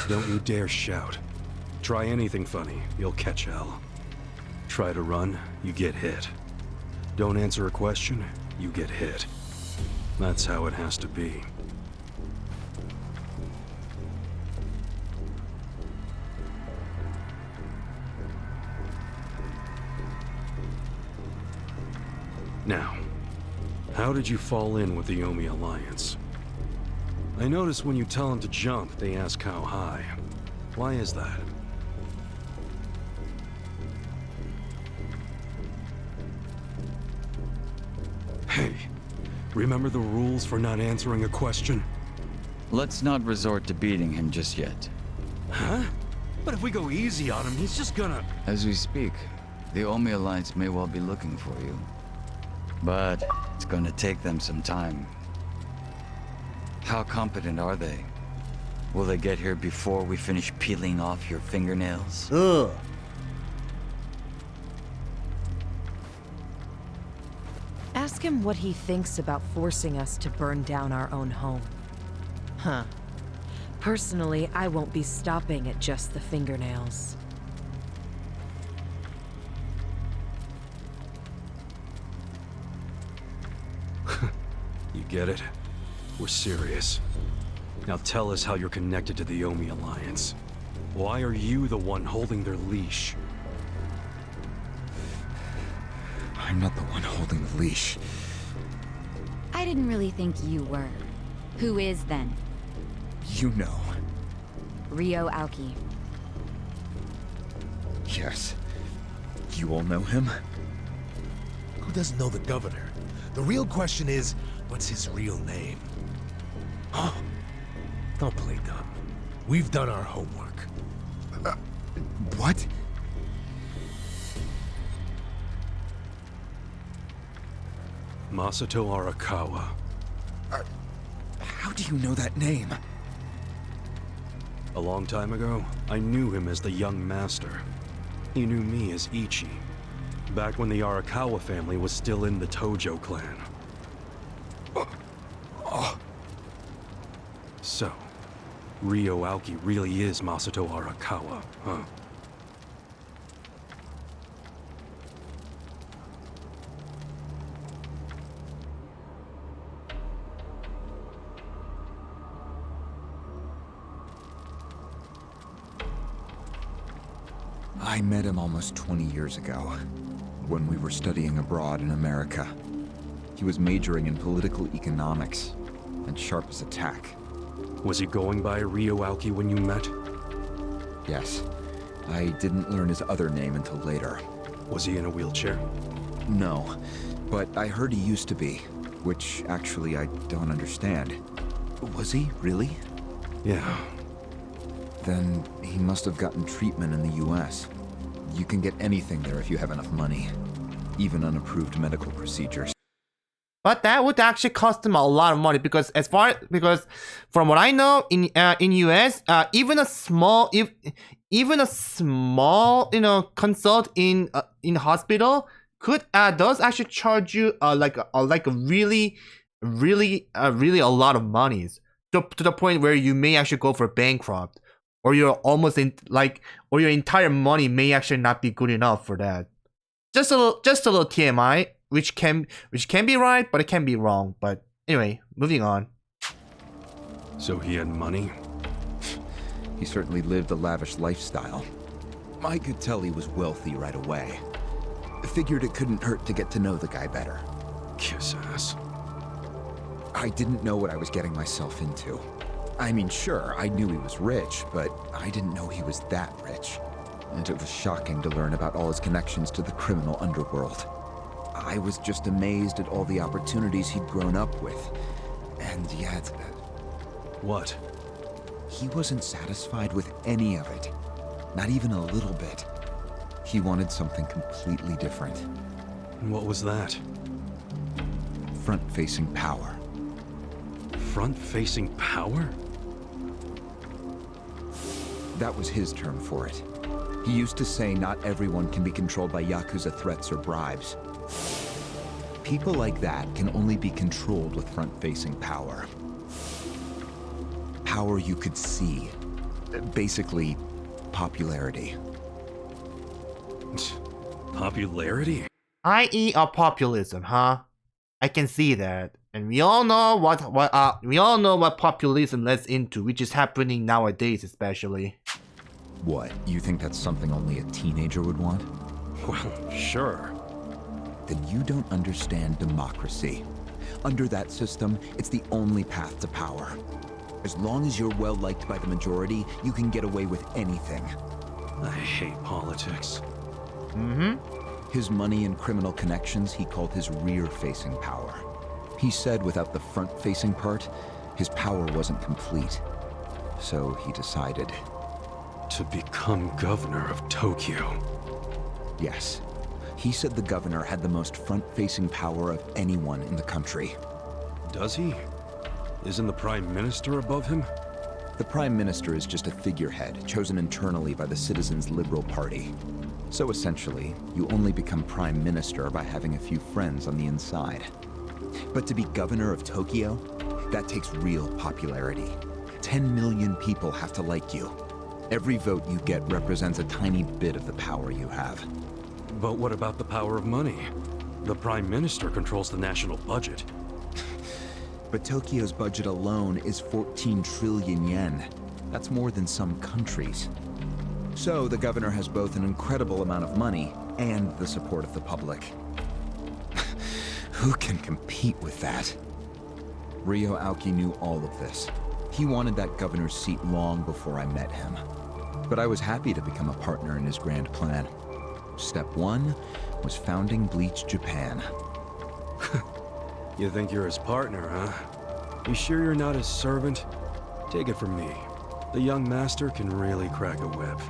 Don't you dare shout. Try anything funny, you'll catch hell. Try to run, you get hit. Don't answer a question, you get hit. That's how it has to be. Now, how did you fall in with the Yomi Alliance? I notice when you tell them to jump, they ask how high. Why is that? Hey, remember the rules for not answering a question? Let's not resort to beating him just yet. Huh? But if we go easy on him, he's just gonna... As we speak, the Omi Alliance may well be looking for you. But it's gonna take them some time. How competent are they? Will they get here before we finish peeling off your fingernails? Ugh. Ask him what he thinks about forcing us to burn down our own home. Huh. Personally, I won't be stopping at just the fingernails. You get it? We're serious. Now tell us how you're connected to the Omi Alliance. Why are you the one holding their leash? I'm not the one holding the leash. I didn't really think you were. Who is then? You know. Ryo Aoki. Yes. You all know him? Who doesn't know the governor? The real question is, what's his real name? Huh? Don't play dumb. We've done our homework. What? Masato Arakawa. How do you know that name? A long time ago, I knew him as the young master. He knew me as Ichi. Back when the Arakawa family was still in the Tojo clan. So, Ryo Aoki really is Masato Arakawa, huh? I met him almost 20 years ago, when we were studying abroad in America. He was majoring in political economics, and sharp as a tack. Was he going by Ryo Aoki when you met? Yes. I didn't learn his other name until later. Was he in a wheelchair? No, but I heard he used to be, which actually I don't understand. Was he, really? Yeah. Then he must have gotten treatment in the US. You can get anything there if you have enough money. Even unapproved medical procedures. But that would actually cost them a lot of money because from what I know in US, even a small consult in hospital could does actually charge you like a really a lot of monies. to the point where you may actually go for bankrupt, or you're almost in like, or your entire money may actually not be good enough for that. Just a little TMI, which can be right, but it can be wrong. But anyway, moving on. So he had money? He certainly lived a lavish lifestyle. I could tell he was wealthy right away. Figured it couldn't hurt to get to know the guy better. Kiss ass. I didn't know what I was getting myself into. I mean, sure, I knew he was rich, but I didn't know he was that rich. And it was shocking to learn about all his connections to the criminal underworld. I was just amazed at all the opportunities he'd grown up with. And yet... What? He wasn't satisfied with any of it. Not even a little bit. He wanted something completely different. What was that? Front-facing power. Front-facing power? That was his term for it. He used to say not everyone can be controlled by Yakuza threats or bribes. People like that can only be controlled with front-facing power. Power you could see. Basically, popularity. Popularity? I.e. a populism, huh? I can see that. And we all know what populism leads into, which is happening nowadays especially. What, you think that's something only a teenager would want? Well, sure. Then you don't understand democracy. Under that system, it's the only path to power. As long as you're well liked by the majority, you can get away with anything. I hate politics. His money and criminal connections he called his rear-facing power. He said without the front-facing part, his power wasn't complete. So he decided... to become governor of Tokyo. Yes. He said the governor had the most front-facing power of anyone in the country. Does he? Isn't the Prime Minister above him? The Prime Minister is just a figurehead, chosen internally by the Citizens' Liberal Party. So essentially, you only become Prime Minister by having a few friends on the inside. But to be governor of Tokyo, that takes real popularity. 10 million people have to like you. Every vote you get represents a tiny bit of the power you have. But what about the power of money? The Prime Minister controls the national budget. But Tokyo's budget alone is 14 trillion yen. That's more than some countries. So the governor has both an incredible amount of money and the support of the public. Who can compete with that? Ryo Aoki knew all of this. He wanted that governor's seat long before I met him. But I was happy to become a partner in his grand plan. Step 1 was founding Bleach Japan. You think you're his partner, huh? You sure you're not his servant? Take it from me. The young master can really crack a whip.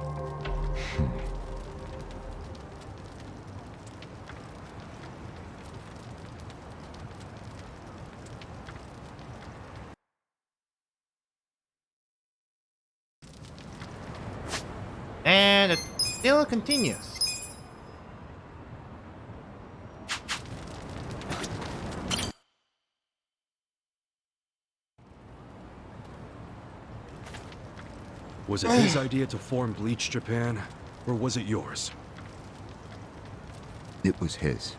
And it still continues. Was it his idea to form Bleach Japan, or was it yours? It was his.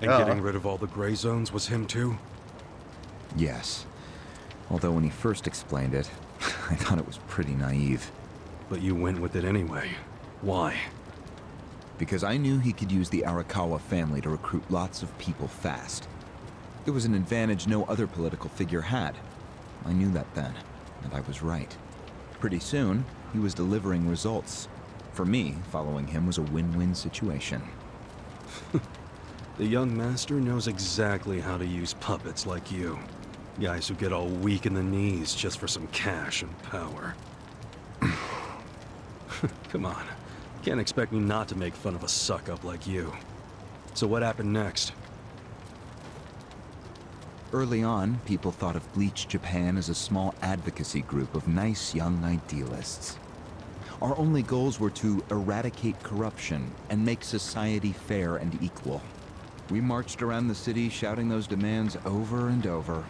And getting rid of all the gray zones was him too? Yes. Although when he first explained it, I thought it was pretty naive. But you went with it anyway. Why? Because I knew he could use the Arakawa family to recruit lots of people fast. It was an advantage no other political figure had. I knew that then, and I was right. Pretty soon, he was delivering results. For me, following him was a win-win situation. The young master knows exactly how to use puppets like you. Guys who get all weak in the knees just for some cash and power. Come on. Can't expect me not to make fun of a suck-up like you. So what happened next? Early on, people thought of Bleach Japan as a small advocacy group of nice young idealists. Our only goals were to eradicate corruption and make society fair and equal. We marched around the city shouting those demands over and over.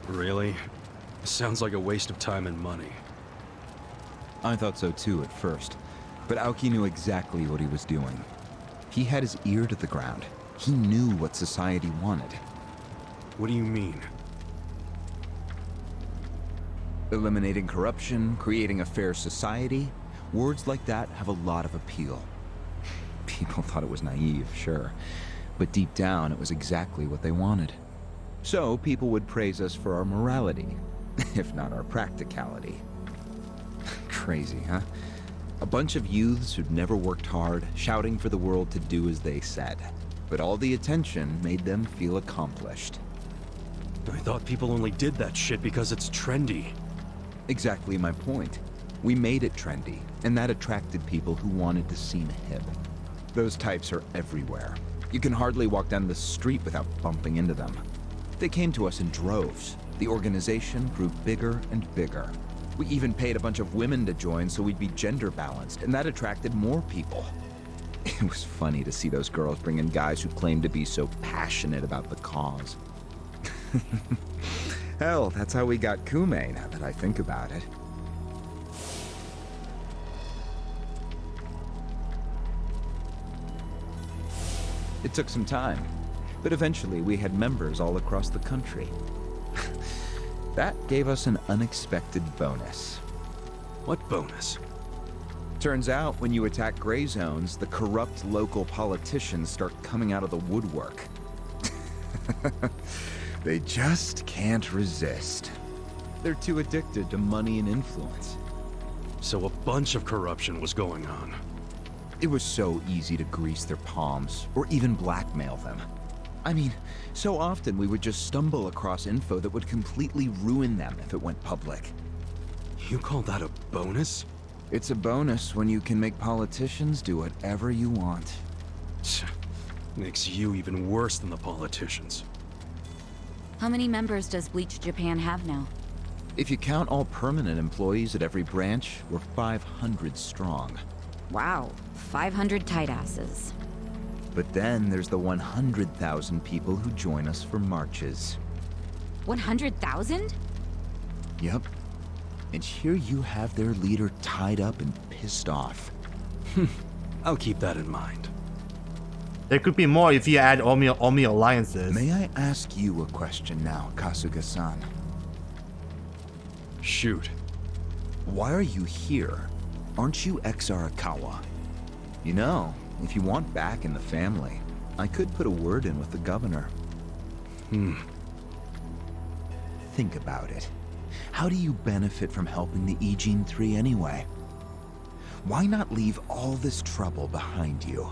Really? Sounds like a waste of time and money. I thought so too at first, but Aoki knew exactly what he was doing. He had his ear to the ground. He knew what society wanted. What do you mean? Eliminating corruption, creating a fair society, words like that have a lot of appeal. People thought it was naive, sure, but deep down it was exactly what they wanted. So people would praise us for our morality, if not our practicality. Crazy, huh? A bunch of youths who'd never worked hard, shouting for the world to do as they said. But all the attention made them feel accomplished. I thought people only did that shit because it's trendy. Exactly my point. We made it trendy, and that attracted people who wanted to seem hip. Those types are everywhere. You can hardly walk down the street without bumping into them. They came to us in droves. The organization grew bigger and bigger. We even paid a bunch of women to join so we'd be gender balanced, and that attracted more people. It was funny to see those girls bring in guys who claimed to be so passionate about the cause. Hell, that's how we got Kume, now that I think about it. It took some time, but eventually we had members all across the country. That gave us an unexpected bonus. What bonus? Turns out, when you attack gray zones, the corrupt local politicians start coming out of the woodwork. They just can't resist. They're too addicted to money and influence. So a bunch of corruption was going on. It was so easy to grease their palms, or even blackmail them. I mean, so often we would just stumble across info that would completely ruin them if it went public. You call that a bonus? It's a bonus when you can make politicians do whatever you want. Makes you even worse than the politicians. How many members does Bleach Japan have now? If you count all permanent employees at every branch, we're 500 strong. Wow, 500 tight asses. But then there's the 100,000 people who join us for marches. 100,000? Yep. And here you have their leader tied up and pissed off. I'll keep that in mind. There could be more if you add Omi alliances. May I ask you a question now, Kasuga-san? Shoot. Why are you here? Aren't you ex-Arakawa? You know, if you want back in the family, I could put a word in with the governor. Think about it. How do you benefit from helping the Ijin 3 anyway? Why not leave all this trouble behind you?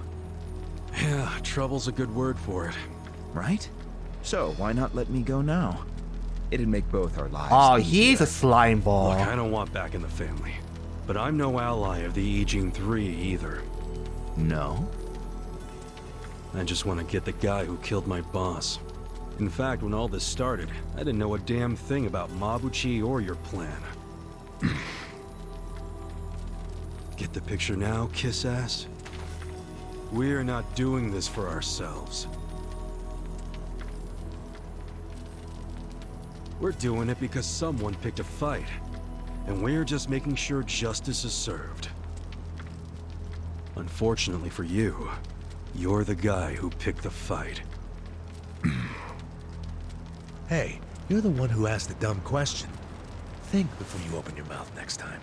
Yeah, trouble's a good word for it. Right? So why not let me go now? It'd make both our lives Oh, easier. he's a slime ball. Look, I don't want back in the family. But I'm no ally of the Ijin 3 either. No? I just want to get the guy who killed my boss. In fact, when all this started, I didn't know a damn thing about Mabuchi or your plan. Get the picture now, kiss ass? We're not doing this for ourselves. We're doing it because someone picked a fight. And we're just making sure justice is served. Unfortunately for you, you're the guy who picked the fight. Hey, you're the one who asked the dumb question. Think before you open your mouth next time.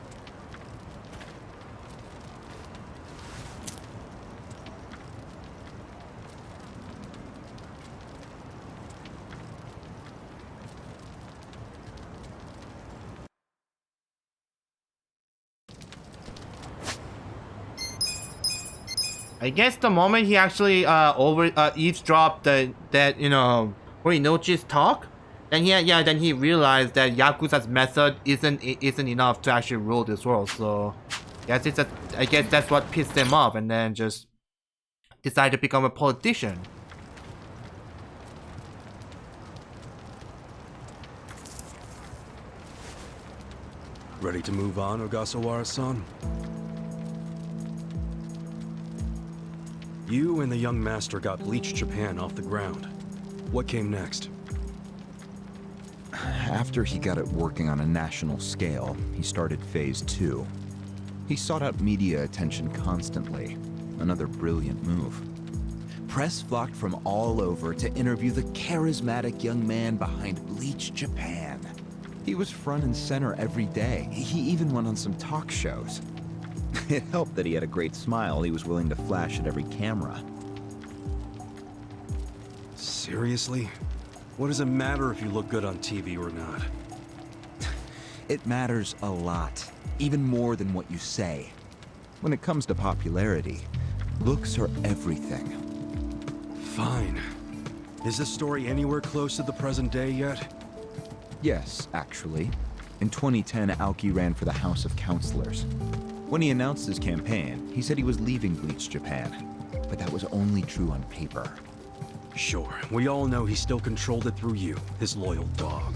I guess the moment he actually eavesdropped that you know Horinochi's talk, then he realized that Yakuza's method isn't enough to actually rule this world. So I guess that's what pissed him off, and then just decided to become a politician. Ready to move on, Ogasawara-san? You and the young master got Bleach Japan off the ground. What came next? After he got it working on a national scale, he started Phase 2. He sought out media attention constantly. Another brilliant move. Press flocked from all over to interview the charismatic young man behind Bleach Japan. He was front and center every day. He even went on some talk shows. It helped that he had a great smile he was willing to flash at every camera. Seriously? What does it matter if you look good on TV or not? It matters a lot, even more than what you say. When it comes to popularity, looks are everything. Fine. Is this story anywhere close to the present day yet? Yes, actually. In 2010, Aoki ran for the House of Councilors. When he announced his campaign, he said he was leaving Bleach Japan. But that was only true on paper. Sure, we all know he still controlled it through you, his loyal dog.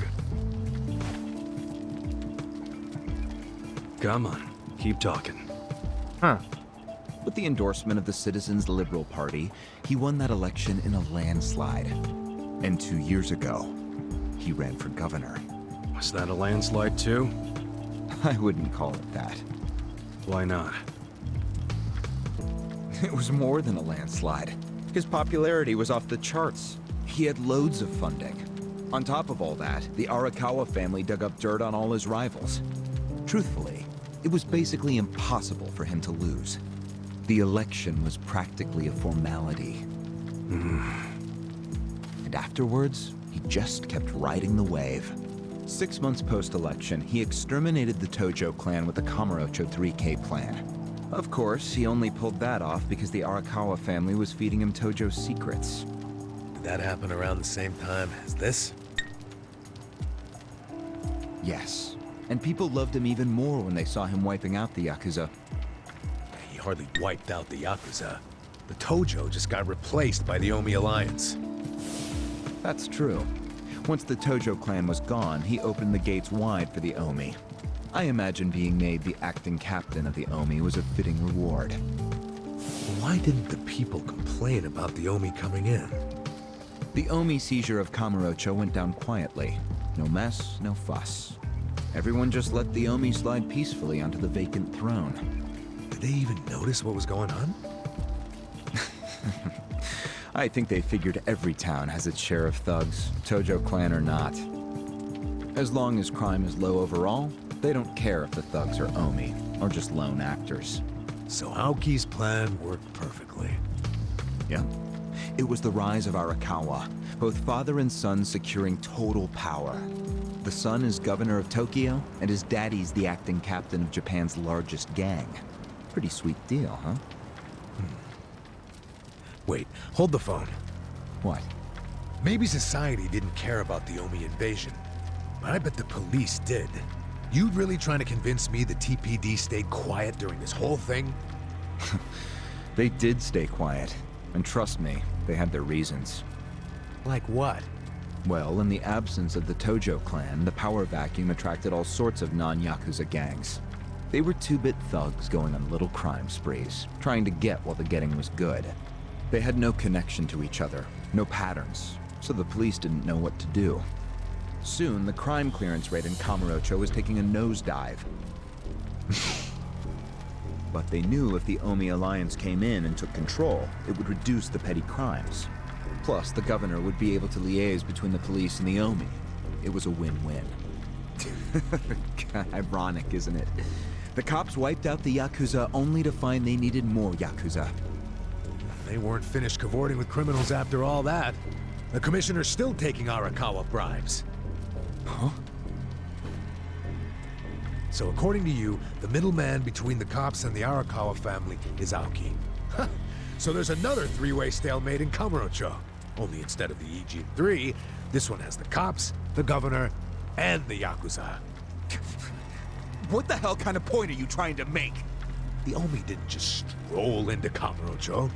Come on, keep talking. Huh. With the endorsement of the Citizens Liberal Party, he won that election in a landslide. And 2 years ago, he ran for governor. Was that a landslide too? I wouldn't call it that. Why not? It was more than a landslide. His popularity was off the charts. He had loads of funding. On top of all that, the Arakawa family dug up dirt on all his rivals. Truthfully, it was basically impossible for him to lose. The election was practically a formality. And afterwards, he just kept riding the wave. 6 months post-election, he exterminated the Tojo clan with the Kamurocho 3K plan. Of course, he only pulled that off because the Arakawa family was feeding him Tojo's secrets. Did that happen around the same time as this? Yes. And people loved him even more when they saw him wiping out the Yakuza. He hardly wiped out the Yakuza. The Tojo just got replaced by the Omi Alliance. That's true. Once the Tojo clan was gone, he opened the gates wide for the Omi. I imagine being made the acting captain of the Omi was a fitting reward. Why didn't the people complain about the Omi coming in? The Omi seizure of Kamurocho went down quietly. No mess, no fuss. Everyone just let the Omi slide peacefully onto the vacant throne. Did they even notice what was going on? I think they figured every town has its share of thugs, Tojo clan or not. As long as crime is low overall, they don't care if the thugs are Omi, or just lone actors. So Aoki's plan worked perfectly. Yeah. It was the rise of Arakawa, both father and son securing total power. The son is governor of Tokyo, and his daddy's the acting captain of Japan's largest gang. Pretty sweet deal, huh? Wait, hold the phone. What? Maybe society didn't care about the Omi invasion, but I bet the police did. You really trying to convince me the TPD stayed quiet during this whole thing? They did stay quiet. And trust me, they had their reasons. Like what? Well, in the absence of the Tojo clan, the power vacuum attracted all sorts of non-Yakuza gangs. They were two-bit thugs going on little crime sprees, trying to get while the getting was good. They had no connection to each other, no patterns, so the police didn't know what to do. Soon, the crime clearance rate in Kamurocho was taking a nosedive. But they knew if the Omi Alliance came in and took control, it would reduce the petty crimes. Plus, the governor would be able to liaise between the police and the Omi. It was a win-win. Ironic, isn't it? The cops wiped out the Yakuza only to find they needed more Yakuza. They weren't finished cavorting with criminals after all that. The commissioner's still taking Arakawa bribes. Huh? So according to you, the middleman between the cops and the Arakawa family is Aoki. So there's another three-way stalemate in Kamurocho. Only instead of the EG-3, this one has the cops, the governor, and the Yakuza. What the hell kind of point are you trying to make? The Omi didn't just stroll into Kamurocho.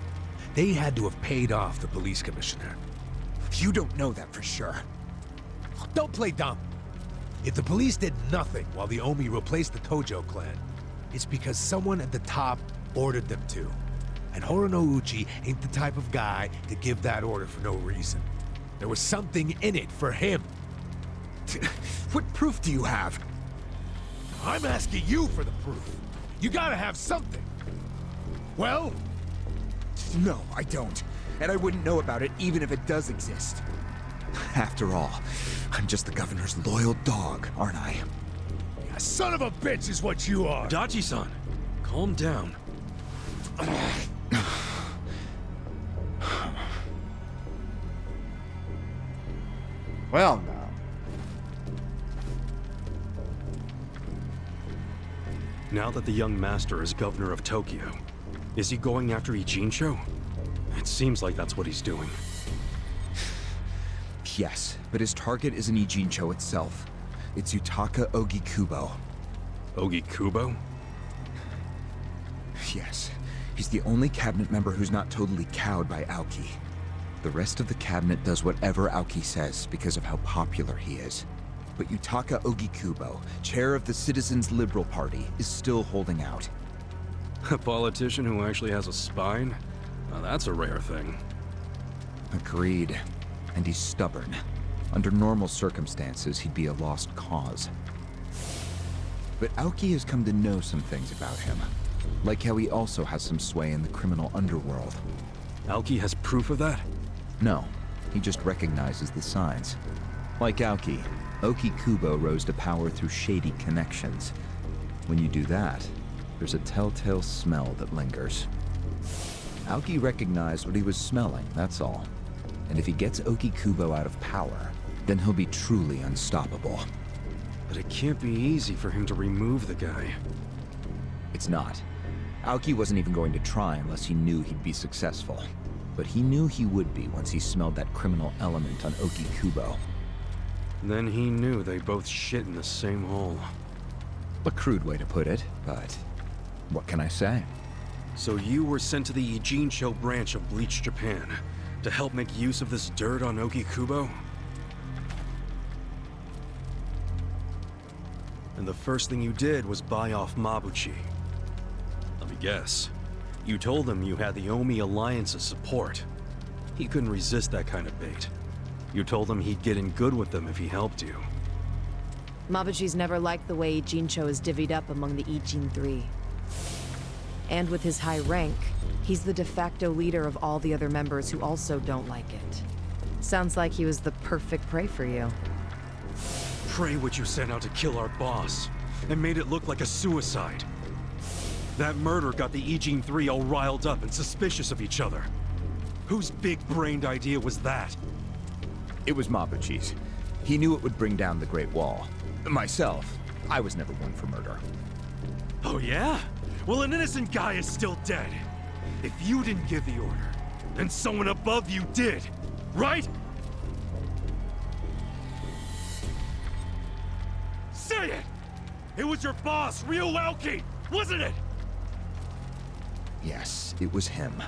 They had to have paid off the police commissioner. You don't know that for sure. Don't play dumb. If the police did nothing while the Omi replaced the Tojo clan, it's because someone at the top ordered them to. And Horonouchi ain't the type of guy to give that order for no reason. There was something in it for him. What proof do you have? I'm asking you for the proof. You gotta have something. Well? No, I don't. And I wouldn't know about it even if it does exist. After all, I'm just the governor's loyal dog, aren't I? A son of a bitch is what you are. Dachi-san, calm down. Well, now. Now that the young master is governor of Tokyo, is he going after Ijincho? It seems like that's what he's doing. Yes, but his target isn't Ijincho itself. It's Yutaka Ogikubo. Ogikubo? Yes. He's the only cabinet member who's not totally cowed by Aoki. The rest of the cabinet does whatever Aoki says because of how popular he is. But Yutaka Ogikubo, chair of the Citizens Liberal Party, is still holding out. A politician who actually has a spine? Now that's a rare thing. Agreed. And he's stubborn. Under normal circumstances, he'd be a lost cause. But Aoki has come to know some things about him. Like how he also has some sway in the criminal underworld. Aoki has proof of that? No, he just recognizes the signs. Like Aoki, Ogikubo rose to power through shady connections. When you do that, there's a telltale smell that lingers. Aoki recognized what he was smelling, that's all. And if he gets Ogikubo out of power, then he'll be truly unstoppable. But it can't be easy for him to remove the guy. It's not. Aoki wasn't even going to try unless he knew he'd be successful. But he knew he would be once he smelled that criminal element on Ogikubo. Then he knew they both shit in the same hole. A crude way to put it, but what can I say? So you were sent to the Ijincho branch of Bleach Japan to help make use of this dirt on Ogikubo? And the first thing you did was buy off Mabuchi. Let me guess. You told him you had the Omi Alliance's support. He couldn't resist that kind of bait. You told him he'd get in good with them if he helped you. Mabuchi's never liked the way Ijincho is divvied up among the Ijin Three. And with his high rank, he's the de facto leader of all the other members who also don't like it. Sounds like he was the perfect prey for you. Prey what you sent out to kill our boss, and made it look like a suicide. That murder got the Ijin Three all riled up and suspicious of each other. Whose big-brained idea was that? It was Mabuchi's. He knew it would bring down the Great Wall. Myself, I was never one for murder. Oh yeah? Well, an innocent guy is still dead. If you didn't give the order, then someone above you did, right? Say it! It was your boss, Ryo Aoki, wasn't it? Yes, it was him.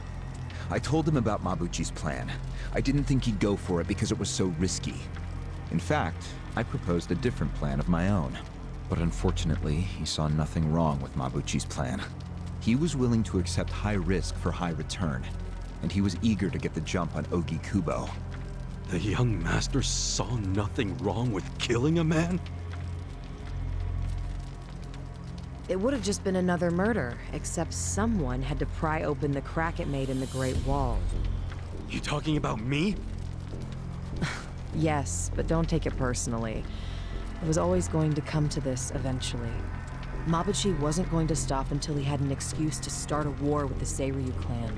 I told him about Mabuchi's plan. I didn't think he'd go for it because it was so risky. In fact, I proposed a different plan of my own. But unfortunately, he saw nothing wrong with Mabuchi's plan. He was willing to accept high risk for high return, and he was eager to get the jump on Ogikubo. The young master saw nothing wrong with killing a man? It would have just been another murder, except someone had to pry open the crack it made in the Great Wall. You talking about me? Yes, but don't take it personally. It was always going to come to this eventually. Mabuchi wasn't going to stop until he had an excuse to start a war with the Seiryu clan.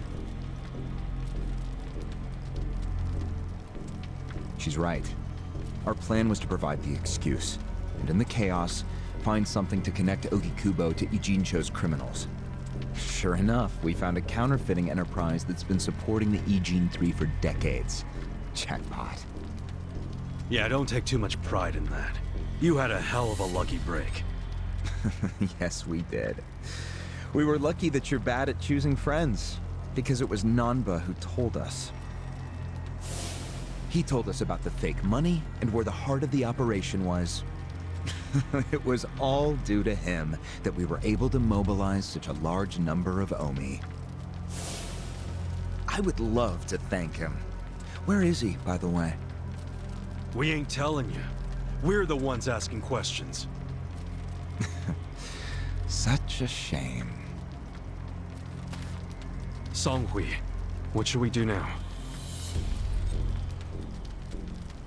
She's right. Our plan was to provide the excuse, and in the chaos, find something to connect Ogikubo to Ijincho's criminals. Sure enough, we found a counterfeiting enterprise that's been supporting the Ijin 3 for decades. Jackpot. Yeah, don't take too much pride in that. You had a hell of a lucky break. Yes, we did. We were lucky that you're bad at choosing friends, because it was Nanba who told us. He told us about the fake money and where the heart of the operation was. It was all due to him that we were able to mobilize such a large number of Omi. I would love to thank him. Where is he, by the way? We ain't telling you. We're the ones asking questions. Such a shame. Songhui, what should we do now?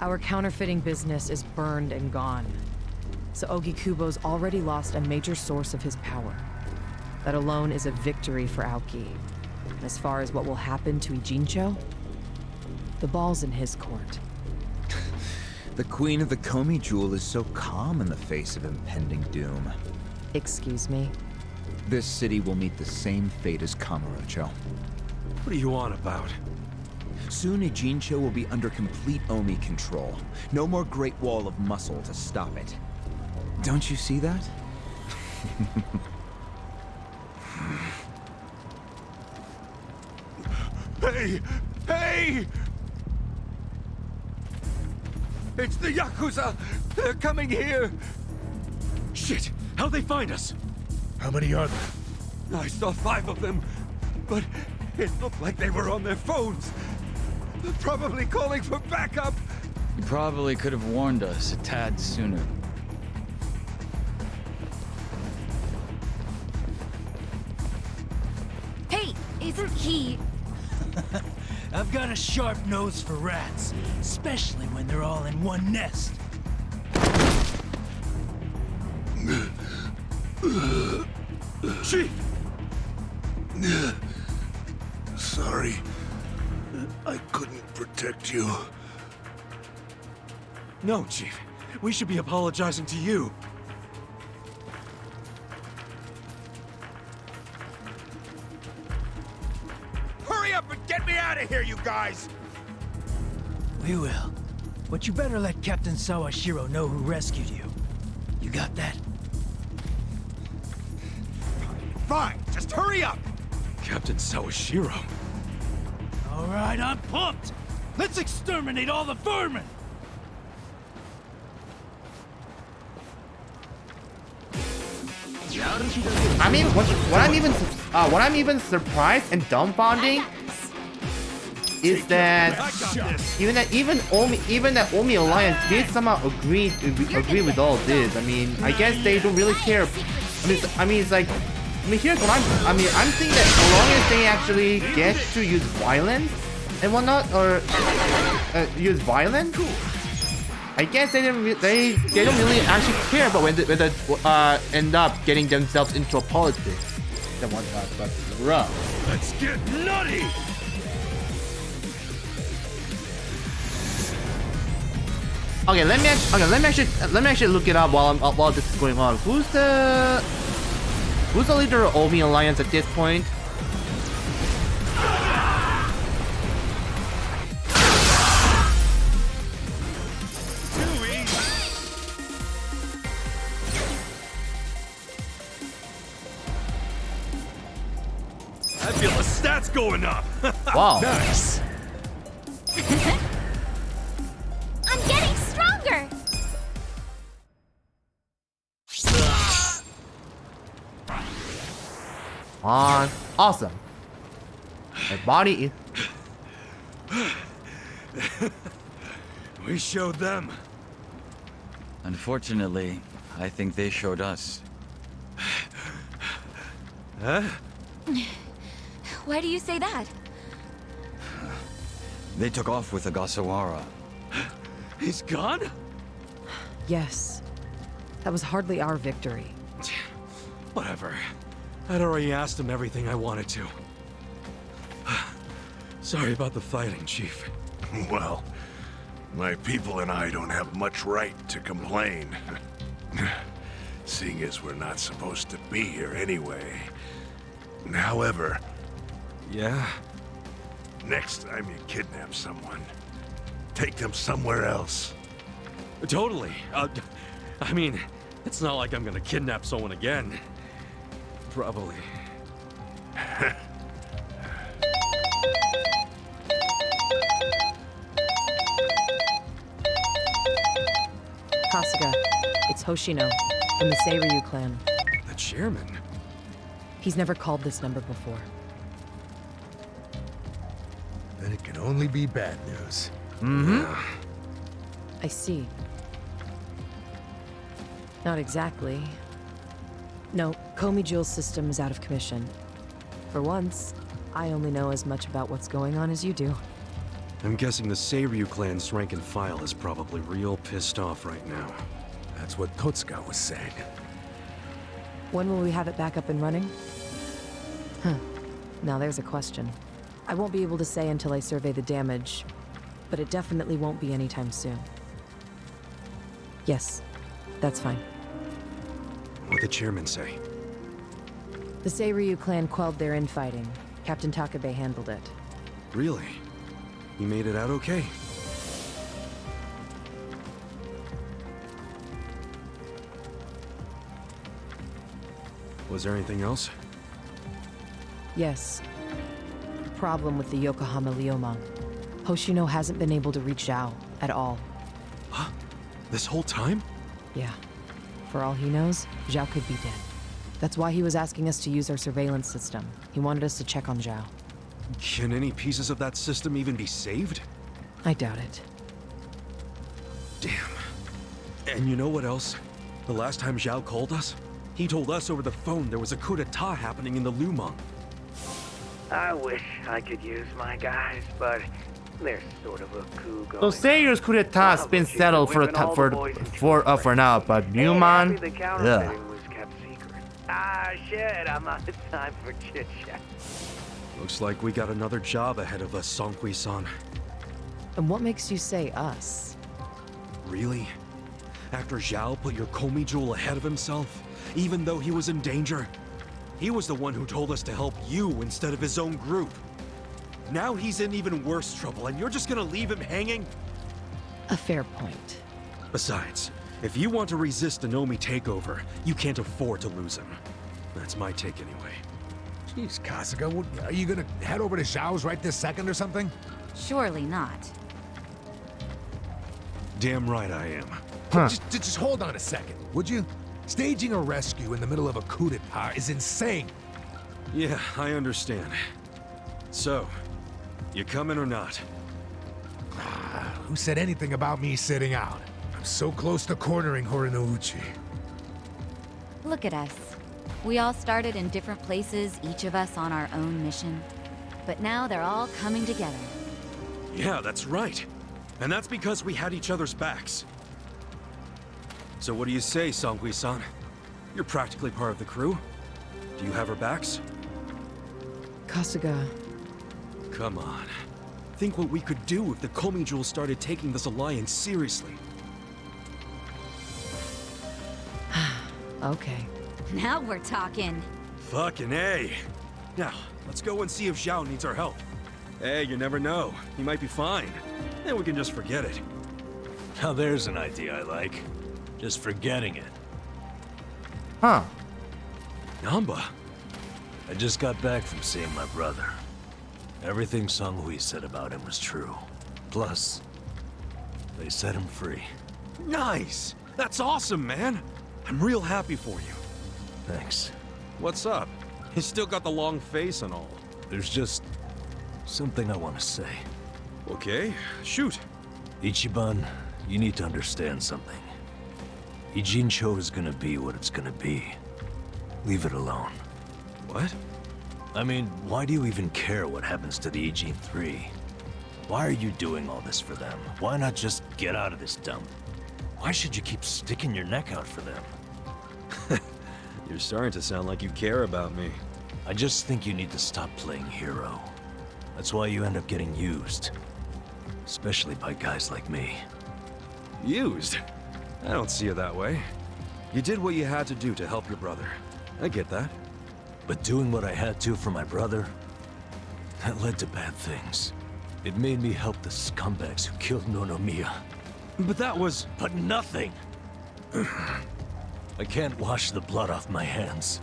Our counterfeiting business is burned and gone. So Ogikubo's already lost a major source of his power. That alone is a victory for Aoki. As far as what will happen to Ijincho, the ball's in his court. The Queen of the Komi Jewel is so calm in the face of impending doom. Excuse me? This city will meet the same fate as Kamurocho. What are you on about? Soon Ijincho will be under complete Omi control. No more Great Wall of Muscle to stop it. Don't you see that? Hey! Hey! It's the Yakuza! They're coming here! Shit! How'd they find us? How many are there? I saw 5 of them, but it looked like they were on their phones. They're probably calling for backup! You probably could have warned us a tad sooner. Hey, isn't he? I've got a sharp nose for rats, especially when they're all in one nest. Chief! Sorry. I couldn't protect you. No, Chief. We should be apologizing to you. Hurry up and get me out of here, you guys! We will. But you better let Captain Sawashiro know who rescued you. You got that? Fine, just hurry up! Captain Sawashiro. All right, I'm pumped. Let's exterminate all the vermin. I mean, what I'm even surprised and dumbfounding is that even that Omi Alliance did somehow agree with all this. I mean, I guess they don't really care. I mean, it's like, here's what I'm thinking that as long as they actually get to use violence and whatnot, or use violence, I guess they don't really actually care about when they end up getting themselves into a politics and whatnot. But rough. Let's get nutty! Okay, let me actually look it up while this is going on. Who's the leader of Omi Alliance at this point? I feel the stats going up. Wow. Nice. I'm getting stronger! On. Awesome. My body is... We showed them. Unfortunately, I think they showed us. Huh? Why do you say that? They took off with Ogasawara. He's gone? Yes. That was hardly our victory. Whatever. I'd already asked him everything I wanted to. Sorry about the fighting, Chief. Well, my people and I don't have much right to complain. Seeing as we're not supposed to be here anyway. However... Yeah? Next time you kidnap someone, take them somewhere else. Totally. I mean, it's not like I'm gonna kidnap someone again. Probably. Kasuga, it's Hoshino, from the Seiryu clan. The chairman? He's never called this number before. Then it can only be bad news. Mm-hmm. I see. Not exactly. No, Komi Jewel's system is out of commission. For once, I only know as much about what's going on as you do. I'm guessing the Seiryu clan's rank and file is probably real pissed off right now. That's what Totsuka was saying. When will we have it back up and running? Huh. Now there's a question. I won't be able to say until I survey the damage, but it definitely won't be anytime soon. Yes, that's fine. What'd the chairman say? The Seiryu clan quelled their infighting. Captain Takabe handled it. Really? He made it out okay? Was there anything else? Yes. Problem with the Yokohama Liumang. Hoshino hasn't been able to reach Zhao at all. Huh? This whole time? Yeah. For all he knows, Zhao could be dead. That's why he was asking us to use our surveillance system. He wanted us to check on Zhao. Can any pieces of that system even be saved? I doubt it. Damn. And you know what else? The last time Zhao called us, he told us over the phone there was a coup d'etat happening in the Liumang. I wish I could use my guys, but there's sort of a coup So going. Seiyu's coup d'etat has been settled for now, but Newman, The yeah. counterfeiting was kept secret. Ah, shit, I'm out of time for chit-chat. Looks like we got another job ahead of us, Songhui-san. And what makes you say us? Really? After Zhao put your Komi jewel ahead of himself, even though he was in danger? He was the one who told us to help you instead of his own group. Now he's in even worse trouble, and you're just gonna leave him hanging? A fair point. Besides, if you want to resist the Nomi takeover, you can't afford to lose him. That's my take anyway. Jeez, Kasuga, are you gonna head over to Zhao's right this second or something? Surely not. Damn right I am. Just hold on a second, would you? Staging a rescue in the middle of a coup d'etat is insane. Yeah, I understand. So, you coming or not? Who said anything about me sitting out? I'm so close to cornering Horinouchi. Look at us. We all started in different places, each of us on our own mission. But now they're all coming together. Yeah, that's right. And that's because we had each other's backs. So what do you say, Songhui-san? You're practically part of the crew. Do you have our backs? Kasuga. Come on. Think what we could do if the Komi Jewel started taking this alliance seriously. Okay. Now we're talking. Fucking A. Now, let's go and see if Zhao needs our help. Hey, you never know. He might be fine. Then we can just forget it. Now there's an idea I like. Just forgetting it. Huh. Namba. I just got back from seeing my brother. Everything Songhui said about him was true. Plus, they set him free. Nice! That's awesome, man! I'm real happy for you. Thanks. What's up? You still got the long face and all. There's just something I want to say. Okay, shoot. Ichiban, you need to understand something. Ijincho is gonna be what it's gonna be. Leave it alone. What? I mean, why do you even care what happens to the Ijin 3? Why are you doing all this for them? Why not just get out of this dump? Why should you keep sticking your neck out for them? You're starting to sound like you care about me. I just think you need to stop playing hero. That's why you end up getting used. Especially by guys like me. Used? I don't see it that way. You did what you had to do to help your brother. I get that. But doing what I had to for my brother, that led to bad things. It made me help the scumbags who killed Nonomiya. But that was... But nothing! I can't wash the blood off my hands.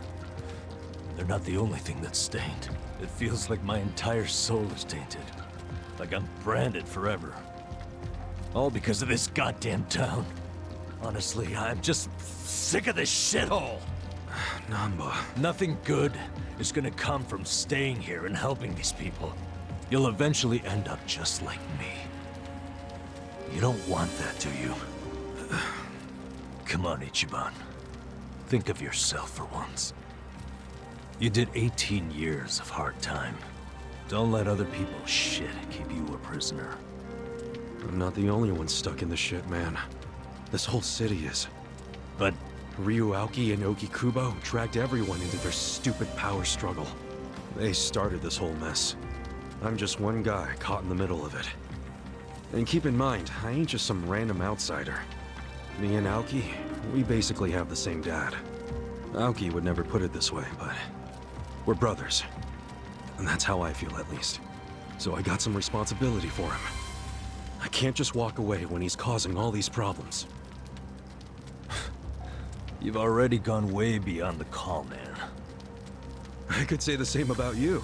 They're not the only thing that's stained. It feels like my entire soul is tainted. Like I'm branded forever. All because of this goddamn town. Honestly, I'm just sick of this shithole! Namba... Nothing good is gonna come from staying here and helping these people. You'll eventually end up just like me. You don't want that, do you? Come on, Ichiban. Think of yourself for once. You did 18 years of hard time. Don't let other people's shit keep you a prisoner. I'm not the only one stuck in the shit, man. This whole city is. But Ryuauki and Okikubo dragged everyone into their stupid power struggle. They started this whole mess. I'm just one guy caught in the middle of it. And keep in mind, I ain't just some random outsider. Me and Aoki, we basically have the same dad. Aoki would never put it this way, but we're brothers. And that's how I feel, at least. So I got some responsibility for him. I can't just walk away when he's causing all these problems. You've already gone way beyond the call, man. I could say the same about you.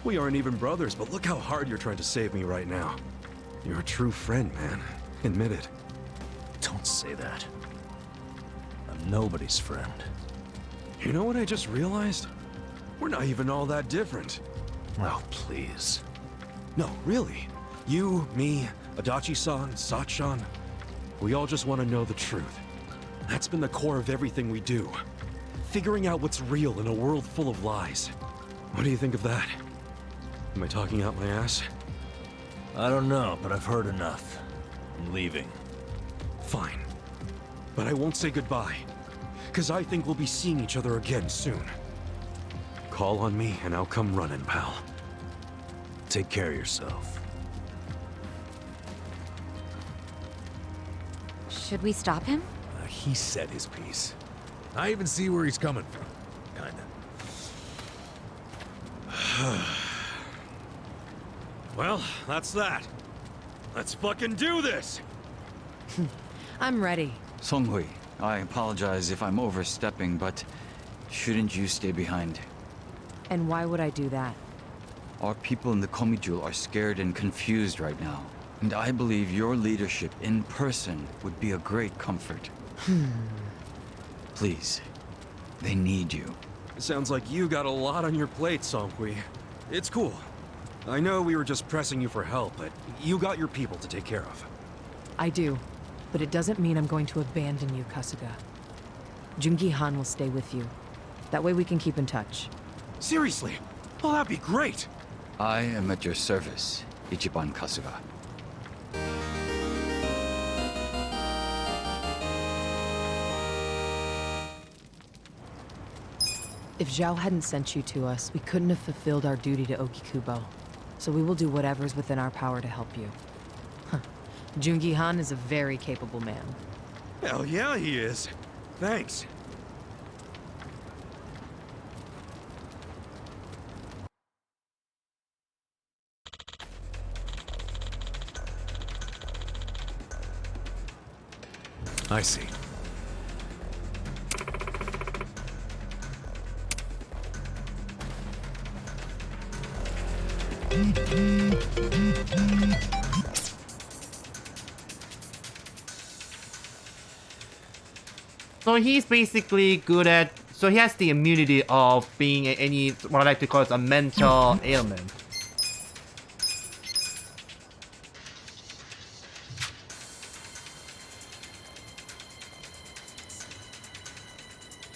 We aren't even brothers, but look how hard you're trying to save me right now. You're a true friend, man. Admit it. Don't say that. I'm nobody's friend. You know what I just realized? We're not even all that different. Oh, please. No, really. You, me, Adachi-san, Sachan, we all just want to know the truth. That's been the core of everything we do. Figuring out what's real in a world full of lies. What do you think of that? Am I talking out my ass? I don't know, but I've heard enough. I'm leaving. Fine. But I won't say goodbye. Because I think we'll be seeing each other again soon. Call on me and I'll come running, pal. Take care of yourself. Should we stop him? He said his piece. I even see where he's coming from. Kinda. Well, that's that. Let's fucking do this! I'm ready. Songhui, I apologize if I'm overstepping, but shouldn't you stay behind? And why would I do that? Our people in the Komijul are scared and confused right now. And I believe your leadership in person would be a great comfort. Please, they need you. Sounds like you got a lot on your plate, Songhui. It's cool. I know we were just pressing you for help, but you got your people to take care of. I do, but it doesn't mean I'm going to abandon you, Kasuga. Jungi Han will stay with you. That way we can keep in touch. Seriously? Oh, that'd be great! I am at your service, Ichiban Kasuga. If Zhao hadn't sent you to us, we couldn't have fulfilled our duty to Okikubo. So we will do whatever's within our power to help you. Huh. Jungi Han is a very capable man. Hell yeah, he is. Thanks. I see. So he's basically good at, so he has the immunity of being any, what I like to call it, a mental ailment.